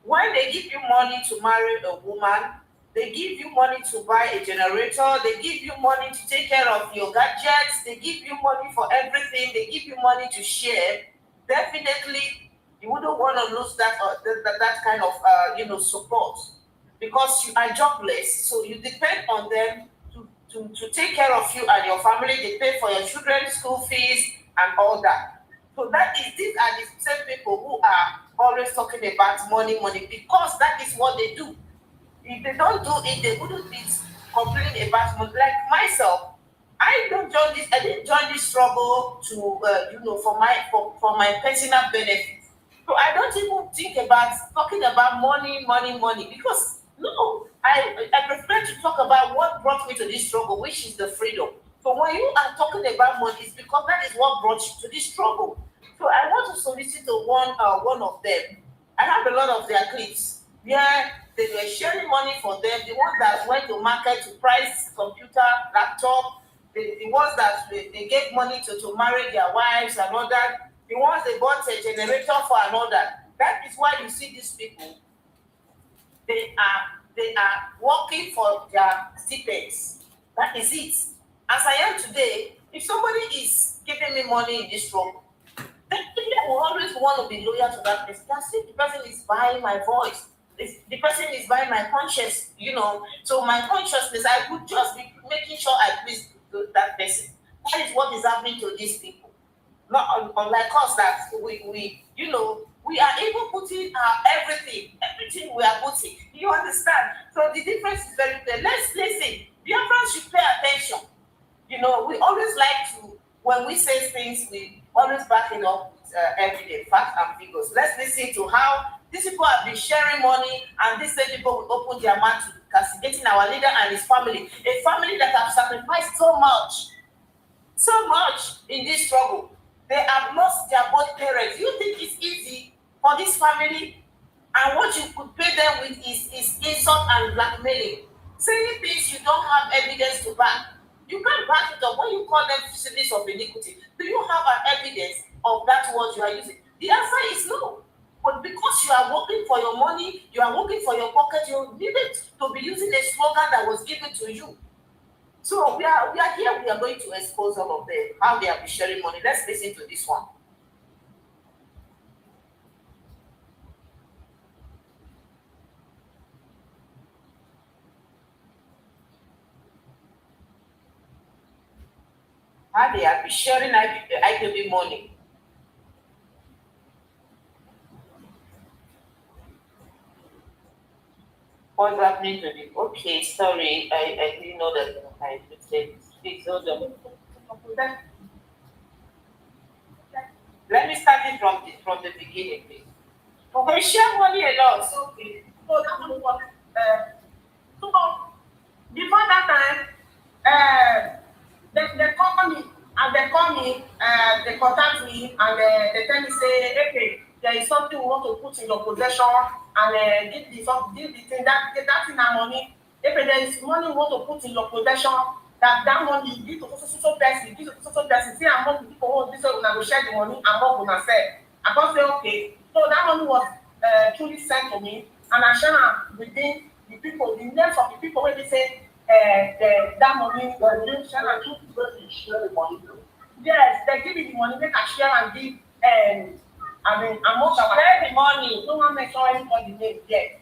S18: When they give you money to marry a woman, they give you money to buy a generator, they give you money to take care of your gadgets, they give you money for everything, they give you money to share. Definitely, you wouldn't want to lose that kind of support, because you are jobless, so you depend on them to take care of you and your family. They pay for your children's school fees and all that. So these are the same people who are always talking about money, because that is what they do. If they don't do it, they wouldn't be complaining about money. Like myself, I didn't join this struggle to for my personal benefit. So I don't even think about talking about money, because no, I prefer to talk about what brought me to this struggle, which is the freedom. So when you are talking about money, it's because that is what brought you to this struggle. So I want to solicit to one of them. I have a lot of their clips where they were sharing money for them. The ones that went to market to price computer, laptop, the ones that they gave money to marry their wives and all that. The ones they bought a generator for and all that. That is why you see these people. They are working for their stipends. That is it. As I am today, if somebody is giving me money in this struggle, then I will always want to be loyal to that person. That's it. The person is buying my voice. The person is buying my conscience, So my consciousness, I would just be making sure I please that person. That is what is happening to these people. Not unlike us that we are even putting everything we are putting. You understand? So the difference is very clear. Let's listen. Biafrans should pay attention. We always like to, when we say things, we always back it up with everyday facts and figures. Let's listen to how these people have been sharing money, and these same people will open their mouth to castigating our leader and his family. A family that have sacrificed so much in this struggle. They have lost their both parents. You think it's easy for this family? And what you could pay them with is insult and blackmailing. Saying things you don't have evidence to back. You can't back it up. When you call them sins of iniquity, do you have an evidence of that word you are using? The answer is no. But because you are working for your money, you are working for your pocket, you needed to be using a slogan that was given to you. So we are here, we are going to expose all of them, how they are sharing money. Let's listen to this one. How they are sharing IPB money. What's happening to the... Okay, sorry, I didn't know that I put Please hold on. Let me start it from the beginning, please. We share money a lot. Okay.
S19: So that money was, so before that time, they call me, they contact me, and they tell me, say, okay, there is something we want to put in your possession, and give the thing, that thing and money. If there is money we want to put in your possession, that money you give to so person, give to so person, say among the people who this one will share the money among una sef. I can't say okay. So that money was truly sent to me, and I share am within the people, the names of the people where they say that money was being shared and share the money. Yes, they give me the money, make I share and give among our
S18: share the money.
S19: No one mention anybody name yet.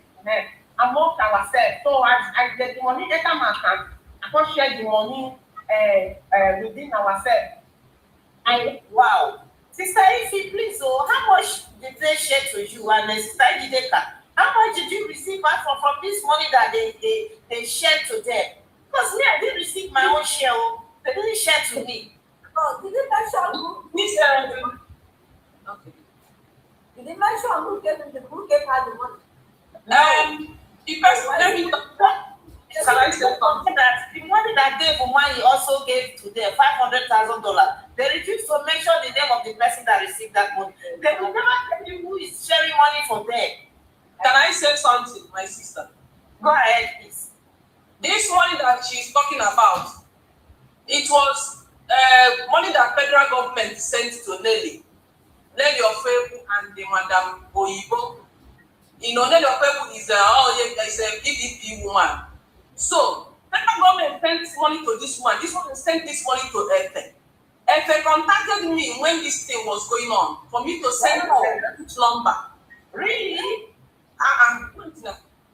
S19: Among ourselves. So I get the money enter my account. I can share the money within ourselves.
S18: Wow. Sister Ify, please, so how much did they share to you and Sister Ideka? How much did you receive back from this money that they shared to them? Because me, I didn't receive my own share. They didn't share to me.
S20: Oh, did they mention who? Okay. Did they mention who gave her the money?
S18: The person that the money that Dave Umahi also gave to them, $500,000. They refused to mention the name of the person that received that money. They will never tell you who is sharing money for them.
S17: Can I say something, my sister?
S18: Go ahead, please.
S17: This money that she's talking about, it was money that federal government sent to Nelly Ofebu and the Madam Oyibo. You know, Nelly Ofebu is a PDP woman. So, federal government sent money to this one. This one sent this money to Ekpa. Ekpa contacted me when this thing was going on for me to send her number.
S18: Really?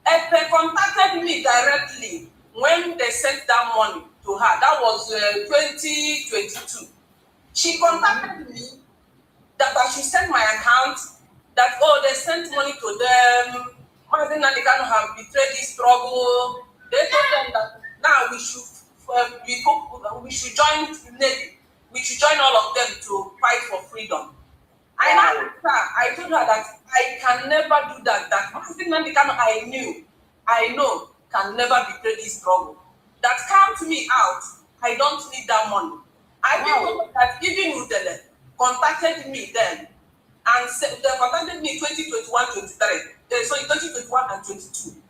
S17: Ekpa contacted me directly when they sent that money to her. That was 2022. She contacted me that I should send my account, that, they sent money to them. Mazin Nnamdi Kanu have betrayed this struggle. They told them that now we should join Navy. We should join all of them to fight for freedom. I told her that I can never do that. That Mazin Nnamdi Kanu I know, can never betray this struggle. That count me out. I don't need that money. I told her that even Udele contacted me then, and they contacted me 2021-23. So in 2021 and 22.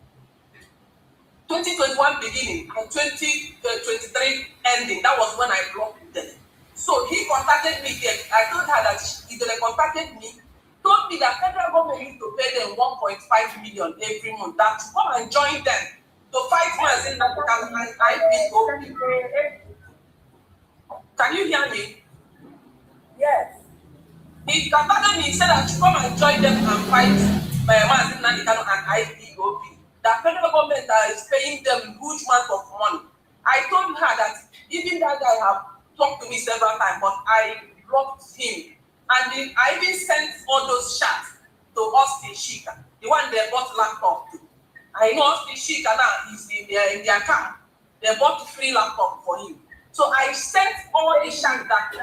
S17: 2021 beginning and 2023 ending. That was when I blocked them. So he contacted me then. I told her that they contacted me, told me that federal government used to pay them 1.5 million every month. That to come and join them to fight Mazin Nnamdi Kanu and IPOB. Can you hear me?
S20: Yes.
S17: He contacted me, he said that to come and join them and fight Mazin Nnamdi Kanu and IPOB. The federal government is paying them huge amount of money. I told her that even that guy have talked to me several times, but I blocked him. And I even sent all those chats to Austin Shika, the one they bought laptop to. I know Austin Shika now is in their camp. They bought free laptop for him. So I sent all the chats that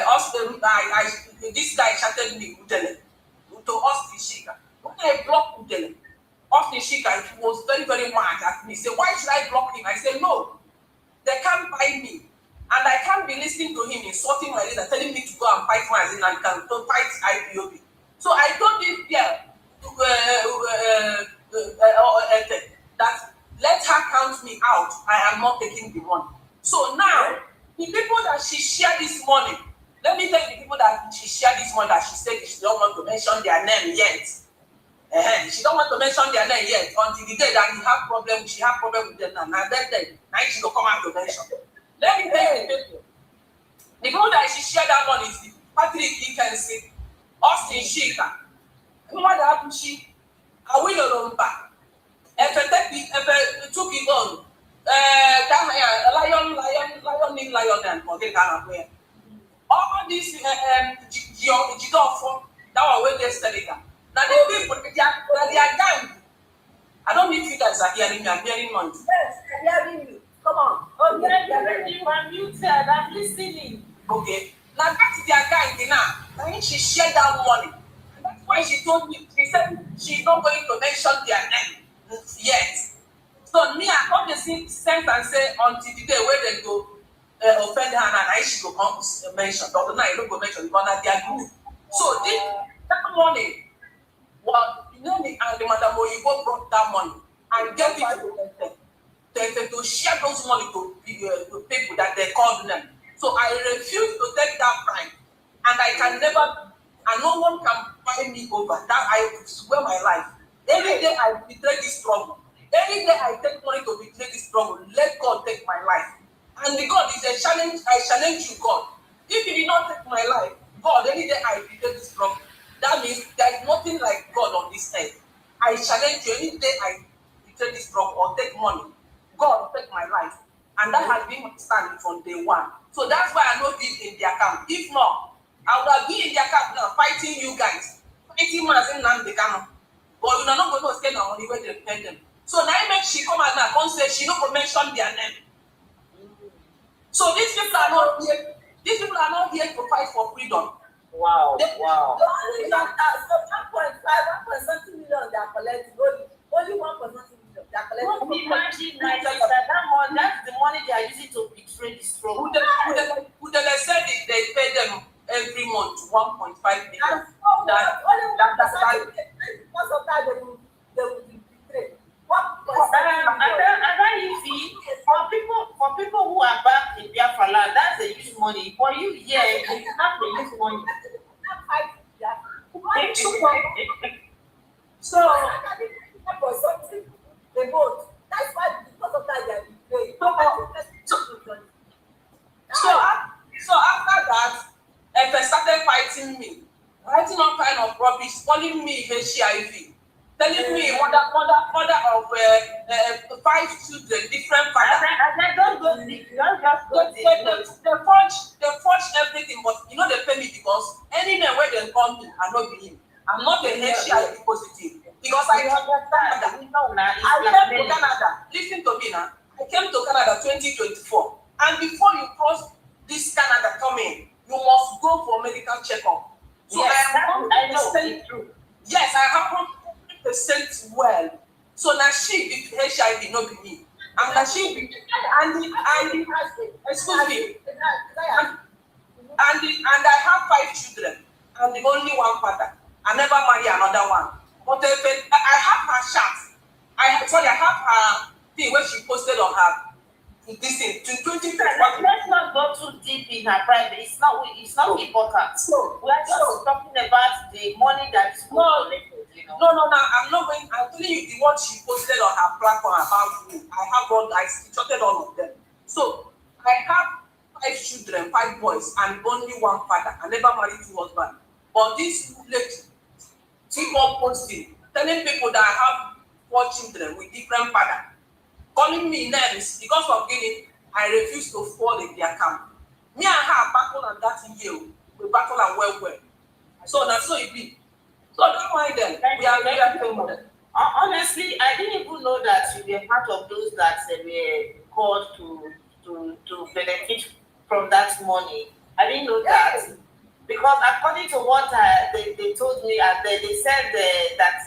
S17: Austin, this guy chatted me to Austin Shika. When I blocked Udele, Austin Shika was very, very mad at me. He said, why should I block him? I said, no, they can't buy me. And I can't be listening to him insulting my leader, telling me to go and fight Mazin and to fight IPOB. So I told this girl that let her count me out. I am not taking the money. So now, the people that she shared this money, let me tell you the people that she shared this money that she said she don't want to mention their name yet. She don't want to mention their name yet until the day that she have problem with them now. Now that day, now she will come out to mention. Let me tell you the people. The people that she shared that money is Patrick Ikensi, Austin Shika, Mwada Abushi, Awilo Lomba, two people, Lion, all these Jidofo, that were way they studied. Now the people, they are gang. I don't know if you guys are hearing me. I'm hearing noise.
S20: Yes, I'm hearing you. Come on. Okay, you are muted. I'm listening.
S17: Okay. Now that's their guy now. I mean, she shared that money. And that's why she told me, she said she's not going to mention their name yet. So me, I come to see sense and say until the day where they go offend her and I she go come mention. But now you don't go mention because now they are good. So that money, well, you know me and the Madam Oyibo brought that money and gave it to share those money to people that they called them. So I refuse to take that bribe, and I can never, and no one can buy me over. That I swear my life. Every day I betray this struggle. Every day I take money to betray this struggle. Let God take my life. And the God is a challenge. I challenge you, God. If you did not take my life, God, any day I betray this struggle. That means there is nothing like God on this earth. I challenge you. Any day I betray this struggle or take money, God take my life. And that has been my stand from day one. So that's why I know this in their camp. If not, I would have been in their camp now fighting you guys. Fighting Nnamdi Kanu. But you're not going to spend the money where they pay them. So now make she come out now and say she don't mention their name. So these people are not here. These people are not here to fight for freedom.
S20: Wow. Wow. So 1.5 million they are collecting. Only 1.5 million they are collecting. Imagine that's the money they are using to betray the struggle.
S17: Who they said they pay them every month 1.5 million.
S20: Because of that they will betray. For people who are back in Biafra land, that's a huge money. For you here, you have to use money. So they vote. That's why because of that they are betrayed.
S17: So after that, Ekpa started fighting me, writing all kind of rubbish, calling me HIV, telling me mother of 5 children, different fathers.
S20: Don't go deep. Don't just go deep.
S17: They forge everything, but you know they pay me because any name where they call me, I not believe. I'm not a HIV positive because I came to Canada. Listen to me now. I came to Canada 2024, and before you cross this Canada coming, you must go for medical checkup. So
S20: yes,
S17: I know it's true. Yes, I have 100% well. So now she be HIV, not be me. And now she be excuse me. And I have 5 children. I'm the only one father. I never marry another one. But I have her chat. I have her thing where she posted on her this thing to 20.
S20: Let's not go too deep in her private. It's not important. So we're just talking about the money that is collected, you know.
S17: No, I'm not going. I'm telling you the one she posted on her platform about me. I screenshotted all of them. So I have 5 children, 5 boys, and only one father. I never married 2 husbands. But this lady keep on posting, telling people that I have 4 children with different fathers, calling me names because of Guinea. I refuse to fall in their camp. Me and her battle and that year, we battle and well. So that's so it be. So don't mind them. We are very famous.
S20: Honestly, I didn't even know that you were part of those that were called to benefit from that money. I didn't know that. Because according to what they told me, and they said that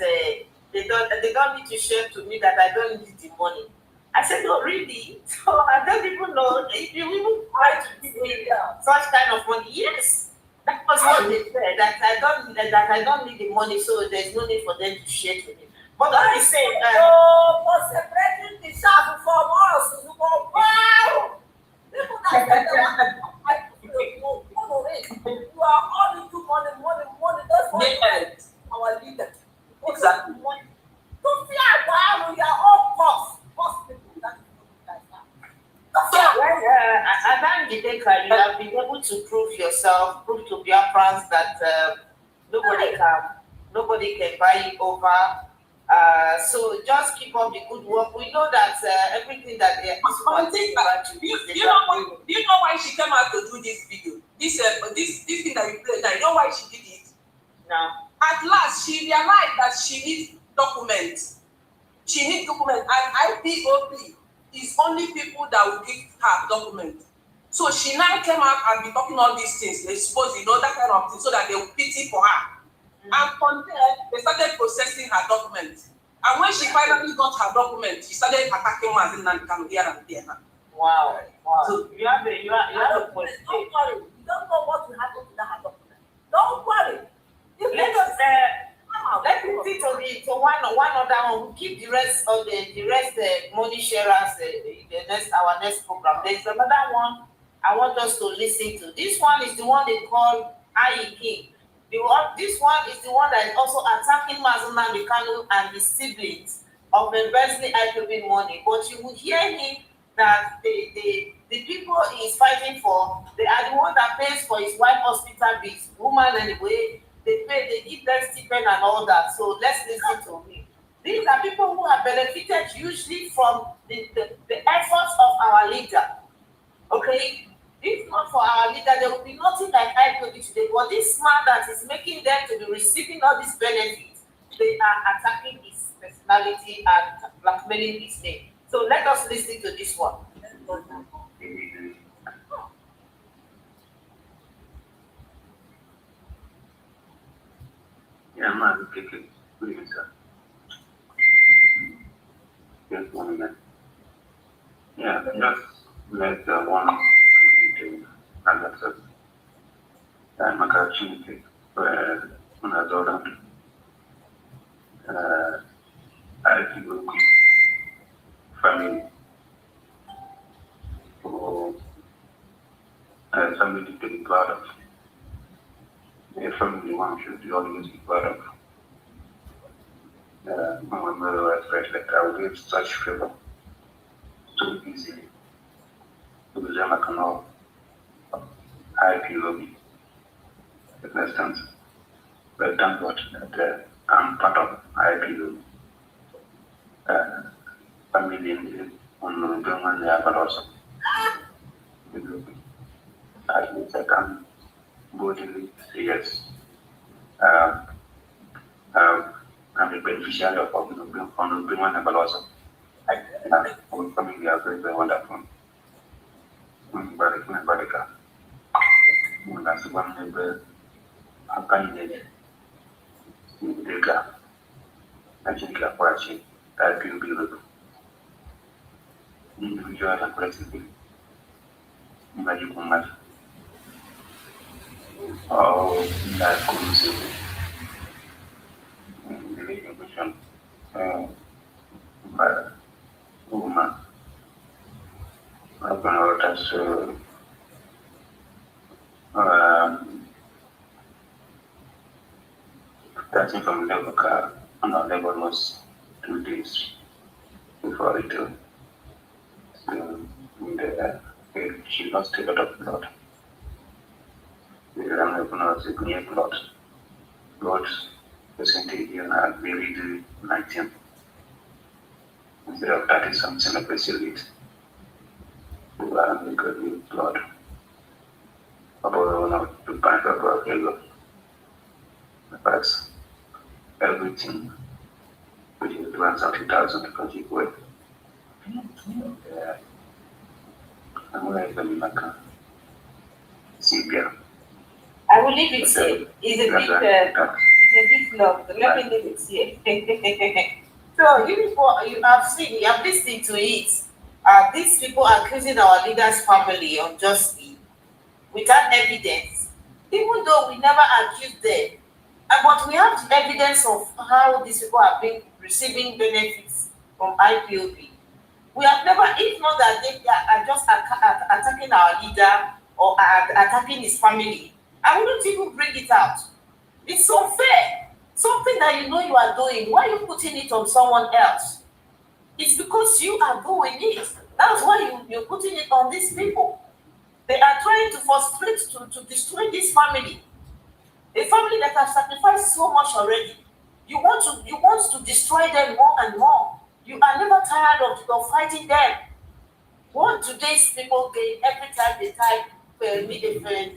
S20: they don't need to share to me that I don't need the money. I said, no, really? So I don't even know if you even try to give me such kind of money. Yes, that was what they said, that I don't need the money, so there's no need for them to share to me. But I said, for separating the shaft from us, you go, wow! People that you are all into money. That's what our leader.
S17: Exactly.
S20: Don't fear, wow, we are all boss people. You have been able to prove yourself, prove to Biafrans that nobody can buy you over. So just keep up the good work. We know that everything that they are doing about you.
S17: Do you know why she came out to do this video? This thing that you played now, you know why she did it?
S20: No.
S17: At last, she realized that she needs documents. She needs document, and IPOB is only people that will give her document. So she now came out and be talking all these things. They suppose that kind of thing, so that they will pity for her. And from there, they started processing her documents. And when she finally got her document, she started attacking Nnamdi Kanu here and there.
S18: Wow.
S17: So
S18: you have a point.
S20: Don't worry. You don't know what will happen to that document. Don't worry.
S18: Let us let me see to one other one. We'll keep the rest of the money sharers our next program. There's another one I want us to listen to. This one is the one they call Ayi King. This one is the one that is also attacking Nnamdi Kanu and his siblings of embezzling IPOB money. But you will hear him that the people he is fighting for, they are the one that pays for his wife hospital bills. Woman anyway, they give them stipend and all that. So let's listen to him. These are people who have benefited usually from the efforts of our leader. Okay? If not for our leader, there will be nothing like IPOB today. But this man that is making them to be receiving all these benefits, they are attacking his personality and blackmailing his name. So let us listen to this one.
S21: Yeah, man, good evening, sir. Yes, 1 minute. Yeah, just let one to access and opportunity where I feel family or somebody to be proud of. A family one should be always be proud of. My mother was right, like I would give such favor so easily to the Jama Canal. IPOB, the instance. But thank God that I'm part of IPOB. Family on the German, but also I think I can bodily say yes. I'm a beneficiary of on the German, but also our family are very, very wonderful. Barika. That's one member. I can't get it. I think I'm watching. That will be good. Individual and flexible. Imagine how much. Oh, that could see. The living question. But, woman. I'm going to touch starting from level car, and our level was 2 days before it. So, she lost a lot of blood. The level was a near blood. Blood percentage had buried 19. Instead of 30 something of facility. Good blood. About to bank of yellow. That's everything which is 230,000 because you work. I'm going to make a CPR.
S18: I will leave it here. It's a bit long. Let me leave it here. So you have seen, you have listened to it. These people are accusing our leaders' family unjustly without evidence, even though we never accused them. But we have evidence of how these people have been receiving benefits from IPOB. We have never, if not that they are just attacking our leader or attacking his family, I wouldn't even bring it out. It's unfair. Something that you know you are doing, why are you putting it on someone else? It's because you are doing it. That's why you're putting it on these people. They are trying to frustrate, to destroy this family. A family that has sacrificed so much already. You want to destroy them more and more. You are never tired of fighting them. What do these people gain every time they type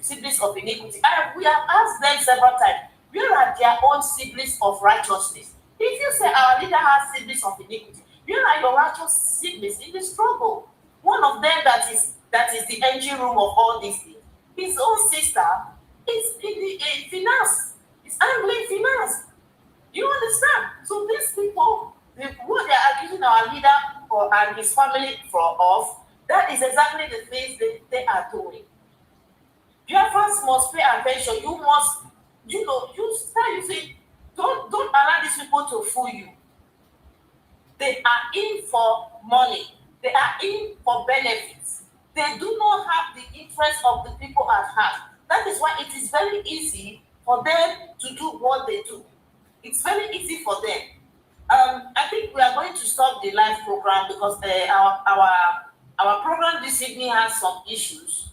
S18: siblings of iniquity? We have asked them several times, where are their own siblings of righteousness? If you say our leader has siblings of iniquity, Where are your righteous siblings in the struggle? One of them that is the engine room of all these things. His own sister is in the finance. Is handling finance. You understand? So these people, what they are accusing our leader and his family of, that is exactly the things they are doing. Biafrans must pay attention. You must, you start using. Don't allow these people to fool you. They are in for money. They are in for benefits. They do not have the interest of the people at heart. That is why it is very easy for them to do what they do. It's very easy for them. I think we are going to stop the live program because our program this evening has some issues.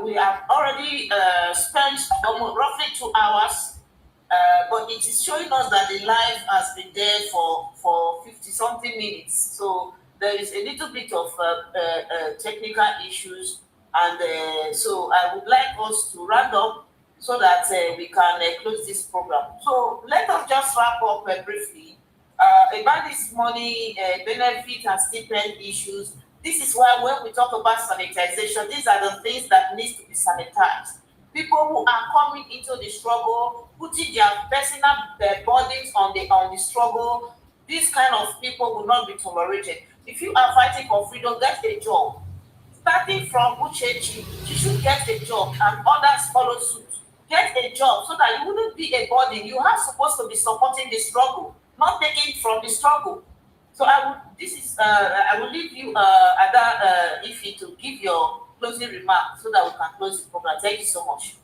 S18: We have already spent almost roughly 2 hours, but it is showing us that the live has been there for 50 something minutes. So there is a little bit of technical issues, and so I would like us to round up so that we can close this program. So let us just wrap up briefly about this money benefit and stipend issues. This is why when we talk about sanitization, these are the things that needs to be sanitized. People who are coming into the struggle, putting their personal burdens on the struggle, these kind of people will not be tolerated. If you are fighting for freedom, get a job. Starting from Uchechi, you should get a job and others follow suit. Get a job so that you wouldn't be a burden. You are supposed to be supporting the struggle, not taking from the struggle. So I will leave you Ada Ifi to give your closing remarks so that we can close the program. Thank you so much.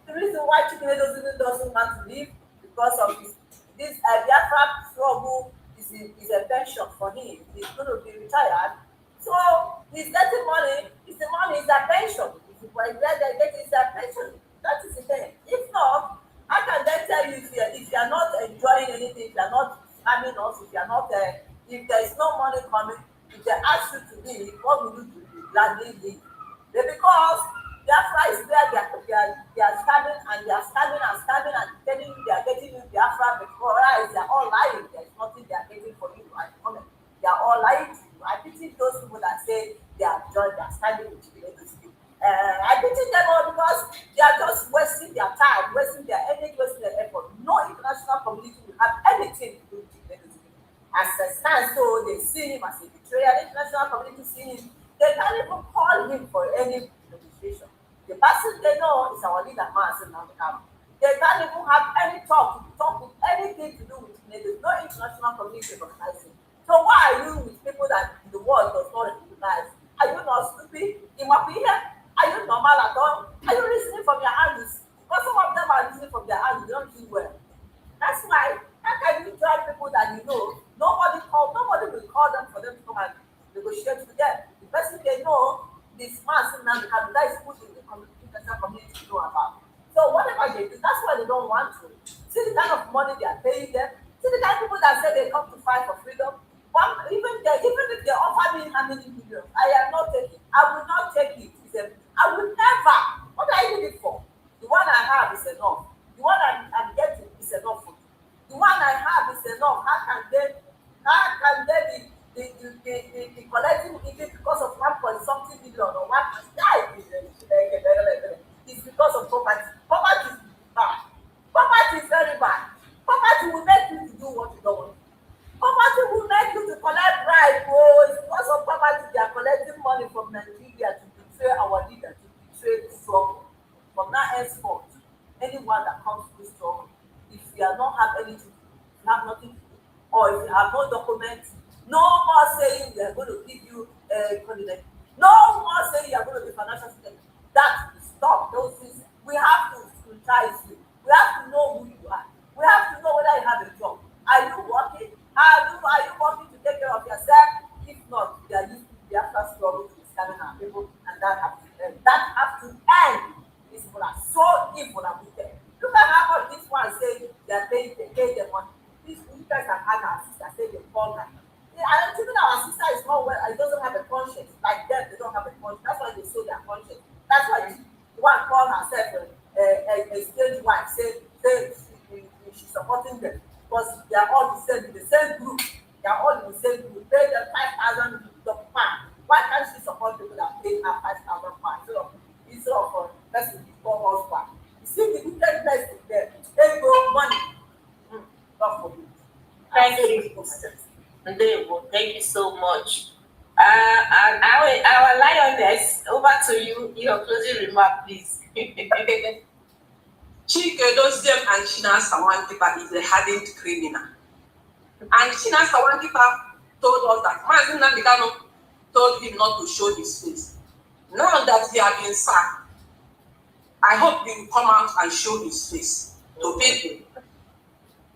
S20: The reason why Chikere doesn't want to leave because of this Biafra struggle is a pension for him. He's going to be retired. So he's getting money. The money is a pension. If you get is a pension. That is the thing. If not, I can then tell you if you are not enjoying anything, if you are not harming us, if you are not if there is no money coming, if they ask you to leave, what will you do? You gladly leave. Because Biafra is there, they are standing and telling you they are getting you Biafra, because they are all lying. There is nothing they are getting for you at the moment. They are all lying to you. I pity those people that say they are joined, they are standing with you. I pity them all because they are just wasting their time, wasting their energy, wasting their effort. No international community will have anything to do with it. As a stand, so they see him as a betrayer. The international community see him. They can't even call him for any demonstration. The person they know is our leader, Master Nnamdi. They can't even have any talk with anything to do with it. There's no international community recognizing. So why are you with people that the world does not recognize? Are you not stupid? In my opinion, are you normal at all? Are you listening from your hands? Because some of them are listening from their hands, they don't do well. That's why, how can you join people that you know? Nobody will call them for them to come and negotiate with them. The person they know, this man now that is put in the international community to know about. So whatever they do, that's why they don't want to. See the kind of money they are paying them. See the kind of people that say they come to fight for freedom. Even if they offer me how many millions, I am not taking. I will not take it. I will never. What are you looking for? The one I have is enough. The one I'm getting is enough for me. The one I have is enough. How can they be collecting it because of 1 point something million or 1 it's because of property. Property is bad. Property is very bad. Property will make you to do what you don't want. Poverty will make you to collect bribe. Oh, it's because of poverty they are collecting money from Nigeria to betray our leader, to betray the struggle. From now henceforth, anyone that comes to this struggle, if you are not have anything to do, you have nothing to do, or if you have no document, no more saying we are going to give you a candidate, no more saying you are going to be financial student. That is stop those things. We have to scrutinize you. We have to know who you are. We have to know whether you have a job. Are you working? Are you working to take care of yourself? If not, they are using the after struggle to scamming our people, and that has to end. That has to end. These people are so evil and wicked. Look at how much this one say they are paying, they pay them money. These guys have had our sister say they call her. And even our sister is not well, it doesn't have a conscience. Like them, they don't have a conscience. That's why they show their conscience. That's why the one called herself a stage one, say she's supporting them because they are all in the same group. They are all in the same group. Pay them 5,000 pounds. Why can't she support people that pay her 5,000 pounds? Instead of person before us one. You see the wickedness in them. They go money. God forbid.
S18: Thank you. Thank you so much. Our lioness, over to you. Your closing remark, please.
S17: Chike Doziem and Shina Sawankipa is a hardened criminal. And Shina Sawankipa told us that Mazin Nnamdi told him not to show his face. Now that he has been sacked, I hope he will come out and show his face to people.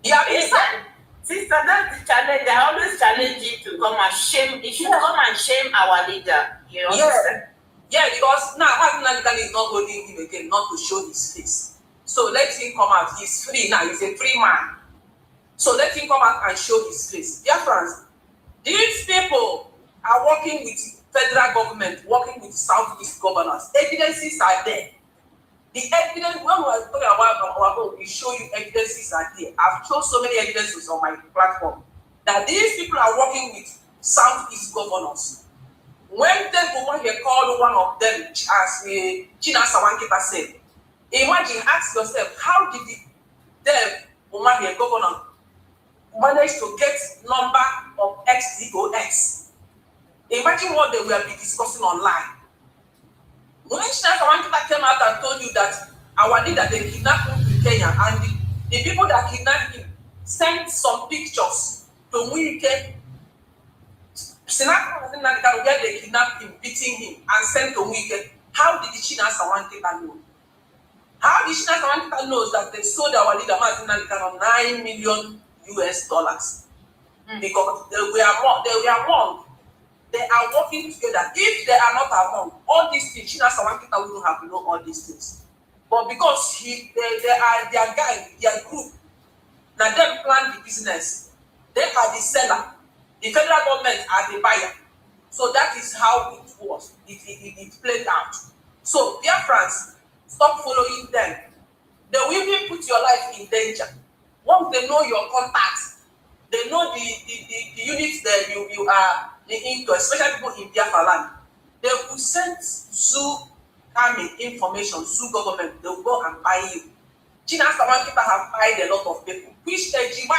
S17: He has been sacked.
S18: Sister, that's the challenge. They always challenge you to come and shame. He should come and shame our leader. You understand?
S17: Yeah, because now Mazin Nnamdi is not holding him again, not to show his face. So let him come out. He's free now. He's a free man. So let him come out and show his face. Dear friends, these people are working with federal government, working with Southeast governors. Evidences are there. The evidence, when we are talking about our own, we show you evidences are there. I've shown so many evidences on my platform that these people are working with Southeast governors. When they called one of them, as China Sawankita said, imagine, ask yourself, how did the governor manage to get number of XDOX? Imagine what they will be discussing online. When China Sawankita came out and told you that our leader, they kidnapped him in Kenya, and the people that kidnapped him sent some pictures to Wike. Sinatra where they kidnapped him, beating him, and sent to Wike. How did China Sawankita know? How did China Sawankita know that they sold our leader Mazin Nnamdi $9 million? Because they were among. They are working together. If they are not among all these things, China Sawankita wouldn't have known all these things. But because they are their gang, their group, now them plan the business. They are the seller. The federal government are the buyer. So that is how it was. It played out. So, dear friends, stop following them. They will even put your life in danger. Once they know your contacts, they know the units that you are into, especially people in Biafra land. They will send zoo army information, zoo government, they will go and buy you. China Sawankita have buyed a lot of people. Which Ejima,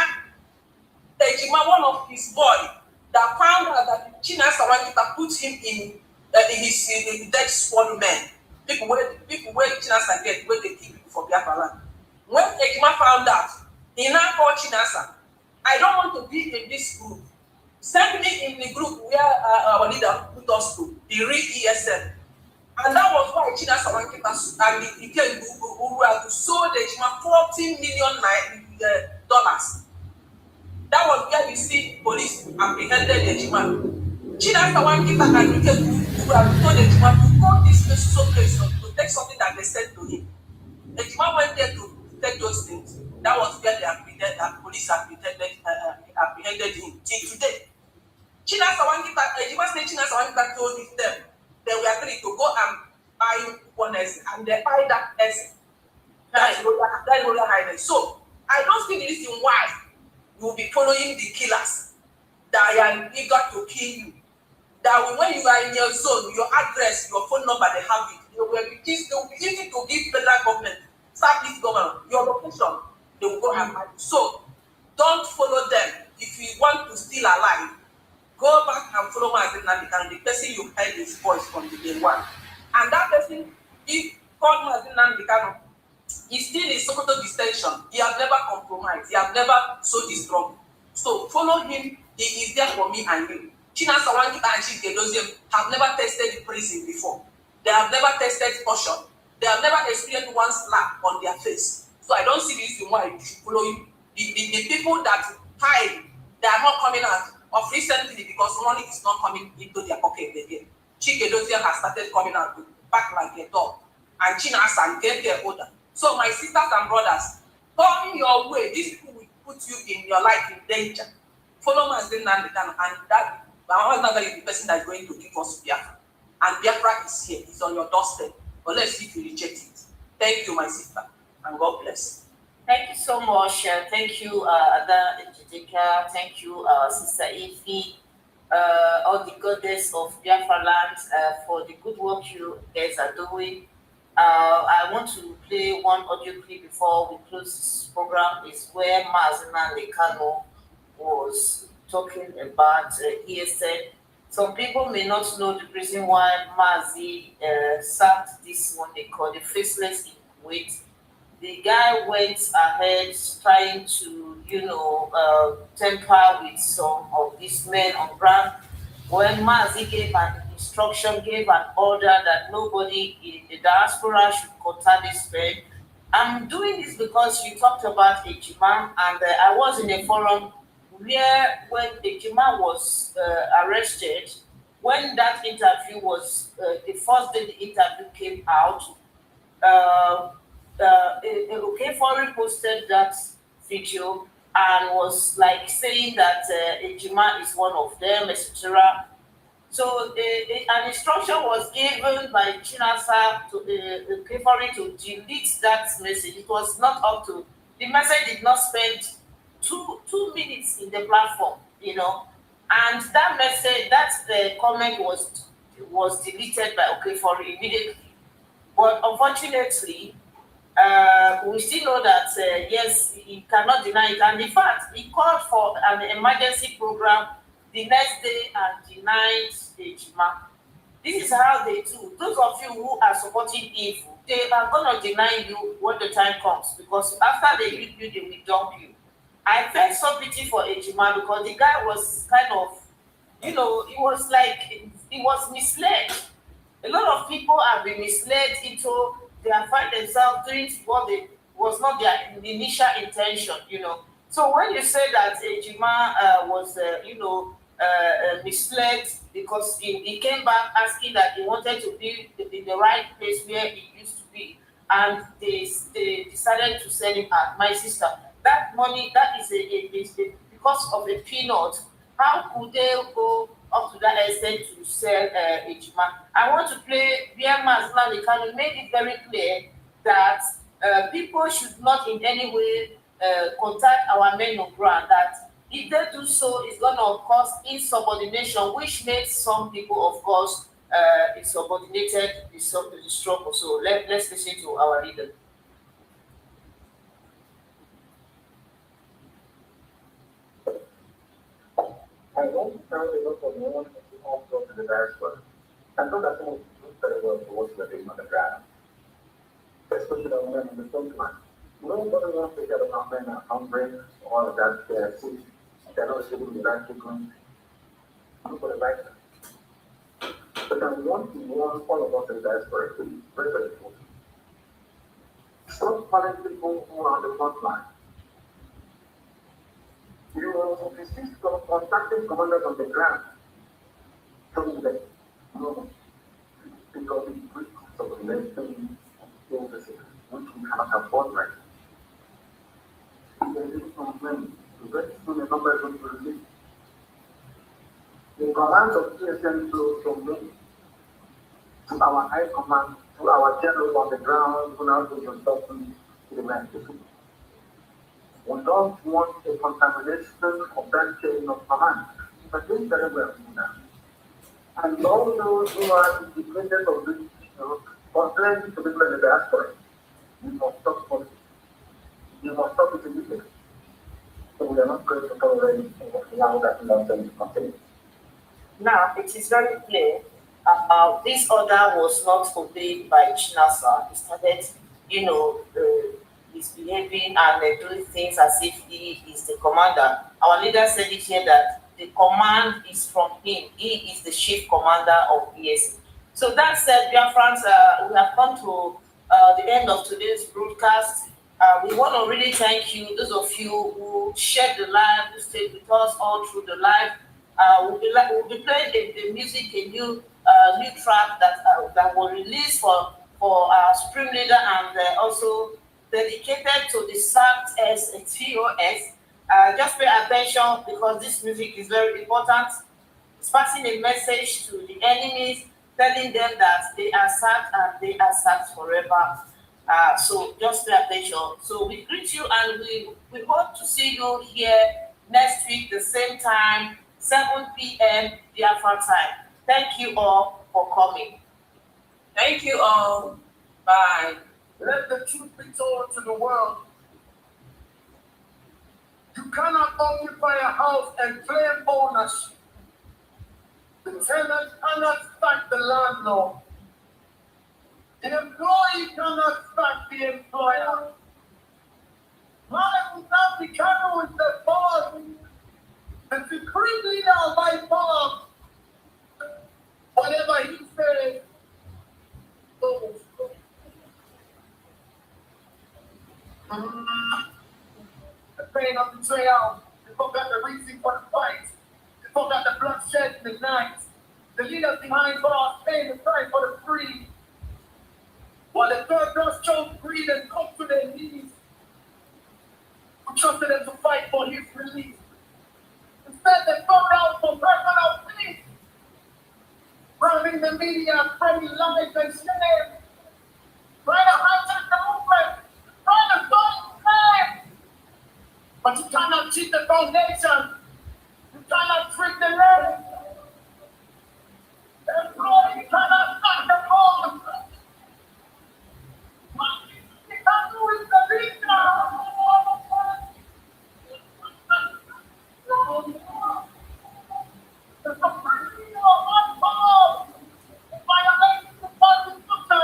S17: one of his boy, that found out that China Sawankita put him in his dead squad men. People where China Sawankita where they kill people for Biafra land. When Ejima found out, he now called Chinasa. I don't want to be in this group. Send me in the group where our leader put us to, the real ESM. And that was why China Sawankita and the Ike Uru sold Ejima $14 million. That was where we see police apprehended Ejima. China Sawankita and Ike Uru told Ejima to go this place to take something that they sent to him. Ejima went there to take those things. That was where they apprehended, that police apprehended him till today. China Sawankita, Ejima said China Sawankita told them they were agreed to go and buy one S, and they buy that S. That's Royal Highness. So I don't see the reason why you will be following the killers that are eager to kill you. That when you are in your zone, your address, your phone number, they have it. They will be easy to give federal government, Southeast government, your location. They will go and buy you. So don't follow them. If you want to steal alive, go back and follow Mazin Nnamdi Kanu, the person you heard his voice from the day one. And that person, he called Mazin Nnamdi Kanu. He's still in Sokoto detention. He has never compromised. He has never sold his struggle. So follow him. He is there for me and you. China Sawankita and Chike Doziem have never tested the prison before. They have never tested torture. They have never experienced one slap on their face. So I don't see the reason why you should follow him. The people that hide, they are not coming out of recently because money is not coming into their pocket again. Chike Doziem has started coming out back like a dog. And China Asan get their order. So my sisters and brothers, turn your way. These people will put you in your life in danger. Follow Mazin Nnamdi Kanu, and that Nnamdi is the person that is going to give us Biafra. And Biafra is here. It's on your doorstep. But let's see if you reject it. Thank you, my sister, and God bless.
S18: Thank you so much. Thank you, Ada Ejidika. Thank you, Sister Ify, all the goddess of Biafra land, for the good work you guys are doing. I want to play one audio clip before we close this program. Is where Nnamdi Kanu was talking about. He said some people may not know the reason why Mazi sacked this one they call the faceless in Kuwait. The guy went ahead trying to, temper with some of these men on ground. When Mazi gave an instruction, gave an order that nobody in the diaspora should contact this man. I'm doing this because you talked about Ejima, and I was in a forum where when Ejima was arrested, when that interview was, the first day the interview came out, okay, Foreign posted that video and was like saying that Ejima is one of them, etc. So an instruction was given by Chinasa to the Kefari to delete that message. It was not up to the message did not spend two minutes in the platform, and that message, that comment was deleted by Okefori immediately. But unfortunately, we still know that yes, he cannot deny it. And in fact, he called for an emergency program the next day and denied Ejima. This is how they do. Those of you who are supporting evil, they are going to deny you when the time comes, because after they hit you, they will dump you. I felt so pity for Ejima because the guy was kind of, it was like he was misled. A lot of people have been misled into they find themselves doing what they was not their initial intention. So when you say that Ejima was, misled because he came back asking that he wanted to be in the right place where he used to be, and they decided to send him out. My sister, that money, that is because of a peanut. How could they go up to that extent to sell Ejima? I want to play where Nnamdi Kanu made it very clear that people should not in any way contact our men on ground, that if they do so, it's going to cause insubordination, which makes some people, of course, insubordinated, the struggle. So let's listen to our leader.
S19: I don't tell a lot of women to also to the diaspora. And so that's what we do very well for what we're doing on the ground. Especially the women in the front line. Nobody wants to get a campaign and hungry or that they're sick. They're not able to right to go. Nobody likes that. But I want to warn all of us in the diaspora to be very, very important. Stop calling people who are on the front line. You will insist on contacting commanders on the ground. Telling them, no, because it brings subordination of the city, which we cannot afford right now. If there is complaint, very soon the number is going to release. The commands of TSM flow from me to our high command, to our generals on the ground, who now do your stuff to the men. We don't want a contamination of that chain of command. But doing very well now. And all those who are independent of this, complaining to people in the diaspora, you must stop for it. You must stop it immediately. So we are not going to tolerate allow that nonsense to continue.
S18: Now, it is very clear this order was not obeyed by Chinasa. He started, misbehaving and doing things as if he is the commander. Our leader said it here that the command is from him. He is the chief commander of ESC. So that said, dear friends, we have come to the end of today's broadcast. We want to really thank you, those of you who shared the live, who stayed with us all through the live. We'll be playing the music, a new track that will release for our Supreme Leader, and also dedicated to the SACT as a TOS. Just pay attention because this music is very important. It's passing a message to the enemies, telling them that they are SACT and they are SACT forever. So just pay attention. So we greet you and we hope to see you here next week, the same time, 7 p.m. Biafra time. Thank you all for coming.
S17: Thank you all. Bye.
S19: Let the truth be told to the world. You cannot occupy a house and claim ownership. The tenant cannot sack the landlord. The employee cannot sack the employer. Nnamdi Kanu is the boss. The supreme leader by far. Whatever he says goes. The pain of betrayal. They forgot the reason for the fight. They forgot the bloodshed in the night. The leaders behind bars paying the price for the free. While the third girls chose greed and come to their knees. We trusted them to fight for his release. Instead, they found out for personal peace. Robbing the media, spreading lies and shame. Trying to hijack the movement. Trying to fight crime. But you cannot cheat the foundation. You cannot trick the land. The employee cannot stop the cause. Kanu is the leader. The supreme leader of one power. Violating the Constitution.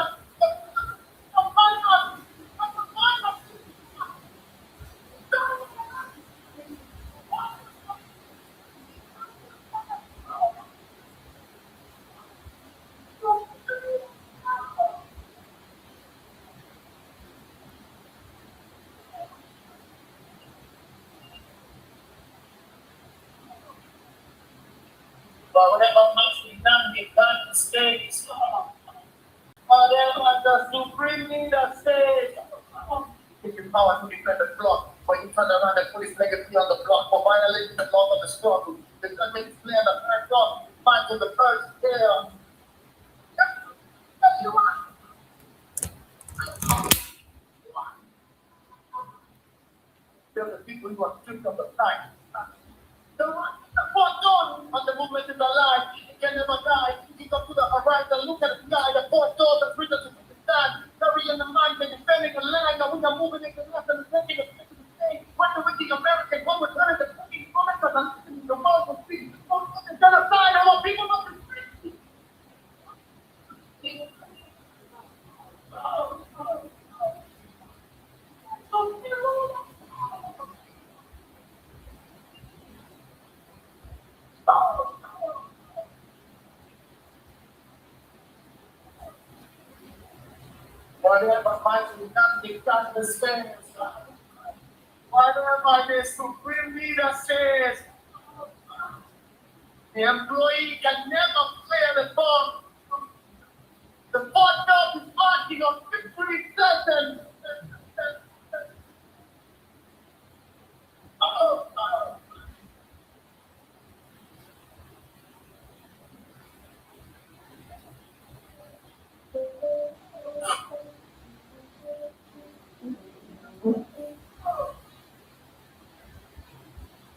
S19: But whatever must be done, they can't stay. Whatever the supreme leader says, give you power to defend the block, but you turn around and put his legacy on the block for violating the law of the struggle. The government is clear the first off, fight to the first here. You are. Tell the people who are stripped of the fight. The fourth dawn on the movement is alive. It can never die. Look up to the horizon, look at the sky. The fourth dawn that's written to the stand. Carrying the mind and defending the line. Now we are moving in the left and taking the state to the state. Working with the American, one with turning the fucking moment because I'm listening to the world will see. The genocide, I want people not to see. Whatever might be done, they can't dispense. Whatever the supreme leader says, the employee can never clear the form. The fourth dog is marching on victory certain.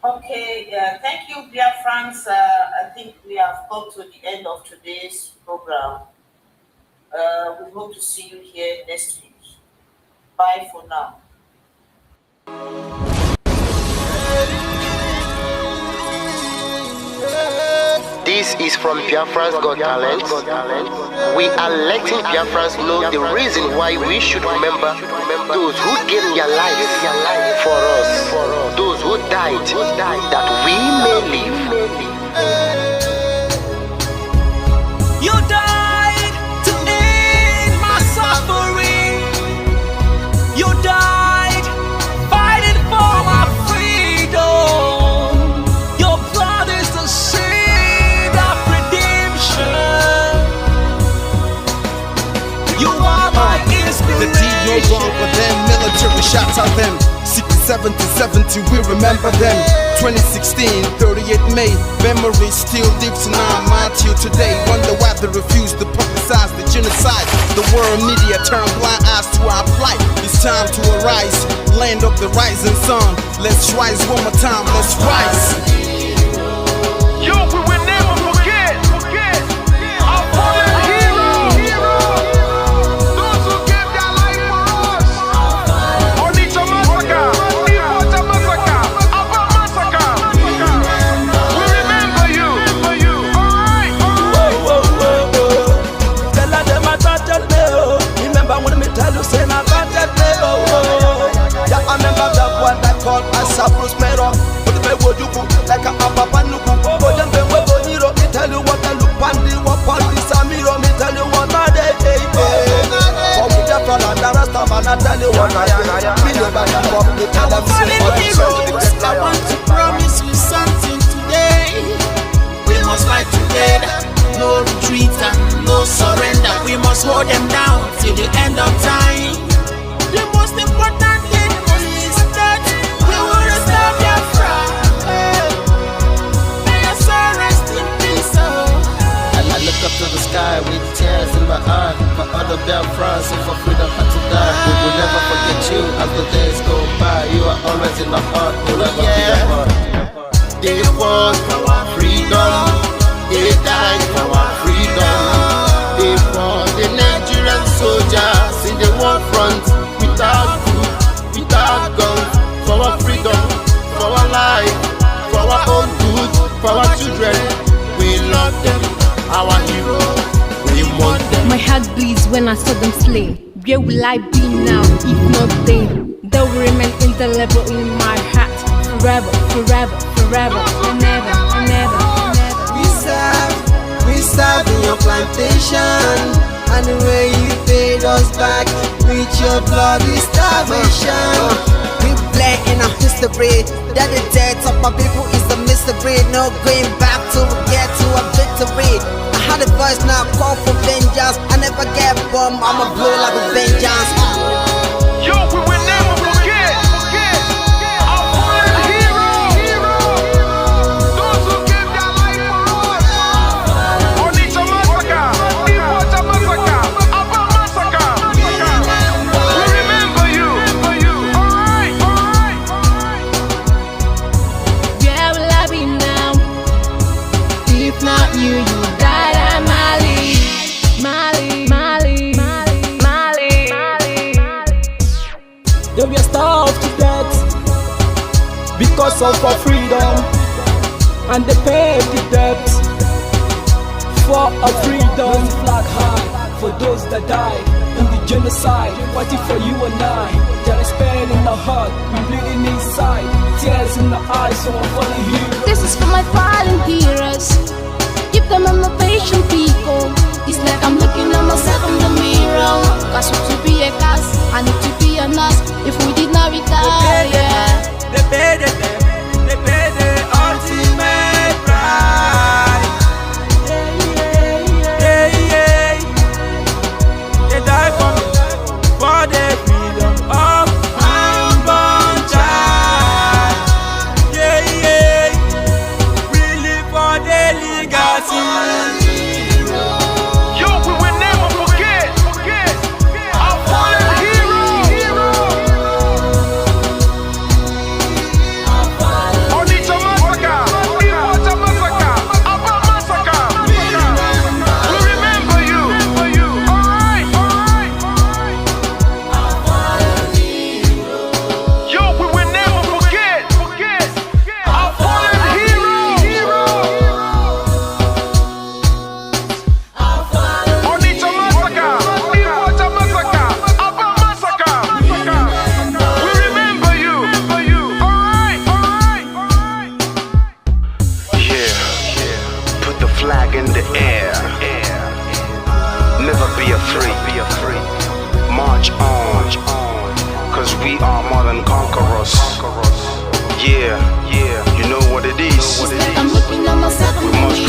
S18: Okay, thank you, dear friends. I think we have come to the end of today's program. We hope to see you here next week. Bye for now.
S1: This is from Biafra's Got Talent. We are letting Biafrans know the reason why we should remember those who gave their lives for us, those who died, that we may live.
S2: You died to end my suffering. You died fighting for my freedom. Your blood is the seed of redemption. You are my inspiration.
S3: The deed no longer than military shots of them. Secret
S2: 1770, we remember them. 2016, 38 May, memory still lives in our mind till today. Wonder why they refuse to publicize the genocide. The world media turn blind eyes to our plight. It's time to arise, land of the rising sun. Let's rise one more time, let's rise.
S3: Yo, we will never forget our fallen heroes. Those who gave their life for us. Onitsha massacre, Iwata massacre, Aba massacre. We remember you. Alright.
S2: Tell them I got that day. Remember when me tell you say I got that day. Yeah, I remember that one that called us a Bruce Mero. But the way you put like a papa nuku. But then when we go me tell you what I look pandi, what pandi Samiro, me tell you what I day. For me the plan and the rest of man, I tell you what I do. Me never give up, me tell them
S5: Fallen heroes, I want to promise you something today. We must fight together, no retreat and no surrender. We must hold them down till the end of time. The most important thing is that we will restore Biafra. May your soul rest in peace.
S6: I look up to the sky with tears in my eye. For other Biafrans and for freedom had to die. We will never forget you as the days go by. You are always in my heart, forever be a part.
S1: They fought for our freedom. They died for our freedom. They fought the Nigerian soldiers in the war front without food, without guns, for our freedom, for our life, for our own good, for our children. We love them, our heroes. We want them.
S7: My heart bleeds when I saw them slain. Where will I be now if not then? They will remain indelible in my heart forever, forever, forever, and never, and never, and never.
S22: We serve in your plantation, and the way you paid us back with your bloody starvation. We bled in our history that the death of my people is a mystery. No going back to get to a victory. I had a voice now call for vengeance. I never get bomb, I'ma blow like a vengeance.
S3: Yo, we will never forget our fallen heroes. Those who gave their life for us. Onitsha massacre, Iwata massacre, Aba massacre. We remember you. Alright.
S7: Where will I be now? If not you, you died at Mali.
S2: They were starved to death because of our freedom, and they paid the debt for our freedom. Flag high for those that died in the genocide, fighting for you and I. There is pain in our heart, we bleeding inside, tears in the eyes of our fallen heroes.
S8: This is for my fallen heroes. Give them a motivation, people. It's like I'm looking at myself in the mirror. Cause to be a cast, I need to be a nurse. If we did not retire,
S2: They paid the ultimate price. They died for the freedom of unborn child. We live for the legacy.
S3: Yo, we will never forget our fallen heroes. Onitsha massacre, Iwata massacre, Aba massacre. We remember you. Alright. Yo, we will never forget our fallen heroes. Onitsha massacre, Iwata massacre, Aba massacre. We remember you. Alright.
S4: Yeah. Put the flag in the air. Never be afraid. March on. Cause we are more than conquerors. Yeah. You know what it is.
S8: I'm looking at myself in
S4: We
S8: the
S4: must